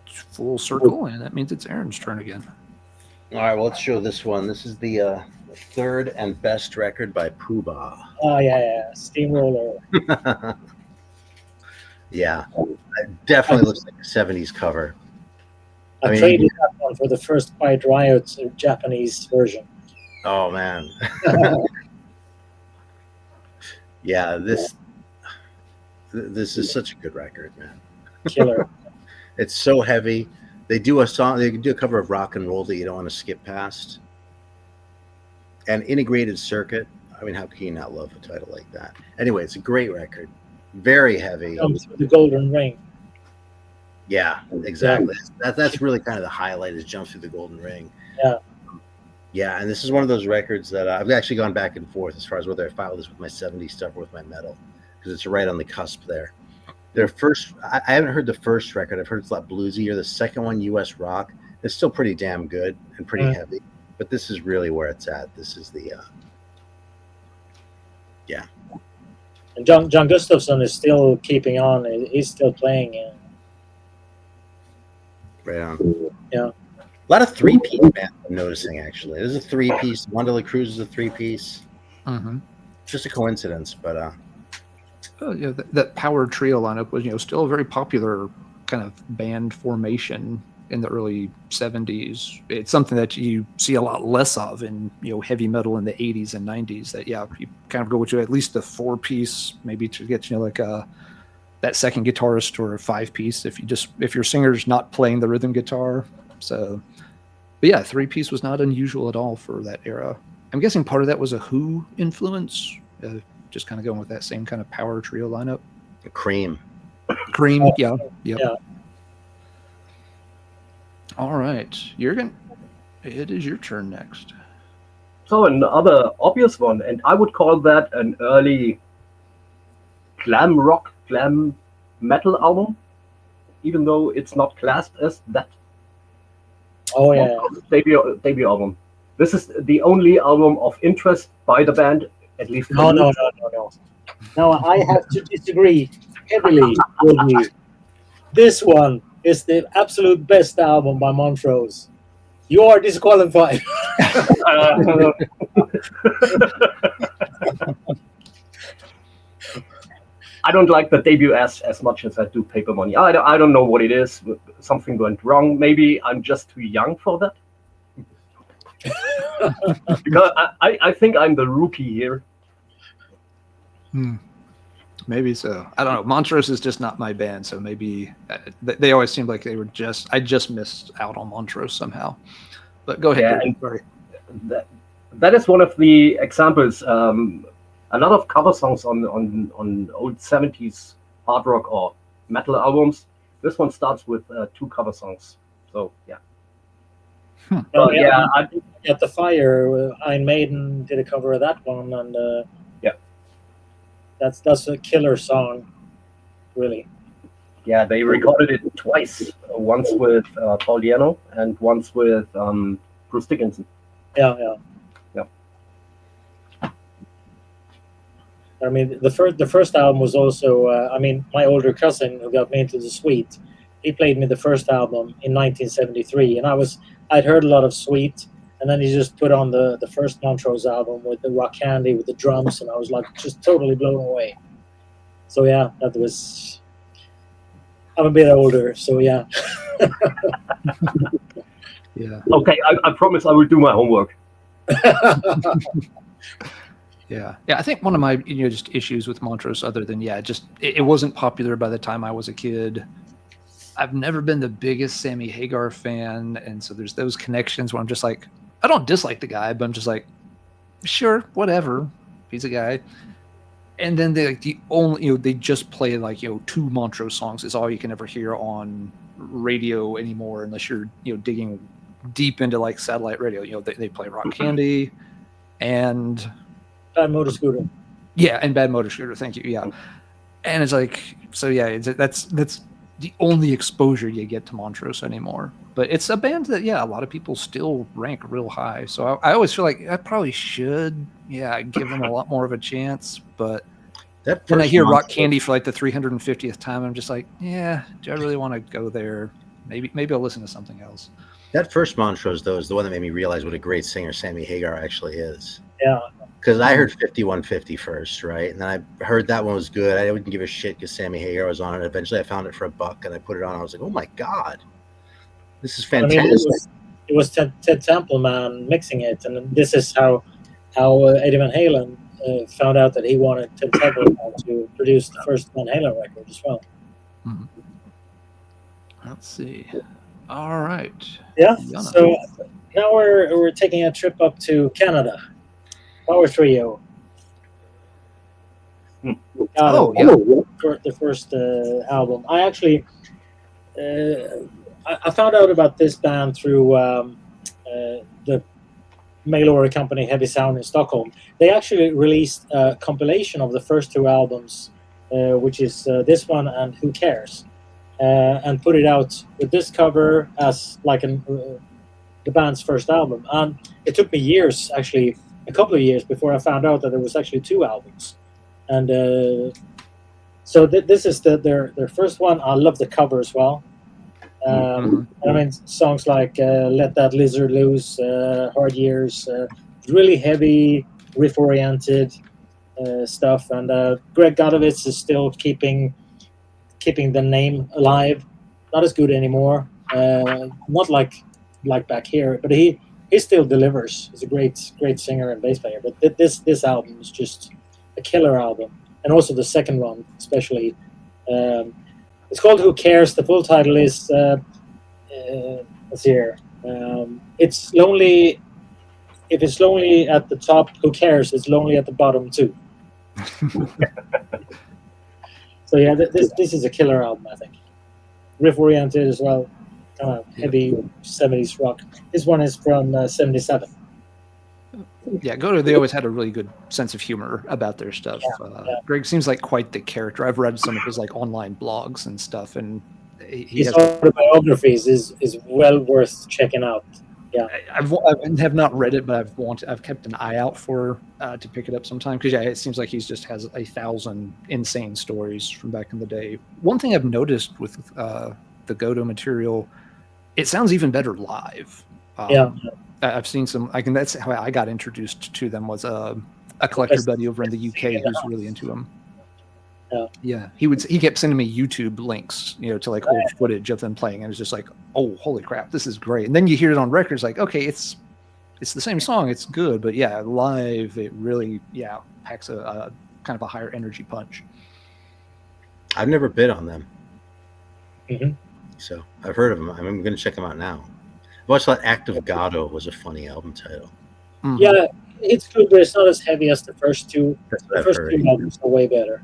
Speaker 1: full circle, and that means it's Aaron's turn again.
Speaker 3: All right, well, let's show this one. This is the third and best record by Pooh-Bah.
Speaker 4: Oh yeah, Steamroller.
Speaker 3: Yeah, it definitely looks like a 70s cover.
Speaker 4: I traded that one for the first Quiet Riot Japanese version.
Speaker 3: Oh man. Yeah, this is such a good record, man.
Speaker 4: Killer.
Speaker 3: It's so heavy. They do a cover of Rock and Roll that you don't want to skip past. And Integrated Circuit. I mean, how can you not love a title like that? Anyway, it's a great record. Very heavy.
Speaker 4: Comes through the Golden Ring.
Speaker 3: Yeah, exactly. That's really kind of the highlight, is Jump Through the Golden Ring.
Speaker 4: Yeah.
Speaker 3: Yeah, and this is one of those records that I've actually gone back and forth as far as whether I file this with my 70s stuff or with my metal, because it's right on the cusp there. I haven't heard the first record. I've heard it's a lot bluesier. The second one, US Rock, is still pretty damn good and pretty heavy. But this is really where it's at. This is the
Speaker 4: And John Gustafson is still keeping on. He's still playing.
Speaker 3: Right on.
Speaker 4: Yeah.
Speaker 3: A lot of three-piece bands I'm noticing, actually. This is a three-piece. Wanda La Cruz is a three-piece.
Speaker 1: Mm-hmm.
Speaker 3: Just a coincidence, but
Speaker 1: that power trio lineup was still a very popular kind of band formation in the early 70s. It's something that you see a lot less of in heavy metal in the 80s and 90s. That you kind of go to at least a 4-piece, maybe to get that second guitarist, or a 5-piece if your singer's not playing the rhythm guitar. So, but yeah, 3-piece was not unusual at all for that era. I'm guessing part of that was a Who influence, just kind of going with that same kind of power trio lineup.
Speaker 3: Cream.
Speaker 1: Cream. Yeah. Yep.
Speaker 4: Yeah.
Speaker 1: All right, Jurgen, it is your turn next.
Speaker 2: So another obvious one, and I would call that an early glam rock, glam metal album, even though it's not classed as that.
Speaker 4: Oh yeah.
Speaker 2: Debut album. This is the only album of interest by the band, at least.
Speaker 4: No. Now I have to disagree heavily with you. This one is the absolute best album by Montrose. You are disqualified.
Speaker 2: I don't like the debut as much as I do Paper Money. I don't know what it is. Something went wrong. Maybe I'm just too young for that. Because I think I'm the rookie here.
Speaker 1: Maybe so. I don't know. Montrose is just not my band, so maybe they always seemed like they were I just missed out on Montrose somehow. But go ahead.
Speaker 2: Yeah,
Speaker 1: Jurgen. Sorry.
Speaker 2: That is one of the examples. A lot of cover songs on old 70s hard rock or metal albums. This one starts with 2 cover songs. So yeah.
Speaker 4: At the Fire, Iron Maiden did a cover of that one, and that's a killer song, really.
Speaker 2: Yeah, they recorded it twice. Once with Paul Diano and once with Bruce Dickinson.
Speaker 4: Yeah. I mean, the first album was also. My older cousin who got me into the Sweet, he played me the first album in 1973, and I'd heard a lot of Sweet, and then he just put on the first Montrose album with the rock candy with the drums, and I was like just totally blown away. So yeah, that was. I'm a bit older, so yeah.
Speaker 1: Yeah.
Speaker 2: Okay, I promise I will do my homework.
Speaker 1: Yeah. I think one of my just issues with Montrose, other than it wasn't popular by the time I was a kid. I've never been the biggest Sammy Hagar fan, and so there's those connections where I'm just like, I don't dislike the guy, but I'm just like, sure, whatever, he's a guy. And then they they just play 2 Montrose songs is all you can ever hear on radio anymore, unless you're digging deep into satellite radio. They play Rock Candy and
Speaker 4: Bad Motor Scooter.
Speaker 1: Yeah, and Bad Motor Scooter. Thank you. Yeah, and it's that's the only exposure you get to Montrose anymore. But it's a band that a lot of people still rank real high. So I always feel like I probably should give them a lot more of a chance. But when I hear Rock Candy for the 350th time, I'm just like, do I really want to go there? Maybe I'll listen to something else.
Speaker 3: That first Montrose, though, is the one that made me realize what a great singer Sammy Hagar actually is.
Speaker 4: Yeah.
Speaker 3: Because I heard 5150 first, right? And then I heard that one was good. I wouldn't give a shit because Sammy Hagar was on it. Eventually I found it for $1 and I put it on. I was like, oh my God, this is fantastic.
Speaker 4: It was Ted Templeman mixing it. And this is how Eddie Van Halen found out that he wanted Ted Templeman to produce the first Van Halen record as well.
Speaker 1: Mm-hmm. Let's see. All right.
Speaker 4: Yeah.
Speaker 1: Janne.
Speaker 4: So now we're taking a trip up to Canada. Power Trio. The first album. I actually I found out about this band through the mail order company Heavy Sound in Stockholm. They actually released a compilation of the first 2 albums, which is this one and Who Cares, and put it out with this cover as the band's first album. And it took me years, actually a couple of years, before I found out that there was actually 2 albums. And so this is their first one. I love the cover as well. Songs like Let That Lizard Loose, Hard Years, really heavy, riff-oriented stuff. And Greg Godovitz is still keeping the name alive. Not as good anymore. Not like back here, but he still delivers. He's a great singer and bass player. But this album is just a killer album, and also the second one, especially. It's called Who Cares. The full title is let's see here. It's lonely. If it's lonely at the top, who cares? It's lonely at the bottom too. So yeah, this is a killer album, I think. Riff oriented as well, kind of heavy 70s rock. This one is from 77.
Speaker 1: Yeah, Godo, they always had a really good sense of humor about their stuff. Greg seems like quite the character. I've read some of his like online blogs and stuff, and
Speaker 4: his autobiographies is well worth checking out. Yeah,
Speaker 1: I have not read it, but I've kept an eye out for to pick it up sometime, because it seems like he's just has 1,000 insane stories from back in the day. One thing I've noticed with the Godo material, it sounds even better live. I've seen some. That's how I got introduced to them, was a collector buddy over in the UK who's really into them. Yeah, he kept sending me YouTube links, to like old footage of them playing, and it was just like, oh, holy crap, this is great. And then you hear it on records, like, okay, it's the same song, it's good, but yeah, live it really packs a kind of a higher energy punch.
Speaker 3: I've never bid on them,
Speaker 4: mm-hmm.
Speaker 3: So I've heard of them. I'm going to check them out now. I watched that Act of Godo was a funny album title.
Speaker 4: Mm-hmm. Yeah, it's good, but it's not as heavy as the first two. The first two albums are way better.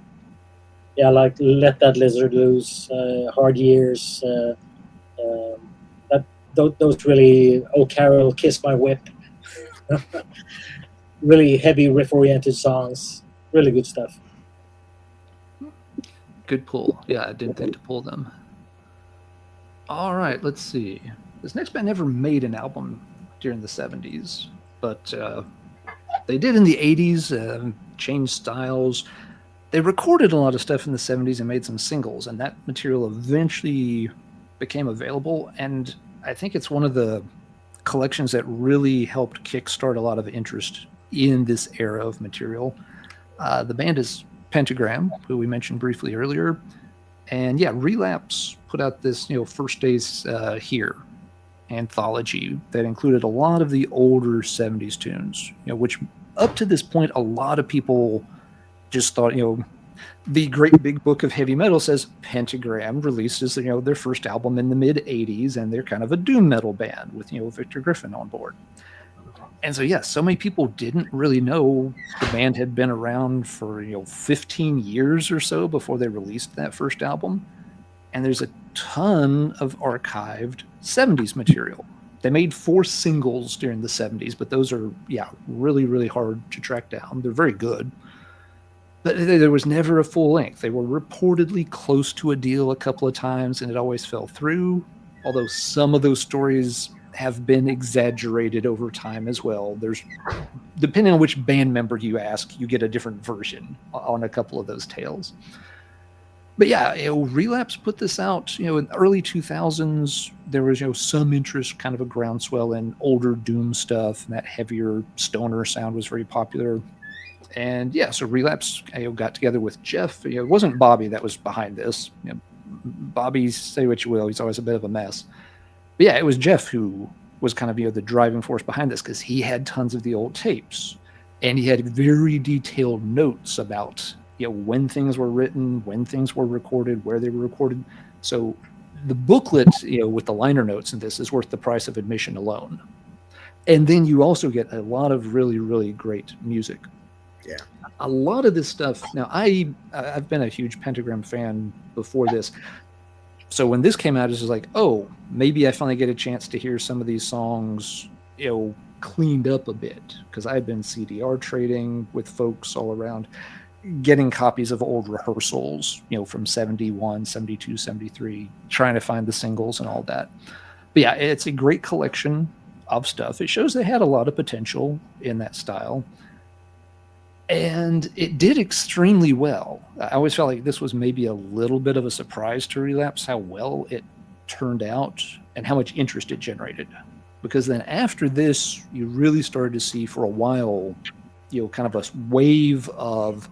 Speaker 4: Yeah, like Let That Lizard Loose, Hard Years, those really, Oh Carol, Kiss My Whip, really heavy riff-oriented songs, really good stuff.
Speaker 1: Good pull. Yeah, I didn't think to pull them. All right, let's see. This next band never made an album during the 70s, but they did in the 80s, changed styles. They recorded a lot of stuff in the 70s and made some singles, and that material eventually became available. And I think it's one of the collections that really helped kickstart a lot of interest in this era of material. The band is Pentagram, who we mentioned briefly earlier. And yeah, Relapse put out this, First Days Here anthology that included a lot of the older 70s tunes, which up to this point, a lot of people just thought, the Great Big Book of Heavy Metal says Pentagram releases, their first album in the mid 80s, and they're kind of a doom metal band with, Victor Griffin on board. And so, so many people didn't really know the band had been around for, 15 years or so before they released that first album. And there's a ton of archived 70s material. They made 4 singles during the 70s, but those are, really, really hard to track down. They're very good. But there was never a full length. They were reportedly close to a deal a couple of times, and it always fell through. Although some of those stories have been exaggerated over time as well. There's, depending on which band member you ask, you get a different version on a couple of those tales. But Relapse put this out, in the early 2000s. There was, some interest, kind of a groundswell in older doom stuff, and that heavier stoner sound was very popular. And so Relapse got together with Jeff. It wasn't Bobby that was behind this. Bobby, say what you will, he's always a bit of a mess. But it was Jeff who was kind of the driving force behind this, because he had tons of the old tapes, and he had very detailed notes about when things were written, when things were recorded, where they were recorded. So the booklet, with the liner notes in this is worth the price of admission alone. And then you also get a lot of really, really great music.
Speaker 3: Yeah,
Speaker 1: a lot of this stuff. Now, I've been a huge Pentagram fan before this, so when this came out, it was like, oh, maybe I finally get a chance to hear some of these songs, cleaned up a bit, because I've been CDR trading with folks all around, getting copies of old rehearsals, from 71, 72, 73, trying to find the singles and all that. But it's a great collection of stuff. It shows they had a lot of potential in that style. And it did extremely well. I always felt like this was maybe a little bit of a surprise to Relapse, how well it turned out and how much interest it generated. Because then after this, you really started to see for a while, kind of a wave of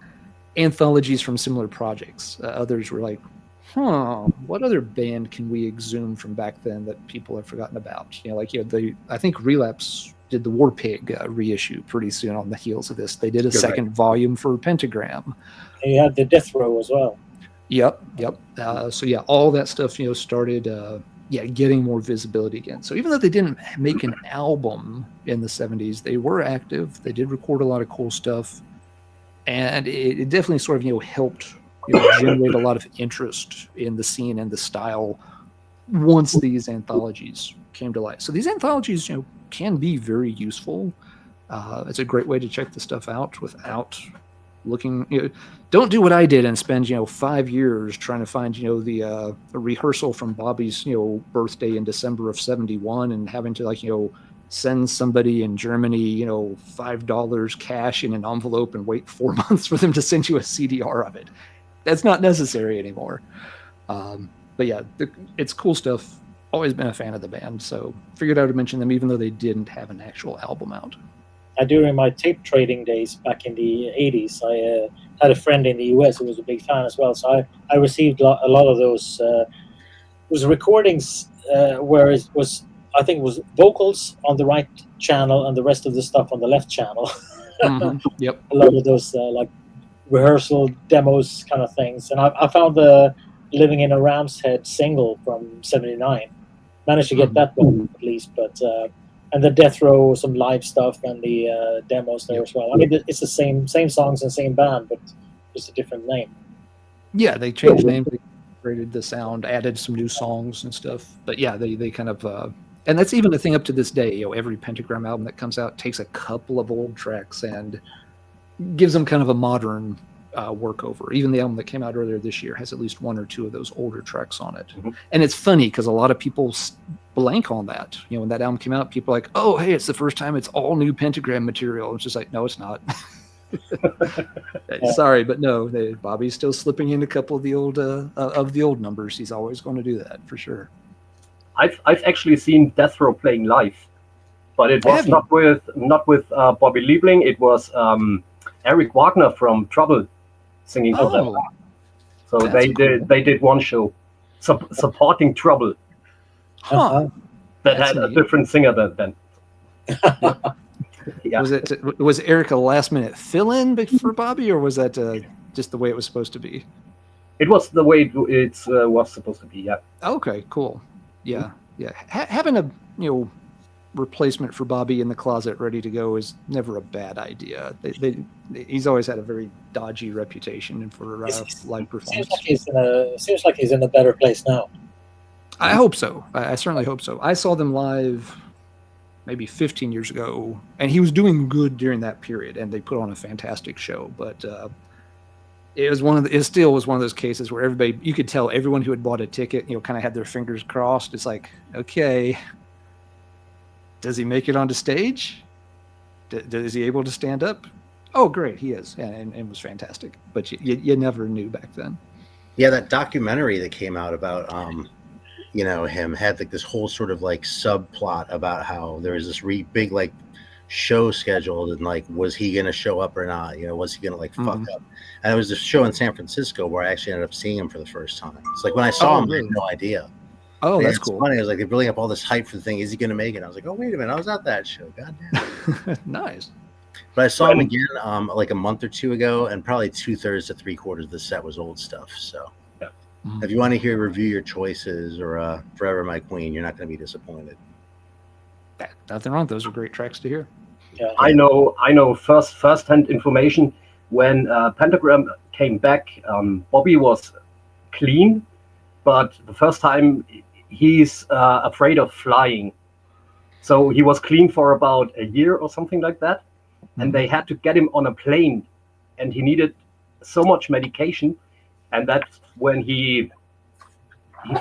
Speaker 1: anthologies from similar projects. Others were like, what other band can we exhume from back then that people have forgotten about? I think Relapse did the War Pig reissue pretty soon on the heels of this. They did a second volume for Pentagram.
Speaker 4: And you had the Death Row as well.
Speaker 1: Yep. All that stuff, started, getting more visibility again. So even though they didn't make an album in the 70s, they were active. They did record a lot of cool stuff. And it definitely sort of, helped generate a lot of interest in the scene and the style once these anthologies came to light. So these anthologies, can be very useful. It's a great way to check the stuff out without looking. Don't do what I did and spend 5 years trying to find the rehearsal from Bobby's birthday in December of '71 and having to send somebody in Germany $5 cash in an envelope and wait 4 months for them to send you a CDR of it. That's not necessary anymore. But yeah, it's cool stuff. Always been a fan of the band, so figured I would mention them even though they didn't have an actual album out.
Speaker 4: During my tape trading days back in the 80s, I had a friend in the US who was a big fan as well. So I received a lot of those recordings where it was, I think it was vocals on the right channel and the rest of the stuff on the left channel.
Speaker 1: Mm-hmm. Yep.
Speaker 4: A lot of those like rehearsal demos kind of things. And I found the Living in a Ram's Head single from '79. Managed to get that one at least, but and the Death Row, some live stuff, and the demos there as well. I mean, it's the same songs and same band, but just a different name.
Speaker 1: Yeah, they changed names, they upgraded the sound, added some new songs and stuff. But yeah, they kind of, and that's even the thing up to this day. Every Pentagram album that comes out takes a couple of old tracks and gives them kind of a modern workover. Even the album that came out earlier this year has at least one or two of those older tracks on it. Mm-hmm. And it's funny because a lot of people blank on that. When that album came out, people are like, oh, hey, it's the first time it's all new Pentagram material. It's just like, no, it's not. Sorry, but no, Bobby's still slipping in a couple of the old numbers. He's always going to do that for sure.
Speaker 2: I've actually seen Death Row playing live, but it was not with Bobby Liebling. It was Eric Wagner from Trouble singing for them. So they did one show supporting Trouble.
Speaker 1: Huh.
Speaker 2: That had a different singer then. Yeah.
Speaker 1: Was Eric a last minute fill-in for Bobby, or was that just the way it was supposed to be?
Speaker 2: It was the way it was supposed to be. Yeah.
Speaker 1: Okay. Cool. Yeah. Yeah. Having a replacement for Bobby in the closet ready to go is never a bad idea. He's always had a very dodgy reputation for live performance.
Speaker 4: Seems like he's in a better place now.
Speaker 1: I hope so. I certainly hope so. I saw them live maybe 15 years ago, and he was doing good during that period, and they put on a fantastic show. But it still was one of those cases where everybody, you could tell everyone who had bought a ticket, kind of had their fingers crossed. It's like, okay, does he make it onto stage? Is he able to stand up? Oh, great, he is, and it was fantastic. But you never knew back then.
Speaker 3: Yeah, that documentary that came out about him had like this whole sort of like subplot about how there was this big like show scheduled, and like, was he going to show up or not? Was he going to like fuck up? And it was this show in San Francisco where I actually ended up seeing him for the first time. It's like when I saw him, I had no idea.
Speaker 1: Oh, that's cool.
Speaker 3: Funny. I was like, they're building up all this hype for the thing. Is he going to make it? I was like, oh, wait a minute. I was at that show. God damn.
Speaker 1: Nice.
Speaker 3: But I saw him again like a month or two ago, and probably 2/3 to 3/4 of the set was old stuff. So if you want to review your choices or Forever My Queen, you're not going to be disappointed.
Speaker 1: Nothing wrong. Those are great tracks to hear.
Speaker 2: Yeah. I know first-hand information. When Pentagram came back, Bobby was clean, but the first time he's afraid of flying. So he was clean for about a year or something like that. And they had to get him on a plane, and he needed so much medication. And that's when he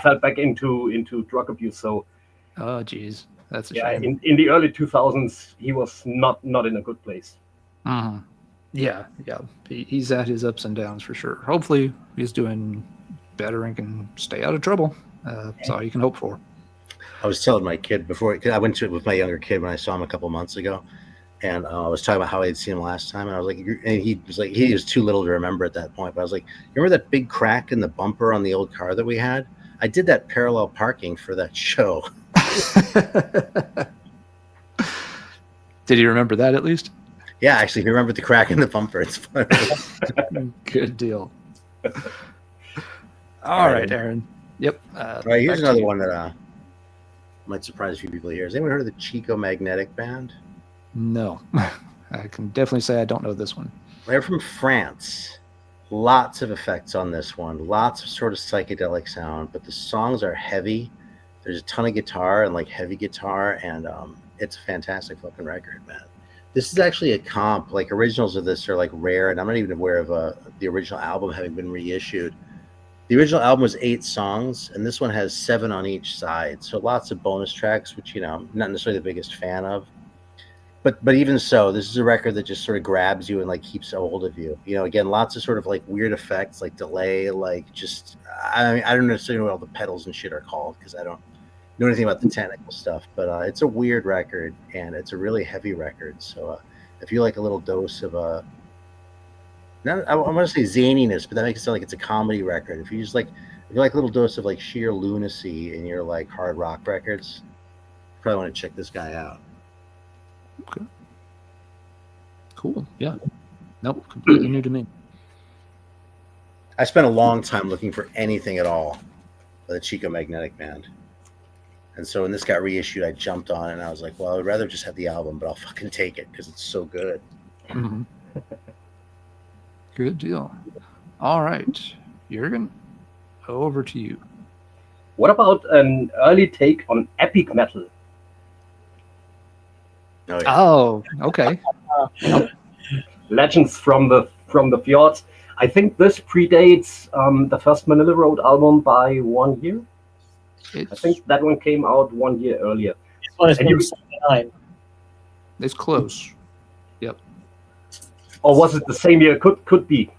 Speaker 2: fell back into drug abuse. So,
Speaker 1: oh, geez, that's a shame.
Speaker 2: In the early 2000s, he was not in a good place.
Speaker 1: Yeah. He's at his ups and downs for sure. Hopefully, he's doing better and can stay out of trouble. That's all you can hope for.
Speaker 3: I was telling my kid before, cause I went to it with my younger kid when I saw him a couple months ago, and I was talking about how I had seen him last time, and I was like, and he was too little to remember at that point, but I was like, you remember that big crack in the bumper on the old car that we had? I did that parallel parking for that show.
Speaker 1: Did he remember that at least?
Speaker 3: Yeah, actually, he remembered the crack in the bumper. It's funny.
Speaker 1: Good deal. All right, Aaron. Yep.
Speaker 3: All right, here's another one that might surprise a few people here. Has anyone heard of the Chico Magnetic Band?
Speaker 1: No. I can definitely say I don't know this one.
Speaker 3: They're from France. Lots of effects on this one. Lots of sort of psychedelic sound, but the songs are heavy. There's a ton of guitar and like heavy guitar, and it's a fantastic fucking record, man. This is actually a comp. Like originals of this are like rare, and I'm not even aware of the original album having been reissued. The original album was 8 songs, and this one has 7 on each side. So lots of bonus tracks, which I'm not necessarily the biggest fan of. But even so, this is a record that just sort of grabs you and like keeps a hold of you. Again, lots of sort of like weird effects, like delay, like just I don't necessarily know what all the pedals and shit are called because I don't know anything about the technical stuff. But it's a weird record and it's a really heavy record. So if you like a little dose of I want to say zaniness, but that makes it sound like it's a comedy record. If you like a little dose of like sheer lunacy in your like hard rock records, you probably want to check this guy out.
Speaker 1: Okay. Cool. Yeah. Nope. Completely new to me.
Speaker 3: I spent a long time looking for anything at all by the Chico Magnetic Band. And so when this got reissued, I jumped on it and I was like, well, I would rather just have the album, but I'll fucking take it because it's so good.
Speaker 1: Mm-hmm. Good deal. All right. Jurgen, over to you.
Speaker 2: What about an early take on epic metal?
Speaker 3: Oh, yeah.
Speaker 1: Oh, okay.
Speaker 2: Legends from the Fjords. I think this predates the first Manila Road album by 1 year. I think that one came out 1 year earlier.
Speaker 4: This one is from 79.
Speaker 1: It's close. Yep.
Speaker 2: Or was it the same year? Could be.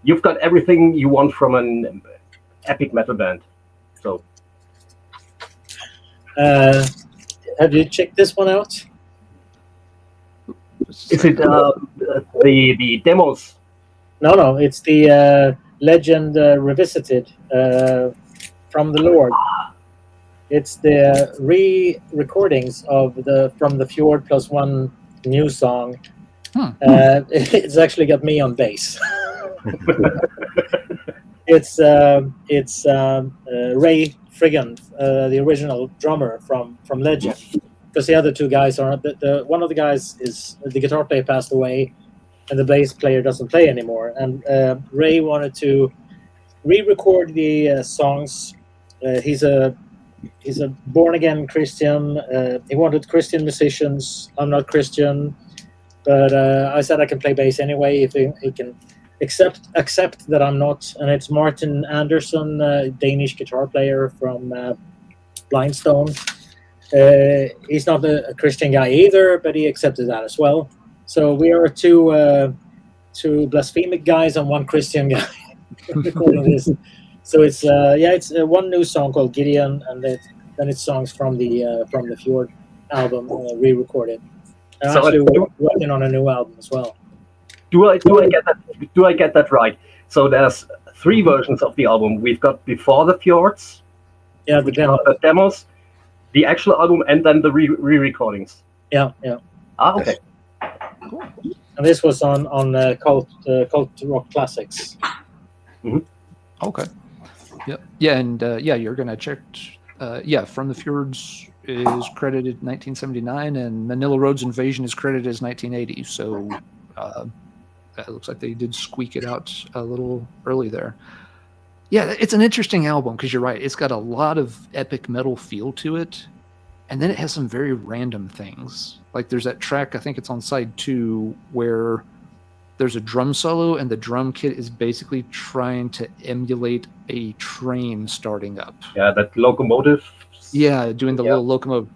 Speaker 2: You've got everything you want from an epic metal band. So.
Speaker 4: Have you checked this one out?
Speaker 2: Is it the demos?
Speaker 4: No, it's the Legend Revisited from the Lord. It's the re-recordings of From the Fjord plus one new song. It's actually got me on bass. It's Ray Friggin, the original drummer from Legend, because the other two guys are one of the guys is the guitar player passed away, and the bass player doesn't play anymore. And Ray wanted to re-record the songs. He's a born again Christian. He wanted Christian musicians. I'm not Christian, but I said I can play bass anyway if he can accept that I'm not. And it's Martin Anderson, Danish guitar player from Blindstone. He's not a Christian guy either, but he accepted that as well. So we are two blasphemic guys and one Christian guy recording this. So it's one new song called Gideon, and then it's songs from the Fjord album re-recorded. And
Speaker 2: So
Speaker 4: actually we're working on a new album as well.
Speaker 2: Do I get that right? So there's 3 versions of the album. We've got Before the Fjords,
Speaker 4: Yeah, the demo.
Speaker 2: the demos, the actual album, and then the re-recordings.
Speaker 4: Yeah.
Speaker 2: Okay.
Speaker 1: Cool.
Speaker 4: And this was on Cult Rock Classics.
Speaker 1: Okay. Yep. Yeah, and you're gonna check. From the Fjords is credited 1979, and Manila Road's Invasion is credited as 1980. So it looks like they did squeak it out a little early there. Yeah, it's an interesting album because you're right. It's got a lot of epic metal feel to it, and then it has some very random things. Like there's that track, I think it's on side 2, where there's a drum solo, and the drum kit is basically trying to emulate a train starting up.
Speaker 2: Yeah, that locomotive.
Speaker 1: Yeah, doing the little locomotive,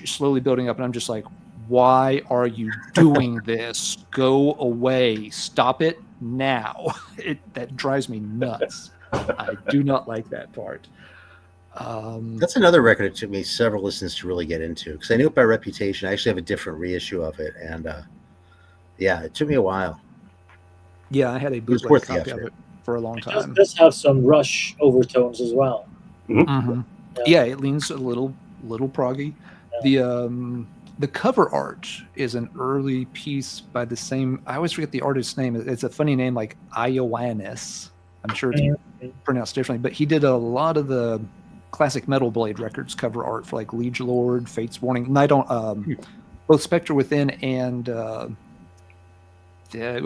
Speaker 1: slowly building up, and I'm just like, why are you doing this? Go away. Stop it now. That drives me nuts. I do not like that part.
Speaker 3: That's another record it took me several listens to really get into, because I knew it by reputation. I actually have a different reissue of it, and it took me a while.
Speaker 1: Yeah, I had a
Speaker 3: worth
Speaker 1: bootleg
Speaker 3: the
Speaker 1: copy of
Speaker 3: effort.
Speaker 1: it for a long
Speaker 4: It
Speaker 1: time.
Speaker 4: does have some Rush overtones as well.
Speaker 1: Mm-hmm. Yeah, it leans a little proggy. Yeah. The cover art is an early piece by the same. I always forget the artist's name. It's a funny name, like Ioannis. I'm sure it's pronounced differently, but he did a lot of the classic Metal Blade records cover art for like Liege Lord, Fate's Warning, Night on, both Spectre Within and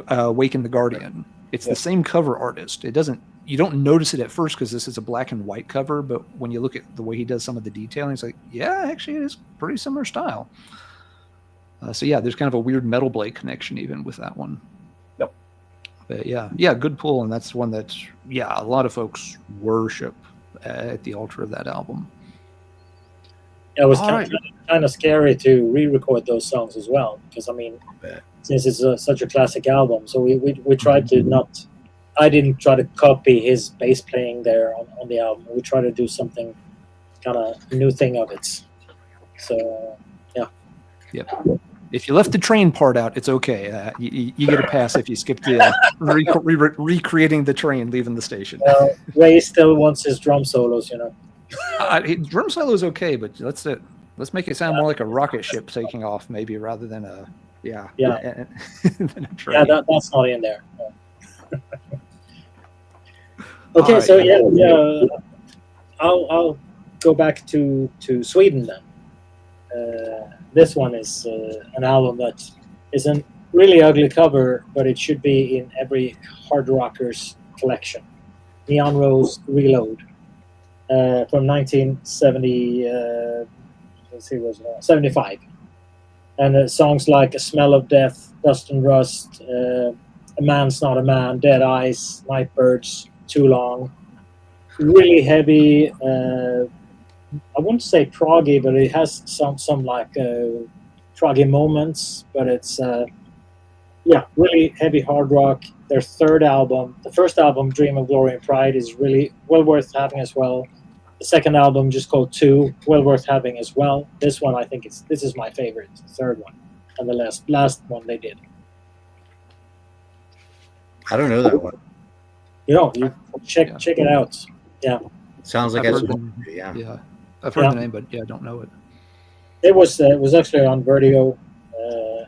Speaker 1: Awaken the Guardian. It's the same cover artist. You don't notice it at first because this is a black and white cover, but when you look at the way he does some of the detailing, it's like, yeah, actually it is pretty similar style. So yeah, there's kind of a weird Metal Blade connection even with that one.
Speaker 2: Yep.
Speaker 1: But yeah, good pull, and that's one that a lot of folks worship at the altar of that album.
Speaker 4: Yeah, it was kind of scary to re-record those songs as well, because I mean, since it's such a classic album, so we tried to not. I didn't try to copy his bass playing there on the album. We tried to do something kind of new thing of it. So yeah.
Speaker 1: Yep. If you left the train part out, it's okay. You get a pass if you skip the recreating the train leaving the station.
Speaker 4: Ray still wants his drum solos, you know.
Speaker 1: Drum solo is okay, but let's make it sound more like a rocket ship taking off, maybe, rather than a than a train.
Speaker 4: Yeah, that's not in there. Okay,
Speaker 1: right,
Speaker 4: so I'll go back to Sweden then. This one is an album that is a really ugly cover, but it should be in every hard rocker's collection. Neon Rose Reload from 1970. 75, and songs like "A Smell of Death," "Dust and Rust," "A Man's Not a Man," "Dead Eyes," "Nightbirds," "Too Long." Really heavy. I wouldn't say proggy, but it has some like proggy moments. But it's really heavy hard rock. Their third album, the first album, "Dream of Glory and Pride," is really well worth having as well. The second album, just called "2," well worth having as well. This one, I think this is my favorite, the third one, and the last one they did.
Speaker 3: I don't know that one.
Speaker 4: You check it out. Yeah.
Speaker 3: Sounds like
Speaker 1: Yeah, I've heard the name, but I don't know it.
Speaker 4: It was actually on Vertigo,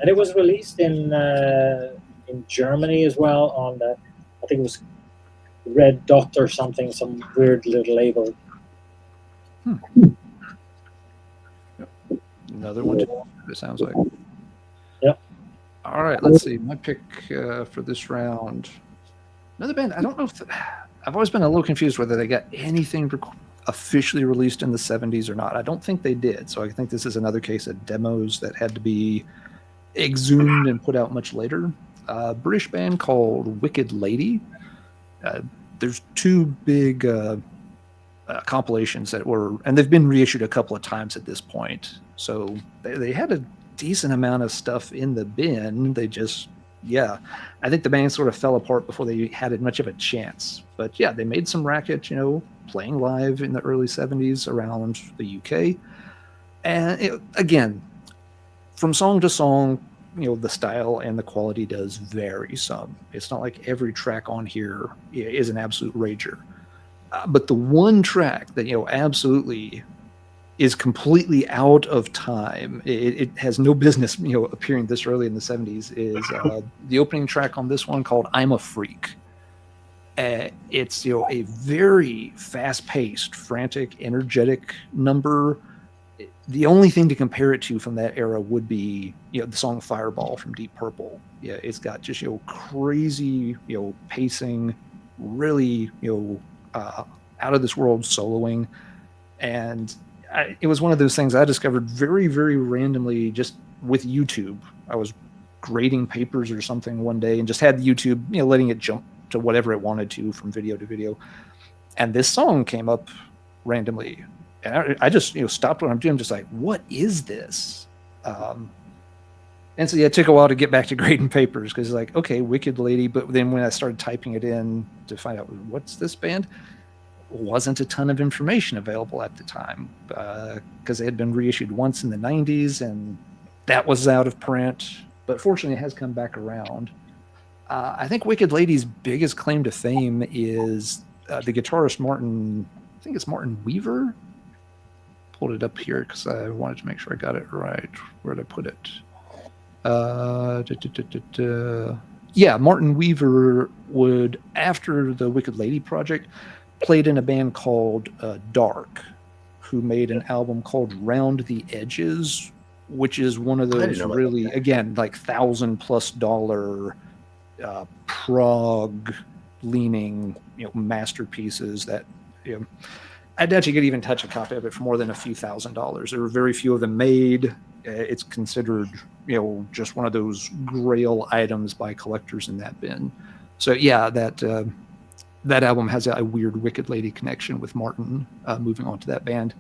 Speaker 4: and it was released in Germany as well on the, I think it was Red Dot or something, some weird little label.
Speaker 1: Another one, it sounds like.
Speaker 4: Yep.
Speaker 1: All right, let's see. My pick for this round. Another band. I don't know if I've always been a little confused whether they got anything officially released in the 70s or not. I don't think they did. So I think this is another case of demos that had to be exhumed and put out much later. A British band called Wicked Lady. There's two big compilations that were, and they've been reissued a couple of times at this point. So they had a decent amount of stuff in the bin. They just, I think the band sort of fell apart before they had much of a chance. But they made some racket, playing live in the early 70s around the UK. And again, from song to song, the style and the quality does vary some. It's not like every track on here is an absolute rager. But the one track that, absolutely is completely out of time, it has no business, appearing this early in the 70s, is the opening track on this one called "I'm a Freak." It's, a very fast-paced, frantic, energetic number. The only thing to compare it to from that era would be, the song "Fireball" from Deep Purple. It's got just, crazy, pacing, really, out of this world soloing. And it was one of those things I discovered very, very randomly just with YouTube. I was grading papers or something one day and just had YouTube, letting it jump to whatever it wanted to from video to video. And this song came up randomly. And I just, stopped what I'm doing, just like, what is this? And so it took a while to get back to grading papers because like, okay, Wicked Lady. But then when I started typing it in to find out what's this band, wasn't a ton of information available at the time because they had been reissued once in the 90s and that was out of print. But fortunately, it has come back around. I think Wicked Lady's biggest claim to fame is the guitarist Martin, I think it's Martin Weaver. Pulled it up here because I wanted to make sure I got it right. Where did I put it? Martin Weaver would, after the Wicked Lady project, played in a band called Dark, who made an album called Round the Edges, which is one of those really, again, like $1,000+ prog leaning, masterpieces that, I doubt you could even touch a copy of it for more than a few $1,000s. There are very few of them made. It's considered, just one of those grail items by collectors in that bin. So yeah, that album has a weird Wicked Lady connection with Martin, moving on to that band.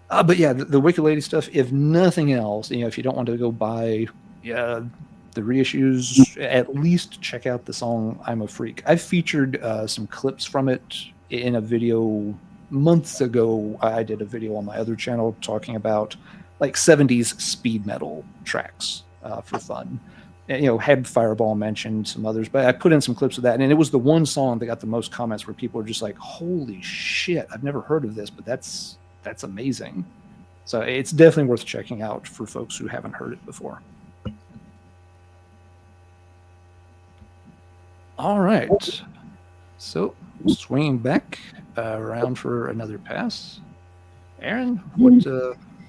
Speaker 1: But yeah, the Wicked Lady stuff, if nothing else, if you don't want to go buy the reissues, at least check out the song I'm a Freak. I've featured some clips from it in a video months ago. I did a video on my other channel talking about like 70s speed metal tracks for fun. And, had Fireball mentioned, some others, but I put in some clips of that, and it was the one song that got the most comments where people were just like, holy shit, I've never heard of this, but that's amazing. So it's definitely worth checking out for folks who haven't heard it before. All right. So swinging back around for another pass. Aaron, what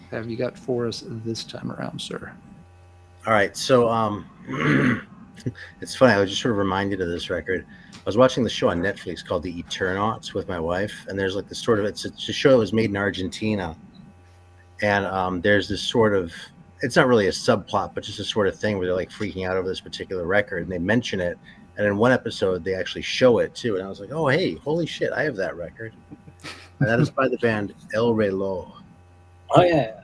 Speaker 1: have you got for us this time around, sir?
Speaker 3: All right. So it's funny. I was just sort of reminded of this record. I was watching the show on Netflix called The Eternauts with my wife, and there's like this sort of, it's a show that was made in Argentina, and there's this sort of, it's not really a subplot, but just a sort of thing where they're like freaking out over this particular record, and they mention it, and in one episode they actually show it too, and I was like, oh hey, holy shit, I have that record, and that is by the band El Reloj.
Speaker 4: Oh yeah.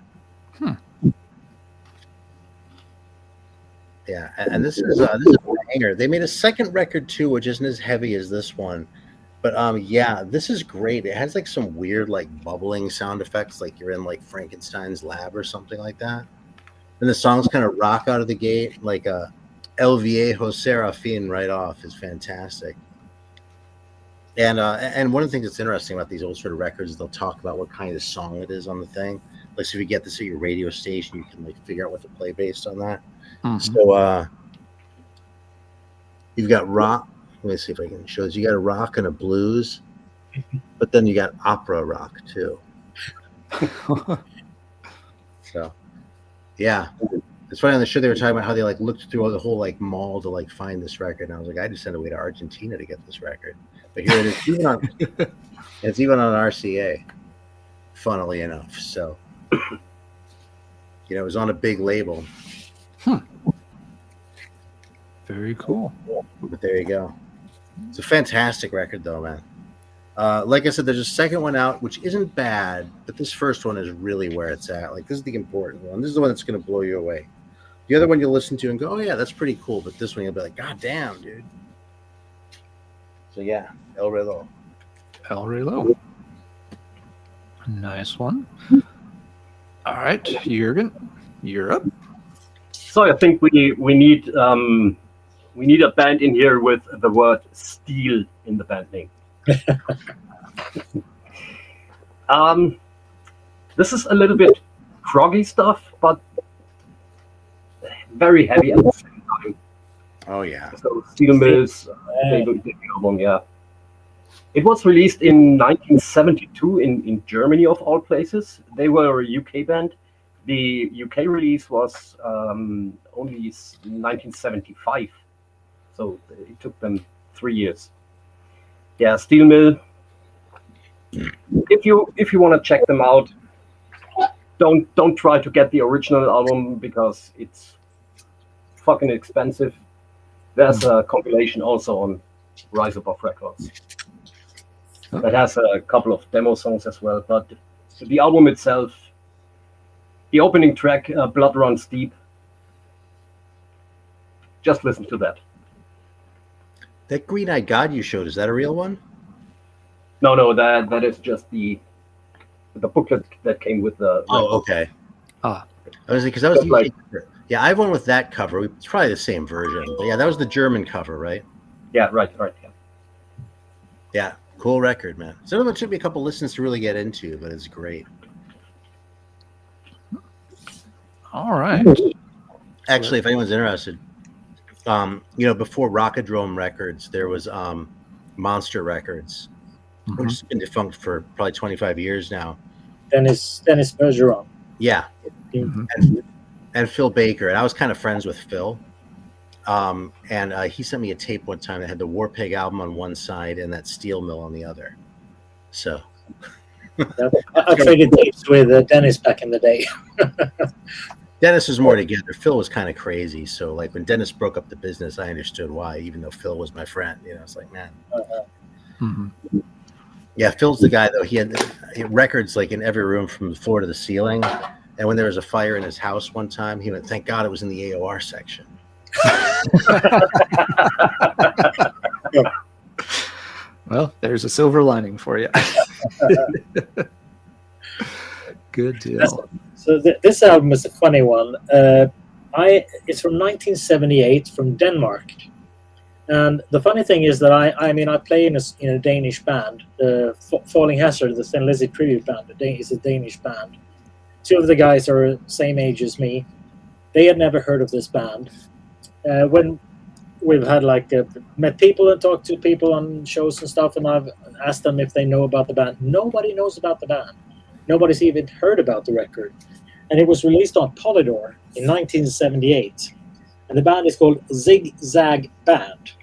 Speaker 3: Yeah, and this is a banger. They made a second record too, which isn't as heavy as this one, but yeah, this is great. It has like some weird like bubbling sound effects, like you're in like Frankenstein's lab or something like that. And the songs kind of rock out of the gate, like El Viejo Serafín right off is fantastic. And one of the things that's interesting about these old sort of records is they'll talk about what kind of song it is on the thing. Like, so if you get this at your radio station, you can like figure out what to play based on that. Mm-hmm. So you've got rock. Let me see if I can show this. You got a rock and a blues, but then you got opera rock too. So yeah, it's funny on the show they were talking about how they like looked through the whole like mall to like find this record, and I was like, I just sent away to Argentina to get this record, but here it is. It's even on RCA, funnily enough. So it was on a big label.
Speaker 1: Very cool.
Speaker 3: But there you go. It's a fantastic record, though, man. Like I said, there's a second one out, which isn't bad, but this first one is really where it's at. Like, this is the important one. This is the one that's going to blow you away. The other one you'll listen to and go, oh, yeah, that's pretty cool. But this one, you'll be like, God damn, dude. So, yeah, El Reloj.
Speaker 1: El Reloj. Nice one. All right, Jurgen, you're up.
Speaker 2: So I think we need a band in here with the word steel in the band name. This is a little bit proggy stuff, but very heavy at the same time.
Speaker 3: Oh yeah.
Speaker 2: So Steel Mill's debut album, yeah. It was released in 1972 in Germany, of all places. They were a UK band. The UK release was only 1975, so it took them 3 years. Yeah, Steel Mill. If you want to check them out, don't try to get the original album because it's fucking expensive. There's a compilation also on Rise Above Records that has a couple of demo songs as well. But the album itself, the opening track, Blood Runs Deep, just listen to that.
Speaker 3: That Green-Eyed God you showed, is that a real one?
Speaker 2: No, that is just the booklet that came with the...
Speaker 3: Oh, okay. I was because that was
Speaker 2: like,
Speaker 3: yeah, I have one with that cover. It's probably the same version. But yeah, that was the German cover, right?
Speaker 2: Yeah, right, yeah.
Speaker 3: Yeah, cool record, man. So it took me a couple listens to really get into, but it's great.
Speaker 1: All right.
Speaker 3: Actually, if anyone's interested, before Rockadrome Records, there was Monster Records, which has been defunct for probably 25 years now.
Speaker 4: Dennis Bergeron.
Speaker 3: Yeah.
Speaker 4: Mm-hmm.
Speaker 3: And Phil Baker. And I was kind of friends with Phil. And he sent me a tape one time that had the Warpig album on one side and that Steel Mill on the other. So
Speaker 4: I traded tapes with Dennis back in the day.
Speaker 3: Dennis was more together. Phil was kind of crazy. So like when Dennis broke up the business, I understood why, even though Phil was my friend. You know, it's like, man.
Speaker 1: Mm-hmm.
Speaker 3: Yeah, Phil's the guy, though. He had records like in every room from the floor to the ceiling. And when there was a fire in his house one time, he went, thank God it was in the AOR section.
Speaker 1: Well, there's a silver lining for you. Good deal.
Speaker 4: So this album is a funny one. It's from 1978 from Denmark. And the funny thing is that I play in a Danish band, the Falling Hazard, the Thin Lizzy tribute band. Is a Danish band. Two of the guys are same age as me. They had never heard of this band. When we've had met people and talked to people on shows and stuff, and I've asked them if they know about the band. Nobody knows about the band. Nobody's even heard about the record. And it was released on Polydor in 1978. And the band is called Zig Zag Band.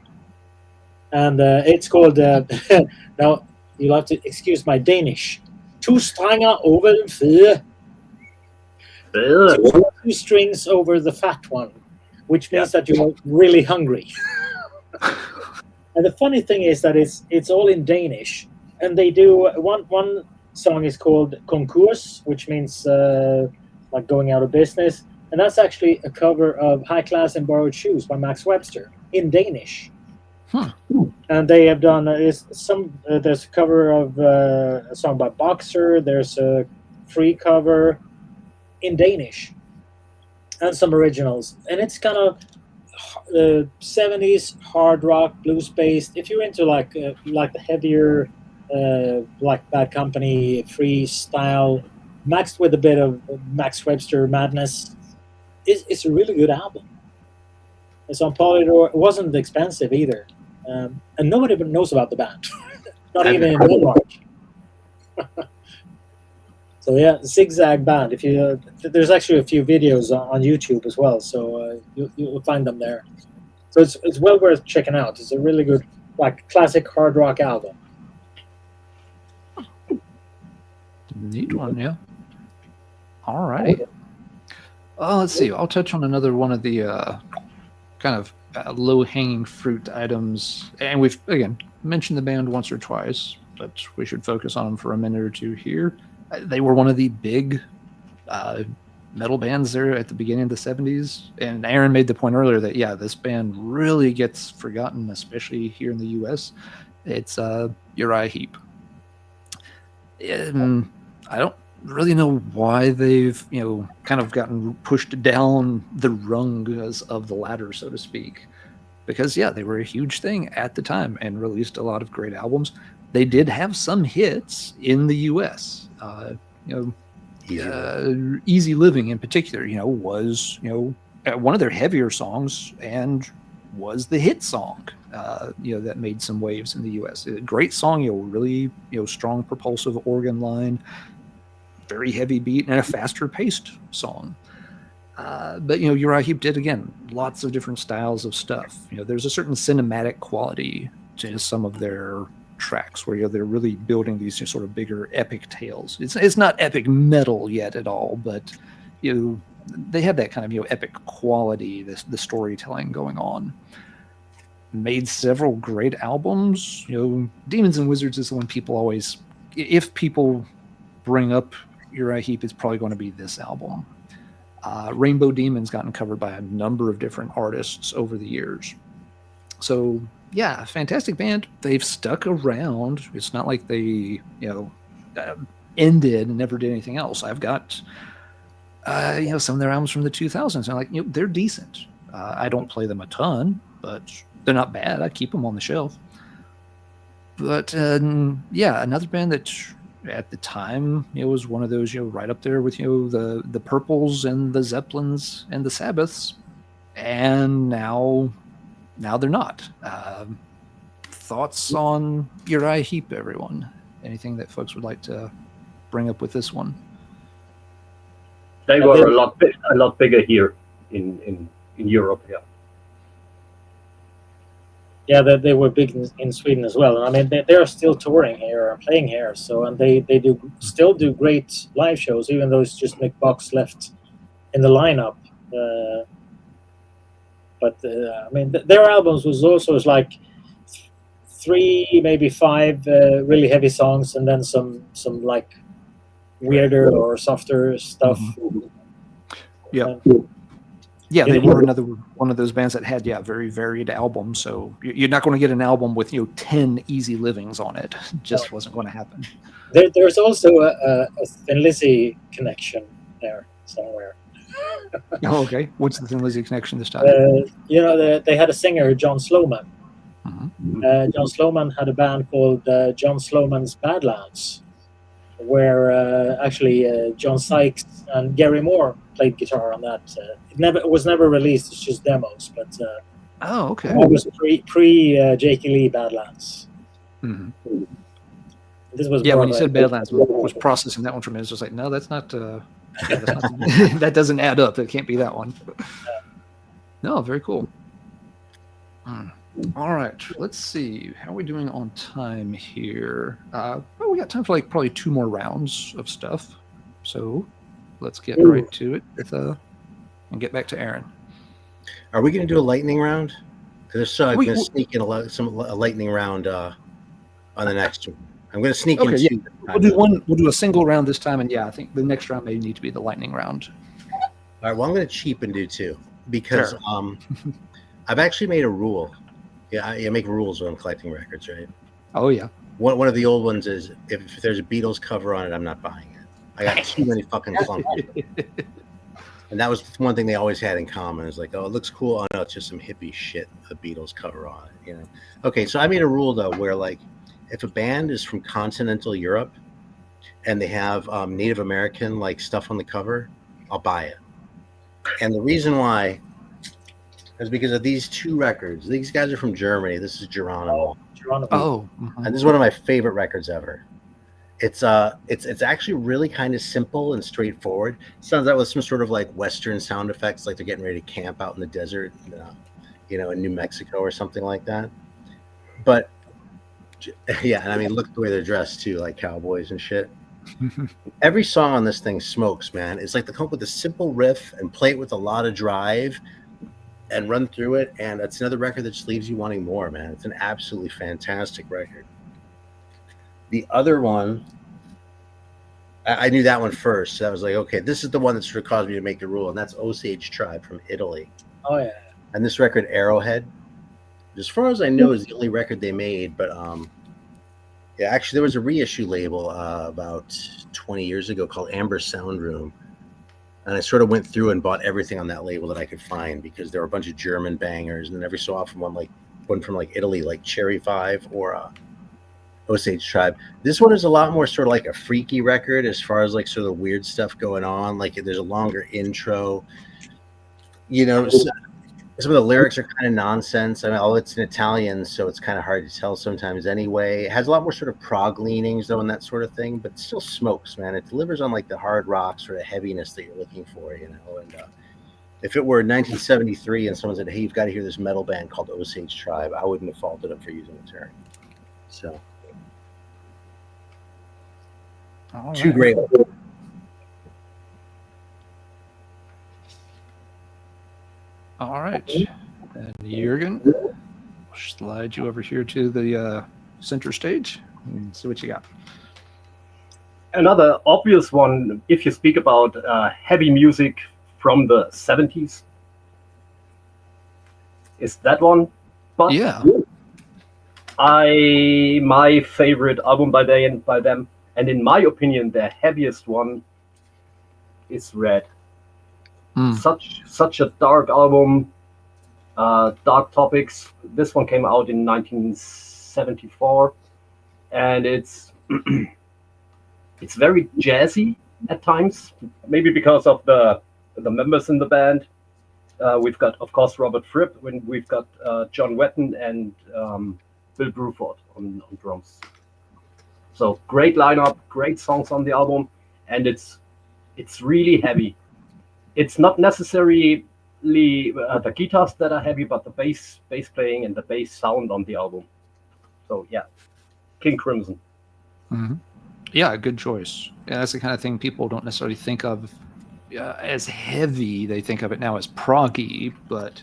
Speaker 4: And it's called, now you'll have to excuse my Danish. Two stranger over den fede. Two strings over the fat one, which means that you're really hungry. And the funny thing is that it's all in Danish. And they do, one song is called Contreras, which means like going out of business. And that's actually a cover of High Class and Borrowed Shoes by Max Webster in Danish.
Speaker 1: Huh.
Speaker 4: And they have done there's a cover of a song by Boxer. There's a free cover in Danish and some originals. And it's kind of 70s hard rock, blues based. If you're into like the heavier like Bad Company freestyle mixed with a bit of Max Webster madness, it's a really good album. It's on Polydor. It wasn't expensive either, and nobody knows about the band, not even in Denmark. So yeah, Zigzag Band. If you there's actually a few videos on YouTube as well, so you'll find them there. So it's well worth checking out. It's a really good like classic hard rock album.
Speaker 1: Neat one, yeah. All right. Let's see. I'll touch on another one of the kind of low-hanging fruit items. And we've, again, mentioned the band once or twice, but we should focus on them for a minute or two here. They were one of the big metal bands there at the beginning of the 70s. And Aaron made the point earlier that, yeah, this band really gets forgotten, especially here in the U.S. It's Uriah Heep. I don't really know why they've, kind of gotten pushed down the rungs of the ladder, so to speak. Because, yeah, they were a huge thing at the time and released a lot of great albums. They did have some hits in the U.S. Easy Living in particular, was, one of their heavier songs and was the hit song, that made some waves in the U.S. A great song, really, strong propulsive organ line, very heavy beat, and a faster paced song. But Uriah Heep did, again, lots of different styles of stuff. There's a certain cinematic quality to some of their tracks where they're really building these sort of bigger epic tales. It's not epic metal yet at all, but they have that kind of epic quality, the storytelling going on. Made several great albums. Demons and Wizards is the one people always, if people bring up Uriah Heep, it's probably going to be this album. Rainbow Demon's gotten covered by a number of different artists over the years. So yeah, fantastic band. They've stuck around. It's not like they ended and never did anything else. I've got some of their albums from the 2000s. And they're decent. I don't play them a ton, but they're not bad. I keep them on the shelf. But another band that at the time was one of those right up there with the Purples and the Zeppelins and the Sabbaths, and now they're not. Thoughts on Uriah Heep, everyone? Anything that folks would like to bring up with this one?
Speaker 2: They were a lot bigger here in Europe. Yeah.
Speaker 4: Yeah, they were big in Sweden as well. And I mean, they are still touring here and playing here. So, and they still do great live shows, even though it's just Mick Box left in the lineup. But I mean, their albums was also like 3, maybe 5 really heavy songs, and then some like weirder or softer stuff.
Speaker 1: Yeah. Yeah, they were another one of those bands that had very varied albums. So you're not going to get an album with 10 easy livings on it. Just wasn't going to happen.
Speaker 4: There's also a Thin Lizzy connection there somewhere.
Speaker 1: Oh, okay. What's the Thin Lizzy connection this time?
Speaker 4: They had a singer, John Slowman.
Speaker 1: Mm-hmm.
Speaker 4: John Slowman had a band called John Slowman's Badlands, where actually John Sykes and Gary Moore played guitar on that. It was never released. It's just demos. But
Speaker 1: oh, okay.
Speaker 4: It was pre Jakey Lee Badlands.
Speaker 1: Mm-hmm.
Speaker 4: This was
Speaker 1: when you said Badlands, I was processing that one for a minute. It's just like, no, that's not. That doesn't add up. It can't be that one. No, very cool. All right, let's see. How are we doing on time here? Well, we got time for probably 2 more rounds of stuff. So let's get right to it and get back to Aaron.
Speaker 3: Are we going to do a lightning round? Because I'm going to sneak in a lightning round on the next one. I'm going to sneak in 2.
Speaker 1: We'll do one. We'll do a single round this time, and I think the next round may need to be the lightning round.
Speaker 3: All right. Well, I'm going to cheap and do 2 because I've actually made a rule. Yeah, you make rules when I'm collecting records, right?
Speaker 1: Oh yeah.
Speaker 3: One of the old ones is if there's a Beatles cover on it, I'm not buying it. I got too many fucking clunks. And that was one thing they always had in common. It's like, oh, it looks cool. Oh no, it's just some hippie shit with a Beatles cover on it. Okay, so I made a rule though where if a band is from continental Europe and they have Native American stuff on the cover, I'll buy it. And the reason why is because of these 2 records. These guys are from Germany. This is Geronimo.
Speaker 1: Oh.
Speaker 3: And this is one of my favorite records ever. It's actually really kind of simple and straightforward. It sounds like with some sort of Western sound effects, like they're getting ready to camp out in the desert, in New Mexico or something like that. But yeah, and I mean, look at the way they're dressed too, like cowboys and shit. Every song on this thing smokes, man. It's like they come up with a simple riff and play it with a lot of drive and run through it, and it's another record that just leaves you wanting more, man. It's an absolutely fantastic record. The other one, I knew that one first. So I was like, okay, this is the one that sort of caused me to make the rule, and that's Osage Tribe from Italy.
Speaker 4: Oh yeah.
Speaker 3: And this record, Arrowhead, as far as I know, is the only record they made. But actually, there was a reissue label about 20 years ago called Amber Sound Room. And I sort of went through and bought everything on that label that I could find because there were a bunch of German bangers, and then every so often one from Italy, like Cherry 5 or Osage Tribe. This one is a lot more sort of like a freaky record as far as sort of weird stuff going on. There's a longer intro. Some of the lyrics are kind of nonsense. I mean, it's in Italian, so it's kind of hard to tell sometimes anyway. It has a lot more sort of prog leanings, though, and that sort of thing, but it still smokes, man. It delivers on the hard rock sort of heaviness that you're looking for, And if it were 1973 and someone said, hey, you've got to hear this metal band called Osage Tribe, I wouldn't have faulted them for using the term. So,
Speaker 1: all
Speaker 3: 2
Speaker 1: right.
Speaker 3: great.
Speaker 1: All right. And Jurgen, we'll slide you over here to the center stage and see what you got.
Speaker 2: Another obvious one, if you speak about heavy music from the 70s, is that one. But
Speaker 1: yeah,
Speaker 2: my favorite album by them, and in my opinion, the heaviest one is Red. Such a dark album, dark topics. This one came out in 1974, and it's it's very jazzy at times. Maybe because of the members in the band. We've got, of course, Robert Fripp. We've got John Wetton and Bill Bruford on drums. So great lineup, great songs on the album, and it's really heavy. It's not necessarily the guitars that are heavy, but the bass playing and the bass sound on the album. So yeah, King Crimson.
Speaker 1: Mm-hmm. Yeah, good choice. Yeah, that's the kind of thing people don't necessarily think of as heavy. They think of it now as proggy, but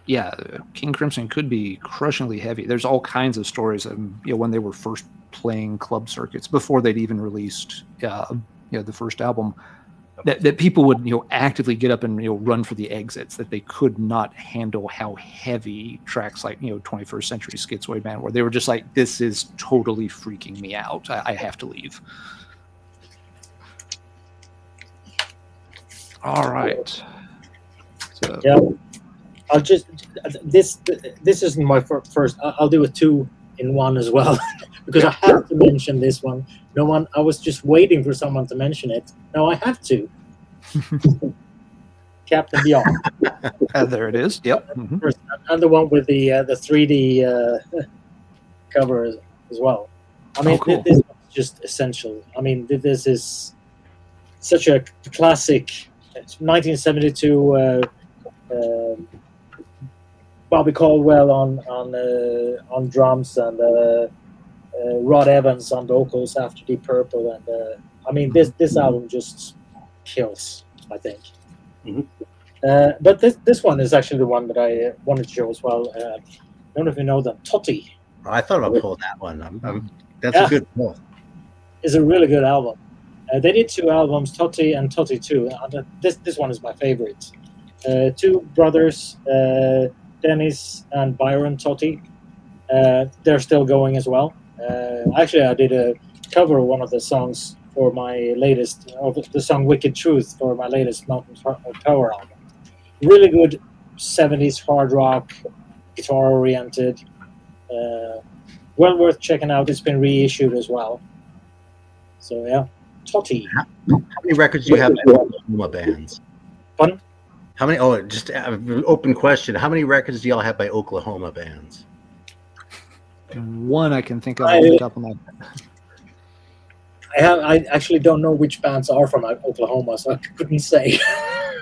Speaker 1: yeah, King Crimson could be crushingly heavy. There's all kinds of stories of when they were first playing club circuits before they'd even released the first album. That people would actively get up and run for the exits, that they could not handle how heavy tracks like 21st Century Schizoid Man were. They were just like, this is totally freaking me out. I have to leave. All right. So
Speaker 4: Yeah, I'll just this isn't my first. I'll do a 2-in-1 as well because I have to mention this one. No one. I was just waiting for someone to mention it. Now I have to. Captain Beyond.
Speaker 1: There it is. Yep. Mm-hmm.
Speaker 4: And the one with the 3D cover as well. I mean,
Speaker 1: cool.
Speaker 4: This is just essential. I mean, this is such a classic. It's 1972. Bobby Caldwell on drums and Rod Evans on vocals after Deep Purple, and I mean this album just kills, I think.
Speaker 3: Mm-hmm.
Speaker 4: But this one is actually the one that I wanted to show as well. I don't know if you know them. Totti.
Speaker 3: I thought about pulling that one. That's a good pull.
Speaker 4: It's a really good album. They did 2 albums, Totti and Totti 2. This one is my favorite. 2 brothers, Dennis and Byron Totti. They're still going as well. Actually, I did a cover of one of the songs for my latest, the song Wicked Truth for my latest Mountain Power album. Really good 70s hard rock, guitar oriented. Well worth checking out. It's been reissued as well. So yeah, Totti.
Speaker 3: How many records do you have by Oklahoma bands?
Speaker 4: Pardon?
Speaker 3: How many? Oh, just an open question. How many records do y'all have by Oklahoma bands?
Speaker 1: One I can think of off the top of my
Speaker 4: I actually don't know which bands are from Oklahoma, so I couldn't say.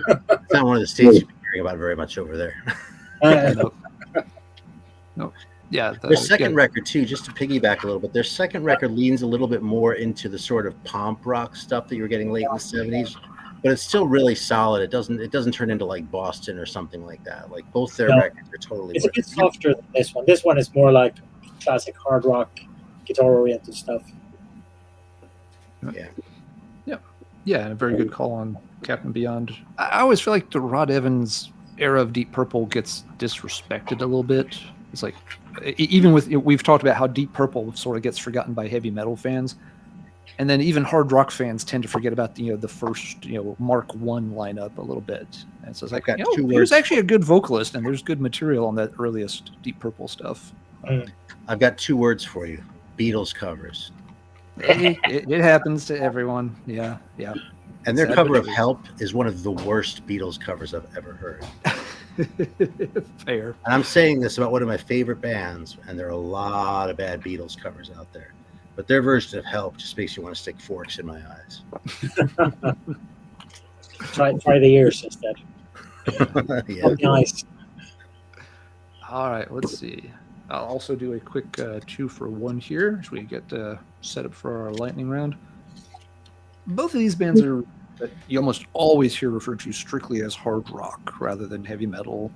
Speaker 3: It's not one of the states you've been hearing about very much over there.
Speaker 1: No. Yeah.
Speaker 3: Their second record too, just to piggyback a little bit, their second record leans a little bit more into the sort of pomp rock stuff that you were getting late in the 70s, but it's still really solid. It doesn't turn into like Boston or something like that. Like both their records are totally.
Speaker 4: It's a bit softer than this one. This one is more like classic hard rock, guitar oriented stuff.
Speaker 1: Yeah, and a very good call on Captain Beyond. I always feel like the Rod Evans era of Deep Purple gets disrespected a little bit. It's like, even with, we've talked about how Deep Purple sort of gets forgotten by heavy metal fans, and then even hard rock fans tend to forget about the first Mark I lineup a little bit. And so it's like, there's actually a good vocalist, and there's good material on that earliest Deep Purple stuff.
Speaker 3: I've got 2 words for you: Beatles covers.
Speaker 1: It happens to everyone. Yeah.
Speaker 3: And their cover of Help is one of the worst Beatles covers I've ever heard.
Speaker 1: Fair.
Speaker 3: And I'm saying this about one of my favorite bands, and there are a lot of bad Beatles covers out there. But their version of Help just makes you want to stick forks in my eyes.
Speaker 4: Try the ears instead.
Speaker 3: Yeah.
Speaker 4: Nice.
Speaker 1: All right, let's see. I'll also do a quick 2-for-1 here as we get set up for our lightning round. Both of these bands are that you almost always hear referred to strictly as hard rock rather than heavy metal,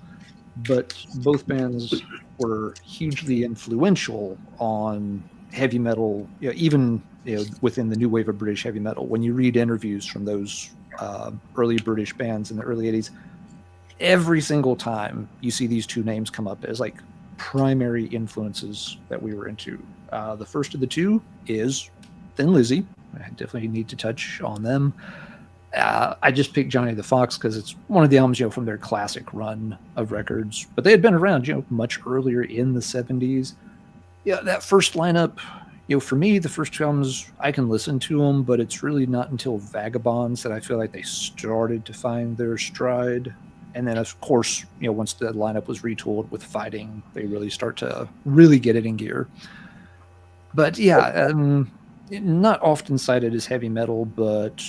Speaker 1: but both bands were hugely influential on heavy metal, even within the new wave of British heavy metal. When you read interviews from those early British bands in the early 80s, every single time you see these 2 names come up as like primary influences that we were into. The first of the 2 is Thin Lizzy. I definitely need to touch on them. I just picked Johnny the Fox because it's one of the albums, from their classic run of records. But they had been around, much earlier in the 70s. Yeah, that first lineup, for me, the first 2 albums, I can listen to them, but it's really not until Vagabonds that I feel like they started to find their stride. And then, of course, once the lineup was retooled with Fighting, they really start to really get it in gear. But yeah, not often cited as heavy metal, but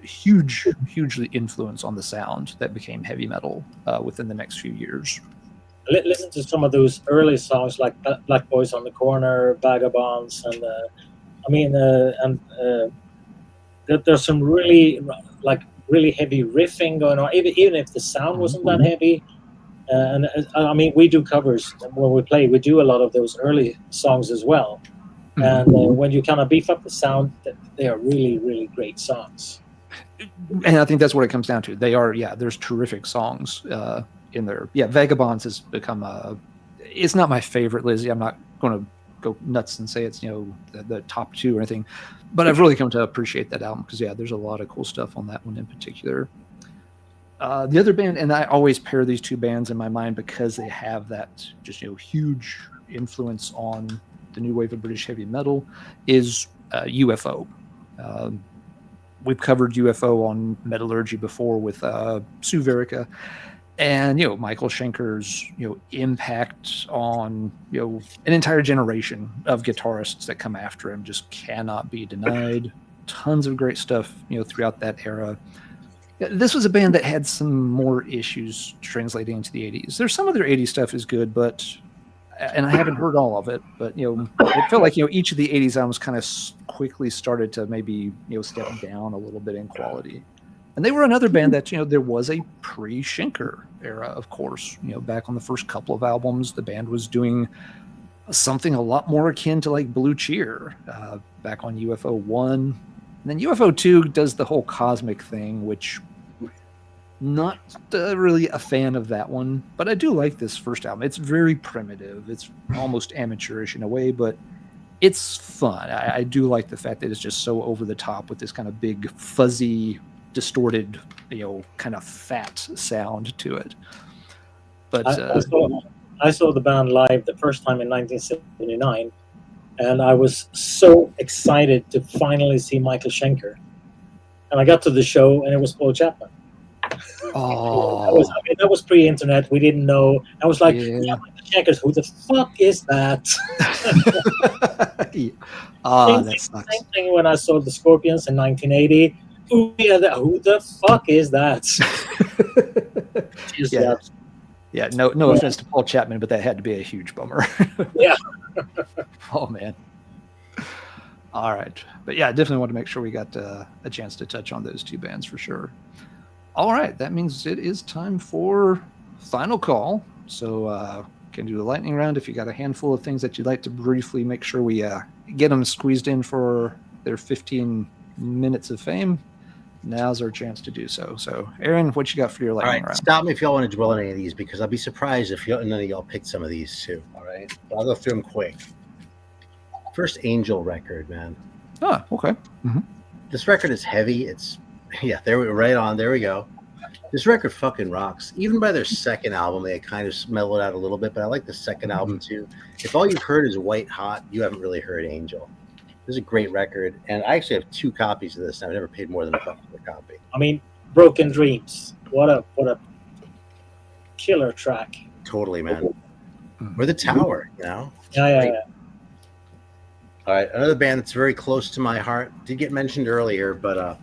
Speaker 1: hugely influence on the sound that became heavy metal within the next few years.
Speaker 4: Listen to some of those early songs like Black Boys on the Corner, Vagabonds, and there's some really heavy riffing going on, even if the sound wasn't that heavy. We do covers when we play. We do a lot of those early songs as well. And when you kind of beef up the sound, they are really, really great songs.
Speaker 1: And I think that's what it comes down to. They are, there's terrific songs in there. Yeah, Vagabonds has become it's not my favorite, Lizzie. I'm not going to go nuts and say it's, the top 2 or anything. But I've really come to appreciate that album because, there's a lot of cool stuff on that one in particular. The other band, and I always pair these 2 bands in my mind because they have that just, huge influence on the new wave of British heavy metal, is UFO. We've covered UFO on Metallurgy before with Sue Verica, and Michael Schenker's impact on an entire generation of guitarists that come after him just cannot be denied. Tons of great stuff throughout that era. This was a band that had some more issues translating into the 80s. There's some of their 80s stuff is good, and I haven't heard all of it, but it felt like each of the 80s albums kind of quickly started to maybe step down a little bit in quality. And they were another band that there was a pre-Schenker era, of course. Back on the first couple of albums, the band was doing something a lot more akin to like Blue Cheer back on UFO 1. And then UFO 2 does the whole cosmic thing, which not really a fan of that one, but I do like this first album. It's very primitive. It's almost amateurish in a way, but it's fun. I do like the fact that it's just so over the top with this kind of big, fuzzy, distorted, kind of fat sound to it. But
Speaker 4: I saw the band live the first time in 1979, and I was so excited to finally see Michael Schenker. And I got to the show, and it was Paul Chapman.
Speaker 1: Oh,
Speaker 4: that was pre-internet. We didn't know. I was like, Michael Schenker, who the fuck is that? Same thing when I saw the Scorpions in 1980. Who the fuck is that?
Speaker 1: No offense to Paul Chapman, but that had to be a huge bummer.
Speaker 4: Yeah.
Speaker 1: Oh man. All right, but definitely want to make sure we got a chance to touch on those 2 bands for sure. All right, that means it is time for final call. So can do the lightning round. If you got a handful of things that you'd like to briefly make sure we get them squeezed in for their 15 minutes of fame, now's our chance to do so. So, Aaron, what you got for your lightning round?
Speaker 3: Stop me if y'all want to drill on any of these, because I'll be surprised if none of y'all picked some of these too. All right, I'll go through them quick. First Angel record, man.
Speaker 1: Oh, okay. Mm-hmm.
Speaker 3: This record is heavy. It's there we right on. There we go. This record fucking rocks. Even by their second album, they kind of mellowed out a little bit, but I like the second album too. If all you've heard is White Hot, you haven't really heard Angel. This is a great record, and I actually have 2 copies of this. I've never paid more than $1 for a copy.
Speaker 4: I mean, Broken Dreams. What a killer track.
Speaker 3: Totally, man. Or The Tower,
Speaker 4: Yeah.
Speaker 3: All right, another band that's very close to my heart. Did get mentioned earlier, but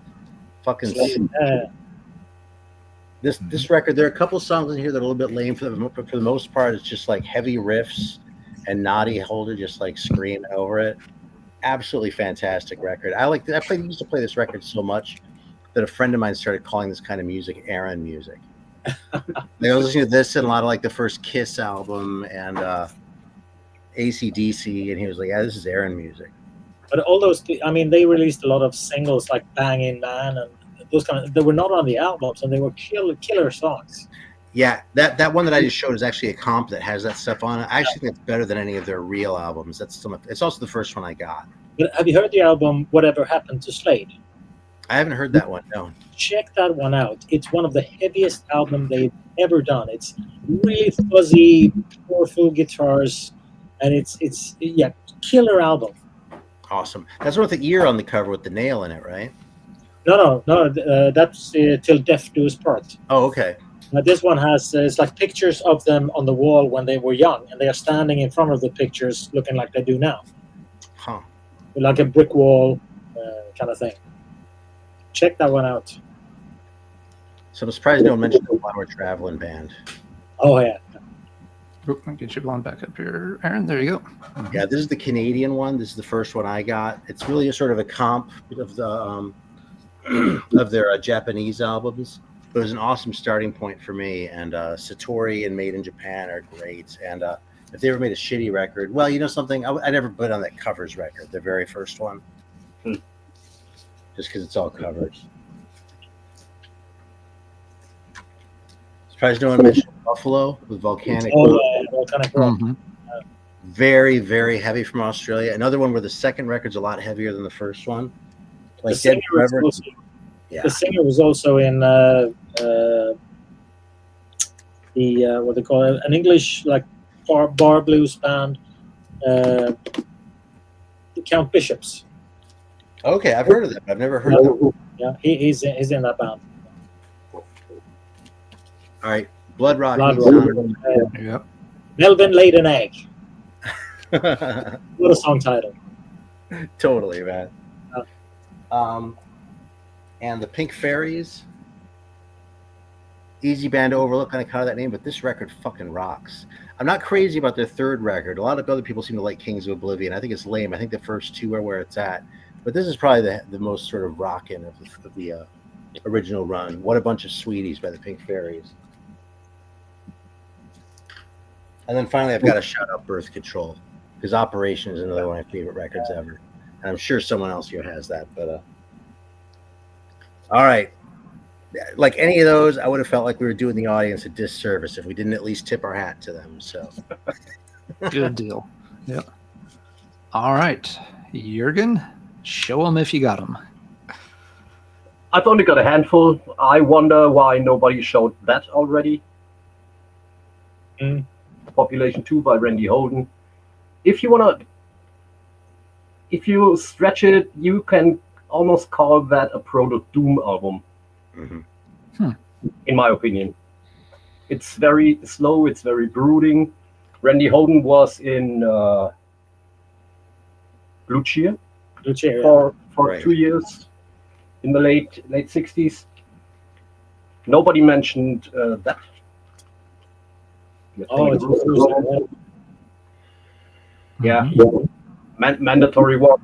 Speaker 3: this record, there are a couple songs in here that are a little bit lame but for the most part, it's just like heavy riffs and Naughty Holder just like screaming over it. Absolutely fantastic record. I used to play this record so much that a friend of mine started calling this kind of music Aaron music. I was listening to this and a lot of like the first Kiss album and AC/DC, and he was like, this is Aaron music.
Speaker 4: But all those, they released a lot of singles like Bangin' Man and those kind of, they were not on the albums, and they were killer songs.
Speaker 3: Yeah, that one that I just showed is actually a comp that has that stuff on it. I actually think it's better than any of their real albums. It's also the first one I got.
Speaker 4: But have you heard the album Whatever Happened to Slade?
Speaker 3: I haven't heard that one, no.
Speaker 4: Check that one out. It's one of the heaviest albums they've ever done. It's really fuzzy, powerful guitars, and it's killer album.
Speaker 3: Awesome. That's one with the ear on the cover with the nail in it, right?
Speaker 4: No. That's Till Death Do Us Part.
Speaker 3: Oh, okay.
Speaker 4: This one has it's like pictures of them on the wall when they were young, and they are standing in front of the pictures, looking like they do now.
Speaker 3: Huh.
Speaker 4: Like a brick wall kind of thing. check that one out.
Speaker 3: So I'm surprised no one mentioned the One We're Traveling band.
Speaker 4: Oh yeah.
Speaker 1: Oop, I'll get you blown back up here, Aaron. There you go.
Speaker 3: Yeah, this is the Canadian one. This is the first one I got. It's really a sort of a comp of the of their Japanese albums. But it was an awesome starting point for me. And Satori and Made in Japan are great. And if they ever made a shitty record, well, you know something? I never put on that covers record, the very first one. Just because it's all covers. Surprised no one mentioned Buffalo with Volcanic.
Speaker 4: Volcanic Rock.
Speaker 1: Mm-hmm.
Speaker 3: Very, very heavy from Australia. Another one where the second record's a lot heavier than the first one. Like
Speaker 4: The singer was
Speaker 3: Yeah.
Speaker 4: The singer was also in the what they call it, an English like bar blues band, the Count Bishops.
Speaker 3: Okay, I've heard of that, but I've never heard of them.
Speaker 4: Yeah, he's in that band.
Speaker 3: All right, Blood Rock.
Speaker 4: Blood
Speaker 3: Rock.
Speaker 1: Yep.
Speaker 4: Melvin laid an egg. What a song title.
Speaker 3: Totally, man. And the Pink Fairies. Easy band to overlook, kind of caught that name, but this record fucking rocks. I'm not crazy about their third record. A lot of other people seem to like Kings of Oblivion. I think it's lame. I think the first two are where it's at. But this is probably the most sort of rockin' of the original run. What a Bunch of Sweeties by the Pink Fairies. And then finally, I've got to shout out Birth Control, because Operation is another one of my favorite records ever. And I'm sure someone else here has that. But all right. Like any of those, I would have felt like we were doing the audience a disservice if we didn't at least tip our hat to them. So
Speaker 1: Good deal. Yep. All right, Jurgen, show them if you got them.
Speaker 2: I've only got a handful. I wonder why nobody showed that already. Population 2 by Randy Holden. If you stretch it, you can almost call that a proto-doom album. In my opinion. It's very slow, it's very brooding. Randy Holden was in Blue Cheer for
Speaker 3: Right.
Speaker 2: 2 years in the late 60s. Nobody mentioned that.
Speaker 4: It's
Speaker 2: Yeah, mandatory one.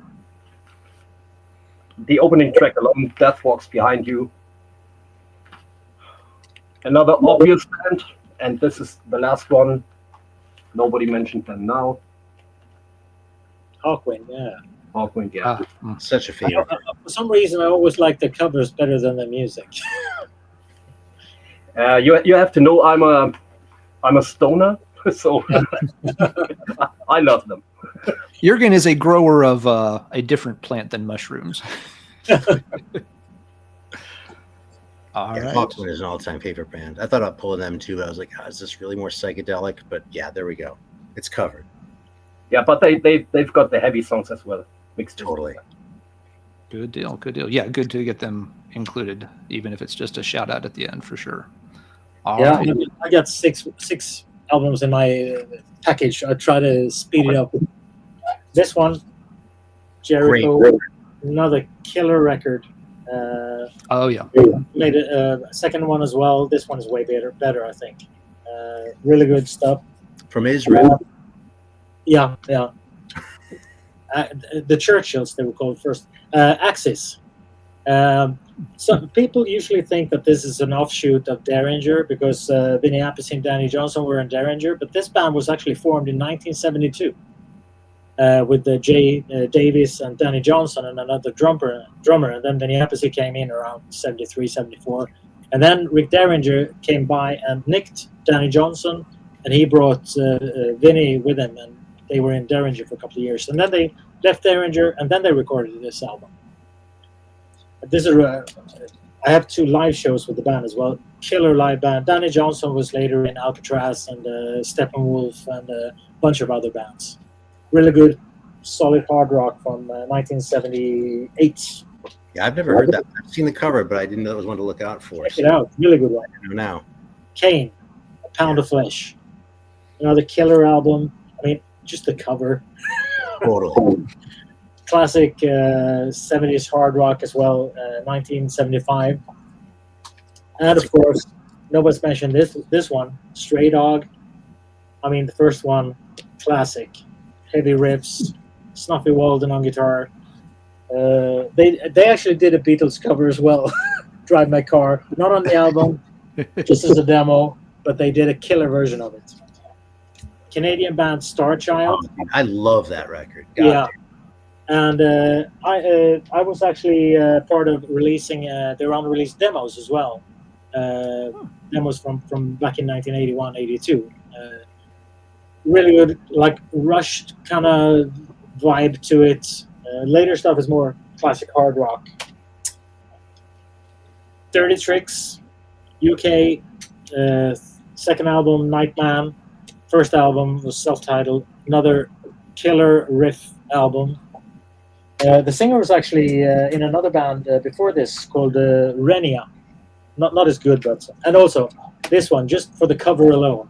Speaker 2: The opening track alone, Death Walks Behind You. Another obvious band, and this is the last one. Nobody mentioned them now.
Speaker 4: Hawkwind, yeah.
Speaker 2: Hawkwind, yeah.
Speaker 3: Such a favorite.
Speaker 4: For some reason, I always like the covers better than the music.
Speaker 2: You have to know I'm a stoner, so I love them.
Speaker 1: Jurgen is a grower of a different plant than mushrooms. All right.
Speaker 3: Hawkwind is an all-time favorite band. I thought about pulling them too. I was like, is this really more psychedelic? But yeah, there we go. It's covered.
Speaker 2: Yeah, but they've got the heavy songs as well mixed.
Speaker 3: Totally.
Speaker 1: Good deal. Good deal. Yeah, good to get them included, even if it's just a shout out at the end for sure. All right.
Speaker 4: I got six albums in my package. I try to speed it up. This one, Jericho, another killer record.
Speaker 1: Oh yeah.
Speaker 4: Made a second one as well. This one is way better, I think. Really good stuff.
Speaker 3: From Israel.
Speaker 4: Yeah. The Churchills, they were called first. Axis. Some people usually think that this is an offshoot of Derringer because Vinny Appice and Danny Johnson were in Derringer, but this band was actually formed in 1972 with Jay Davis and Danny Johnson and another drummer, and then Vinny Appice came in around 73, 74. And then Rick Derringer came by and nicked Danny Johnson, and he brought Vinny with him, and they were in Derringer for a couple of years. And then they left Derringer, and then they recorded this album. This is I have 2 live shows with the band as well. Killer live band. Danny Johnson was later in Alcatraz and Steppenwolf and a bunch of other bands. Really good, solid hard rock from 1978.
Speaker 3: Yeah, I've never heard that. I've seen the cover, but I didn't know it was one to look out for.
Speaker 4: Check it out. Really good one.
Speaker 3: I know now.
Speaker 4: Kane, A Pound of Flesh. Another killer album. I mean, just the cover.
Speaker 3: Totally.
Speaker 4: classic 70s hard rock as well, 1975. And of course, nobody's mentioned this one, Stray Dog. I mean, the first one, classic, heavy riffs, Snuffy Walden on guitar. They actually did a Beatles cover as well, Drive My Car, not on the album, just as a demo, but they did a killer version of it. Canadian band Starchild.
Speaker 3: I love that record.
Speaker 4: Yeah. And I was actually part of releasing their unreleased demos as well. Demos from back in 1981, 82. Really good, like rushed kind of vibe to it. Later stuff is more classic hard rock. Dirty Tricks, UK. Second album, Nightman. First album was self-titled. Another killer riff album. The singer was actually in another band before this called Renia. Not as good, but and also this one just for the cover alone,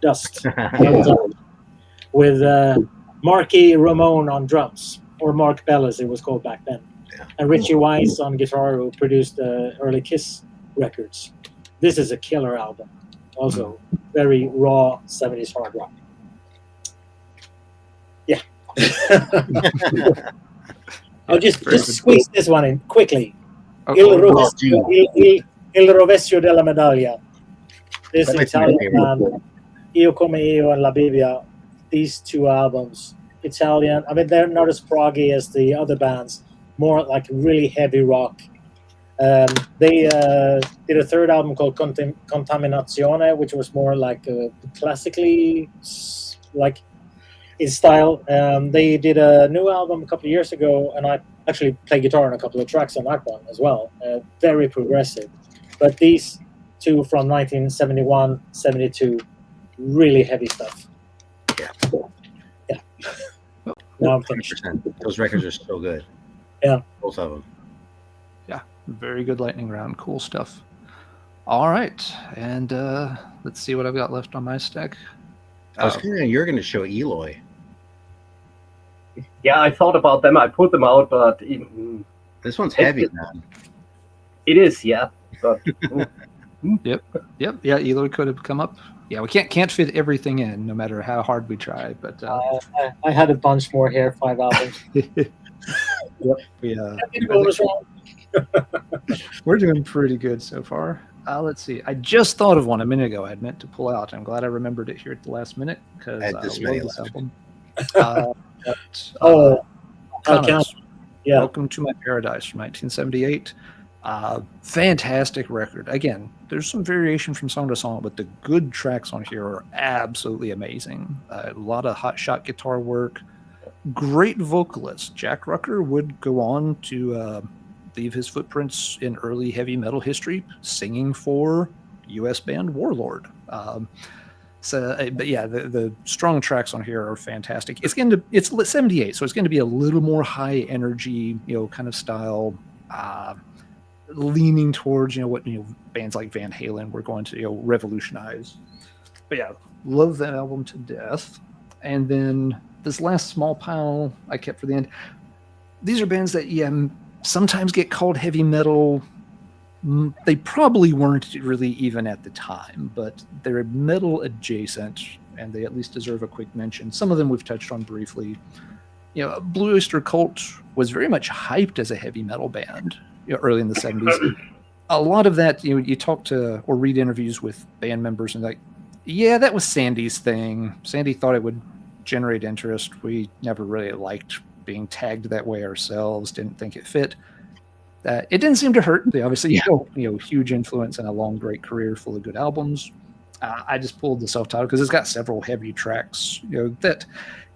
Speaker 4: Dust, with Marky Ramone on drums, or Mark Bell as it was called back then, and Richie Weiss on guitar, who produced the early Kiss records. This is a killer album, also very raw 70s hard rock. Yeah. I'll just squeeze this one in quickly. Il Rovescio della Medaglia. This Italian band, Io Come Io and La Bibbia. These two albums, Italian. I mean, they're not as proggy as the other bands. More like really heavy rock. They did a third album called Contaminazione, which was more like classically like in style. They did a new album a couple of years ago, and I actually played guitar on a couple of tracks on that one as well. Very progressive. But these two from 1971, 72, really heavy stuff. Yeah. Now I'm finished.
Speaker 3: Those records are so good.
Speaker 4: Yeah.
Speaker 3: Both of them.
Speaker 1: Yeah. Very good lightning round. Cool stuff. All right. And let's see what I've got left on my stack.
Speaker 3: I was thinking you're going to show Eloy.
Speaker 2: Yeah, I thought about them. I put them out, but
Speaker 3: This one's heavy, man.
Speaker 2: it is, yeah. But
Speaker 1: Yep. Yeah, Eloy could have come up. Yeah, we can't fit everything in, no matter how hard we try. But
Speaker 4: I had a bunch more here, 5 albums.
Speaker 1: We're doing pretty good so far. Let's see. I just thought of one a minute ago. I had meant to pull out. I'm glad I remembered it here at the last minute because I love this album.
Speaker 4: Contreras. Yeah.
Speaker 1: Welcome to My Paradise from 1978. Fantastic record. Again, there's some variation from song to song, but the good tracks on here are absolutely amazing. A lot of hot shot guitar work. Great vocalist. Jack Rucker would go on to leave his footprints in early heavy metal history, singing for U.S. band Warlord. But yeah, the strong tracks on here are fantastic. It's 78, so it's going to be a little more high energy, kind of style, leaning towards what bands like Van Halen were going to revolutionize. But yeah, love that album to death. And then this last small pile I kept for the end. These are bands that sometimes get called heavy metal. They probably weren't really even at the time, but they're metal adjacent, and they at least deserve a quick mention. Some of them we've touched on briefly. Blue Oyster Cult was very much hyped as a heavy metal band early in the 70s. A lot of that, you talk to or read interviews with band members and that was Sandy's thing. Sandy thought it would generate interest. We never really liked being tagged that way ourselves, didn't think it fit. It didn't seem to hurt. They obviously, huge influence and a long, great career full of good albums. I just pulled the self-titled because it's got several heavy tracks, that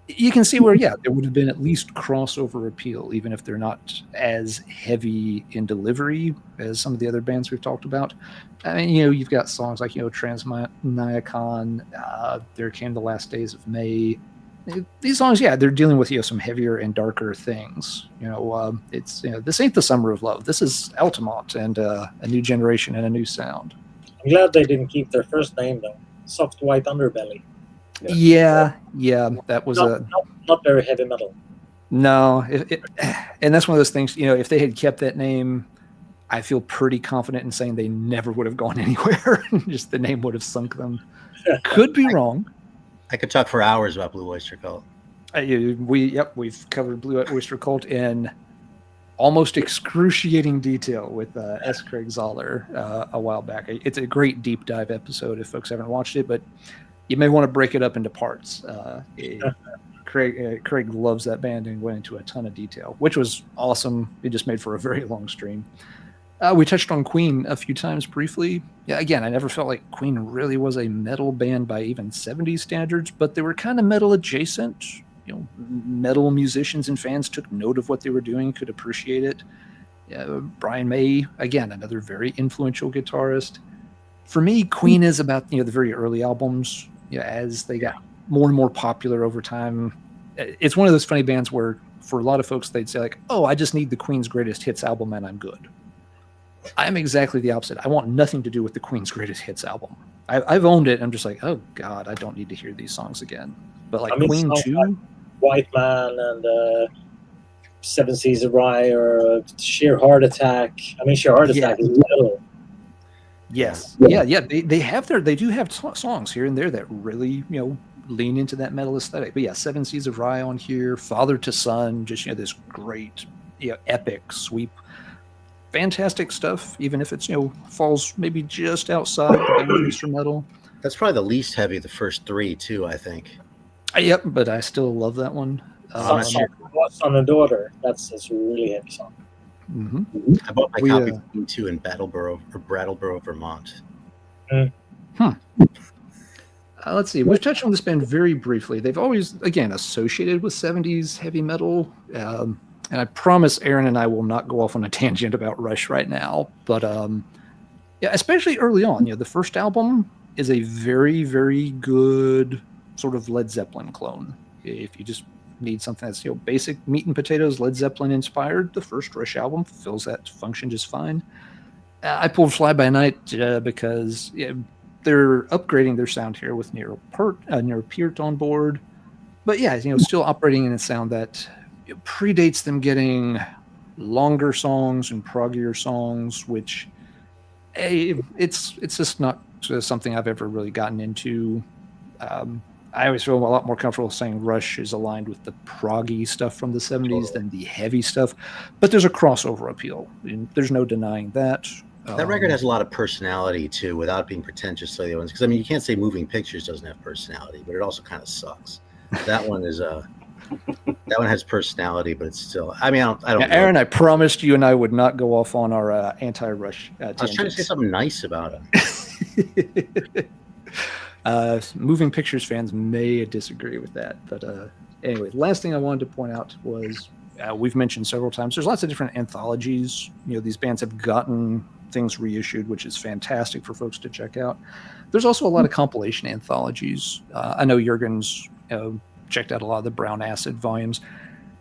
Speaker 1: you can see where, there would have been at least crossover appeal, even if they're not as heavy in delivery as some of the other bands we've talked about. I mean, you've got songs like, Transmaniacon, There Came the Last Days of May. These songs, they're dealing with some heavier and darker things. It's this ain't the summer of love. This is Altamont and a new generation and a new sound.
Speaker 4: I'm glad they didn't keep their first name though. Soft White Underbelly.
Speaker 1: Yeah, that was
Speaker 4: not very heavy metal.
Speaker 1: No, and that's one of those things, if they had kept that name, I feel pretty confident in saying they never would have gone anywhere. Just the name would have sunk them. Could be wrong.
Speaker 3: I could talk for hours about Blue Oyster Cult.
Speaker 1: We've covered Blue Oyster Cult in almost excruciating detail with S. Craig Zoller a while back. It's a great deep dive episode if folks haven't watched it, but you may want to break it up into parts. Craig loves that band and went into a ton of detail, which was awesome. It just made for a very long stream. We touched on Queen a few times briefly. Yeah, again, I never felt like Queen really was a metal band by even 70s standards, but they were kind of metal adjacent. Metal musicians and fans took note of what they were doing, could appreciate it. Brian May, again, another very influential guitarist. For me, Queen is about the very early albums. As they got more and more popular over time, it's one of those funny bands where, for a lot of folks, they'd say like, "Oh, I just need the Queen's greatest hits album and I'm good." I'm exactly the opposite. I want nothing to do with the Queen's greatest hits album. I've owned it. I'm just like, oh God, I don't need to hear these songs again. But like Queen 2,
Speaker 4: like White Man and Seven Seas of Rye or Sheer Heart Attack. I mean, Sheer Heart Attack is metal.
Speaker 1: Yes. Yeah. They do have songs here and there that really, lean into that metal aesthetic. But yeah, Seven Seas of Rye on here, Father to Son, just, this great, epic sweep. Fantastic stuff, even if it's, falls maybe just outside the boundaries for metal.
Speaker 3: That's probably the least heavy of the first three, too, I think.
Speaker 1: Yep, but I still love that one.
Speaker 4: Son and Daughter, that's a really heavy song.
Speaker 1: Mm-hmm.
Speaker 3: I bought my copy of Queen 2 in Brattleboro, Vermont.
Speaker 1: Let's see. We've touched on this band very briefly. They've always, again, associated with 70s heavy metal. And I promise Aaron and I will not go off on a tangent about Rush right now. But especially early on, the first album is a very, very good sort of Led Zeppelin clone. If you just need something that's basic meat and potatoes, Led Zeppelin inspired, the first Rush album fills that function just fine. I pulled Fly By Night because they're upgrading their sound here with Nero Peart on board. But still operating in a sound that predates them getting longer songs and proggier songs, which it's just not something I've ever really gotten into. I always feel a lot more comfortable saying Rush is aligned with the proggy stuff from the 70s than the heavy stuff, but there's a crossover appeal, and there's no denying that.
Speaker 3: That record has a lot of personality too, without being pretentious to the other ones. Because I mean, you can't say Moving Pictures doesn't have personality, but it also kind of sucks. That one is that one has personality, but it's still. I mean, I don't.
Speaker 1: Aaron, know. I promised you and I would not go off on our anti-Rush.
Speaker 3: I was trying to say something nice about
Speaker 1: it. Moving Pictures fans may disagree with that, but anyway, last thing I wanted to point out was we've mentioned several times. There's lots of different anthologies. These bands have gotten things reissued, which is fantastic for folks to check out. There's also a lot of compilation anthologies. I know Jurgen's checked out a lot of the Brown Acid volumes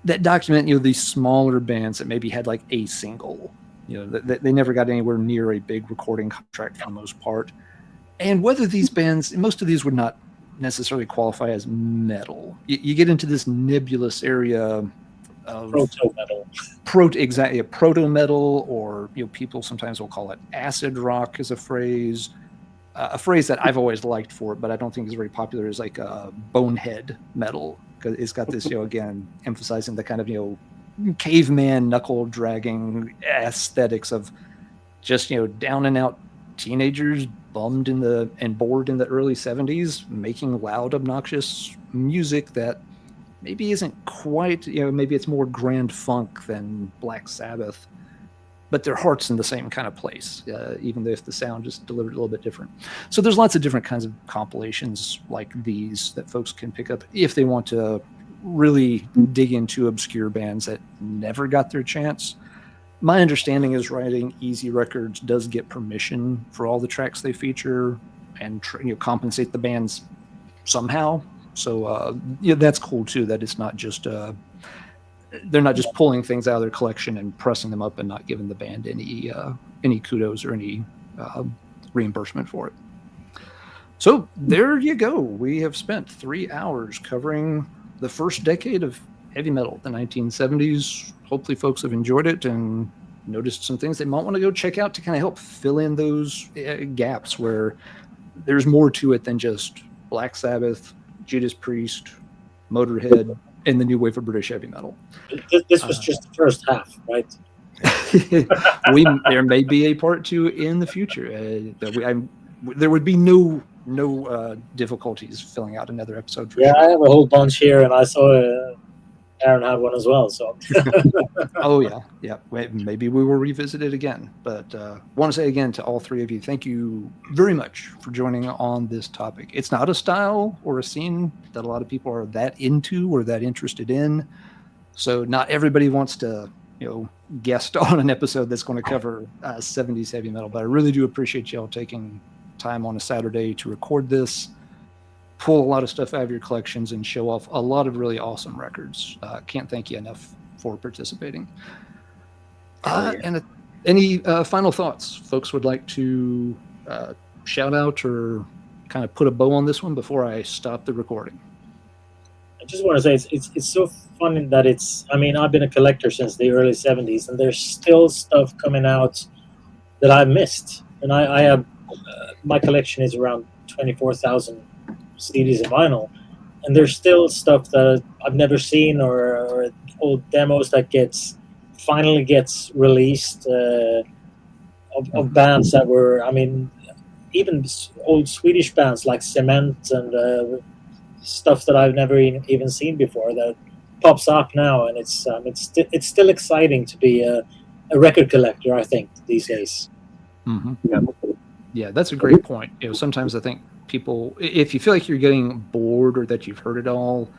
Speaker 1: that document these smaller bands that maybe had like a single. They never got anywhere near a big recording contract for the most part. And whether these bands, most of these would not necessarily qualify as metal. You get into this nebulous area of
Speaker 4: proto-metal.
Speaker 1: Proto-metal, or people sometimes will call it acid rock as a phrase. A phrase that I've always liked for it, but I don't think is very popular, is like bonehead metal. Because it's got this, again, emphasizing the kind of, caveman knuckle dragging aesthetics of just, down and out teenagers bummed and bored in the early 70s, making loud, obnoxious music that maybe isn't quite, maybe it's more grand funk than Black Sabbath, but their heart's in the same kind of place, even if the sound just delivered a little bit different. So there's lots of different kinds of compilations like these that folks can pick up if they want to really dig into obscure bands that never got their chance. My understanding is Writing Easy Records does get permission for all the tracks they feature and compensate the bands somehow. So that's cool too, that it's not just they're not just pulling things out of their collection and pressing them up and not giving the band any kudos or any reimbursement for it. So there you go. We have spent 3 hours covering the first decade of heavy metal, the 1970s. Hopefully folks have enjoyed it and noticed some things they might want to go check out to kind of help fill in those gaps where there's more to it than just Black Sabbath, Judas Priest, Motorhead, and the new wave of British heavy metal.
Speaker 4: This was just the first half, right?
Speaker 1: There may be a part 2 in the future. There would be no difficulties filling out another episode. For sure.
Speaker 4: I have a whole bunch here, and I saw Aaron had one as well. So.
Speaker 1: Oh yeah. Maybe we will revisit it again. But want to say again to all three of you, thank you very much for joining on this topic. It's not a style or a scene that a lot of people are that into or that interested in. So not everybody wants to, guest on an episode that's going to cover 70s heavy metal. But I really do appreciate y'all taking time on a Saturday to record this, pull a lot of stuff out of your collections, and show off a lot of really awesome records. Can't thank you enough for participating. And any final thoughts folks would like to shout out or kind of put a bow on this one before I stop the recording?
Speaker 4: I just want to say it's so funny that I've been a collector since the early 70s, and there's still stuff coming out that I missed. And I have my collection is around 24,000 CDs and vinyl, and there's still stuff that I've never seen or old demos that finally gets released of bands that were, even old Swedish bands like Cement and stuff that I've never even seen before that pops up now, and it's still exciting to be a record collector, I think, these days.
Speaker 1: Mm-hmm. Yeah, that's a great point. Sometimes I think people, if you feel like you're getting bored or that you've heard it all,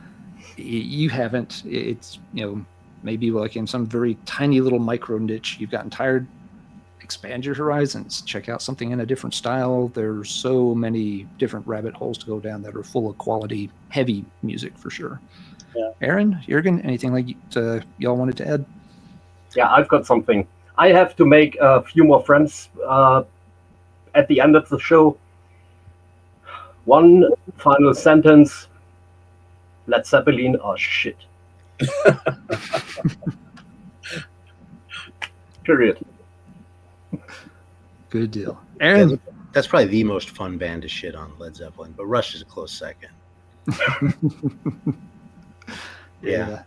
Speaker 1: you haven't. It's maybe like in some very tiny little micro niche you've gotten tired. Expand your horizons, check out something in a different style. There's so many different rabbit holes to go down that are full of quality heavy music for sure. Aaron, Jurgen, anything like y'all wanted to add?
Speaker 2: Yeah, I've got something. I have to make a few more friends at the end of the show. One final sentence. Led Zeppelin are shit. Period.
Speaker 1: Good deal. Aaron?
Speaker 3: Yeah, that's probably the most fun band to shit on, Led Zeppelin, but Rush is a close second. Yeah.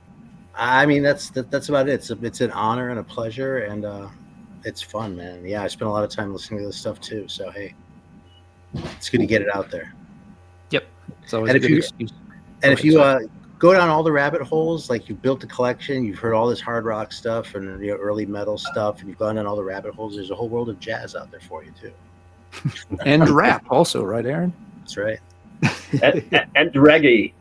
Speaker 3: That's about it. It's an honor and a pleasure, and it's fun, man. Yeah, I spent a lot of time listening to this stuff too, so hey, it's good to get it out there.
Speaker 1: Yep. It's always a good excuse.
Speaker 3: And if you go down all the rabbit holes, like you've built a collection, you've heard all this hard rock stuff and early metal stuff, and you've gone down all the rabbit holes, there's a whole world of jazz out there for you too.
Speaker 1: And rap also, right, Aaron?
Speaker 3: That's right.
Speaker 2: and reggae.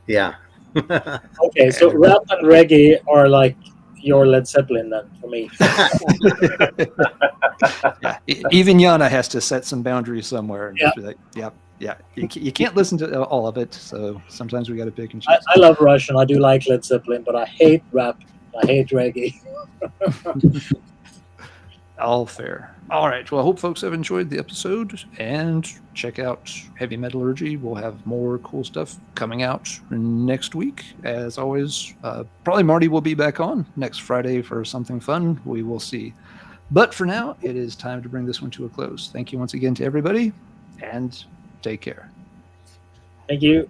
Speaker 3: Yeah.
Speaker 4: Okay, so rap and reggae are like your Led Zeppelin then for me.
Speaker 1: Yeah. Even Janne has to set some boundaries somewhere. And
Speaker 4: yeah.
Speaker 1: Be like, yeah. You can't listen to all of it, so sometimes we got to pick and choose.
Speaker 4: I love Rush and I do like Led Zeppelin, but I hate rap. I hate reggae.
Speaker 1: All fair. All right. Well, I hope folks have enjoyed the episode, and check out Heavy Metallurgy. We'll have more cool stuff coming out next week. As always, probably Marty will be back on next Friday for something fun. We will see. But for now, it is time to bring this one to a close. Thank you once again to everybody, and take care.
Speaker 4: Thank you.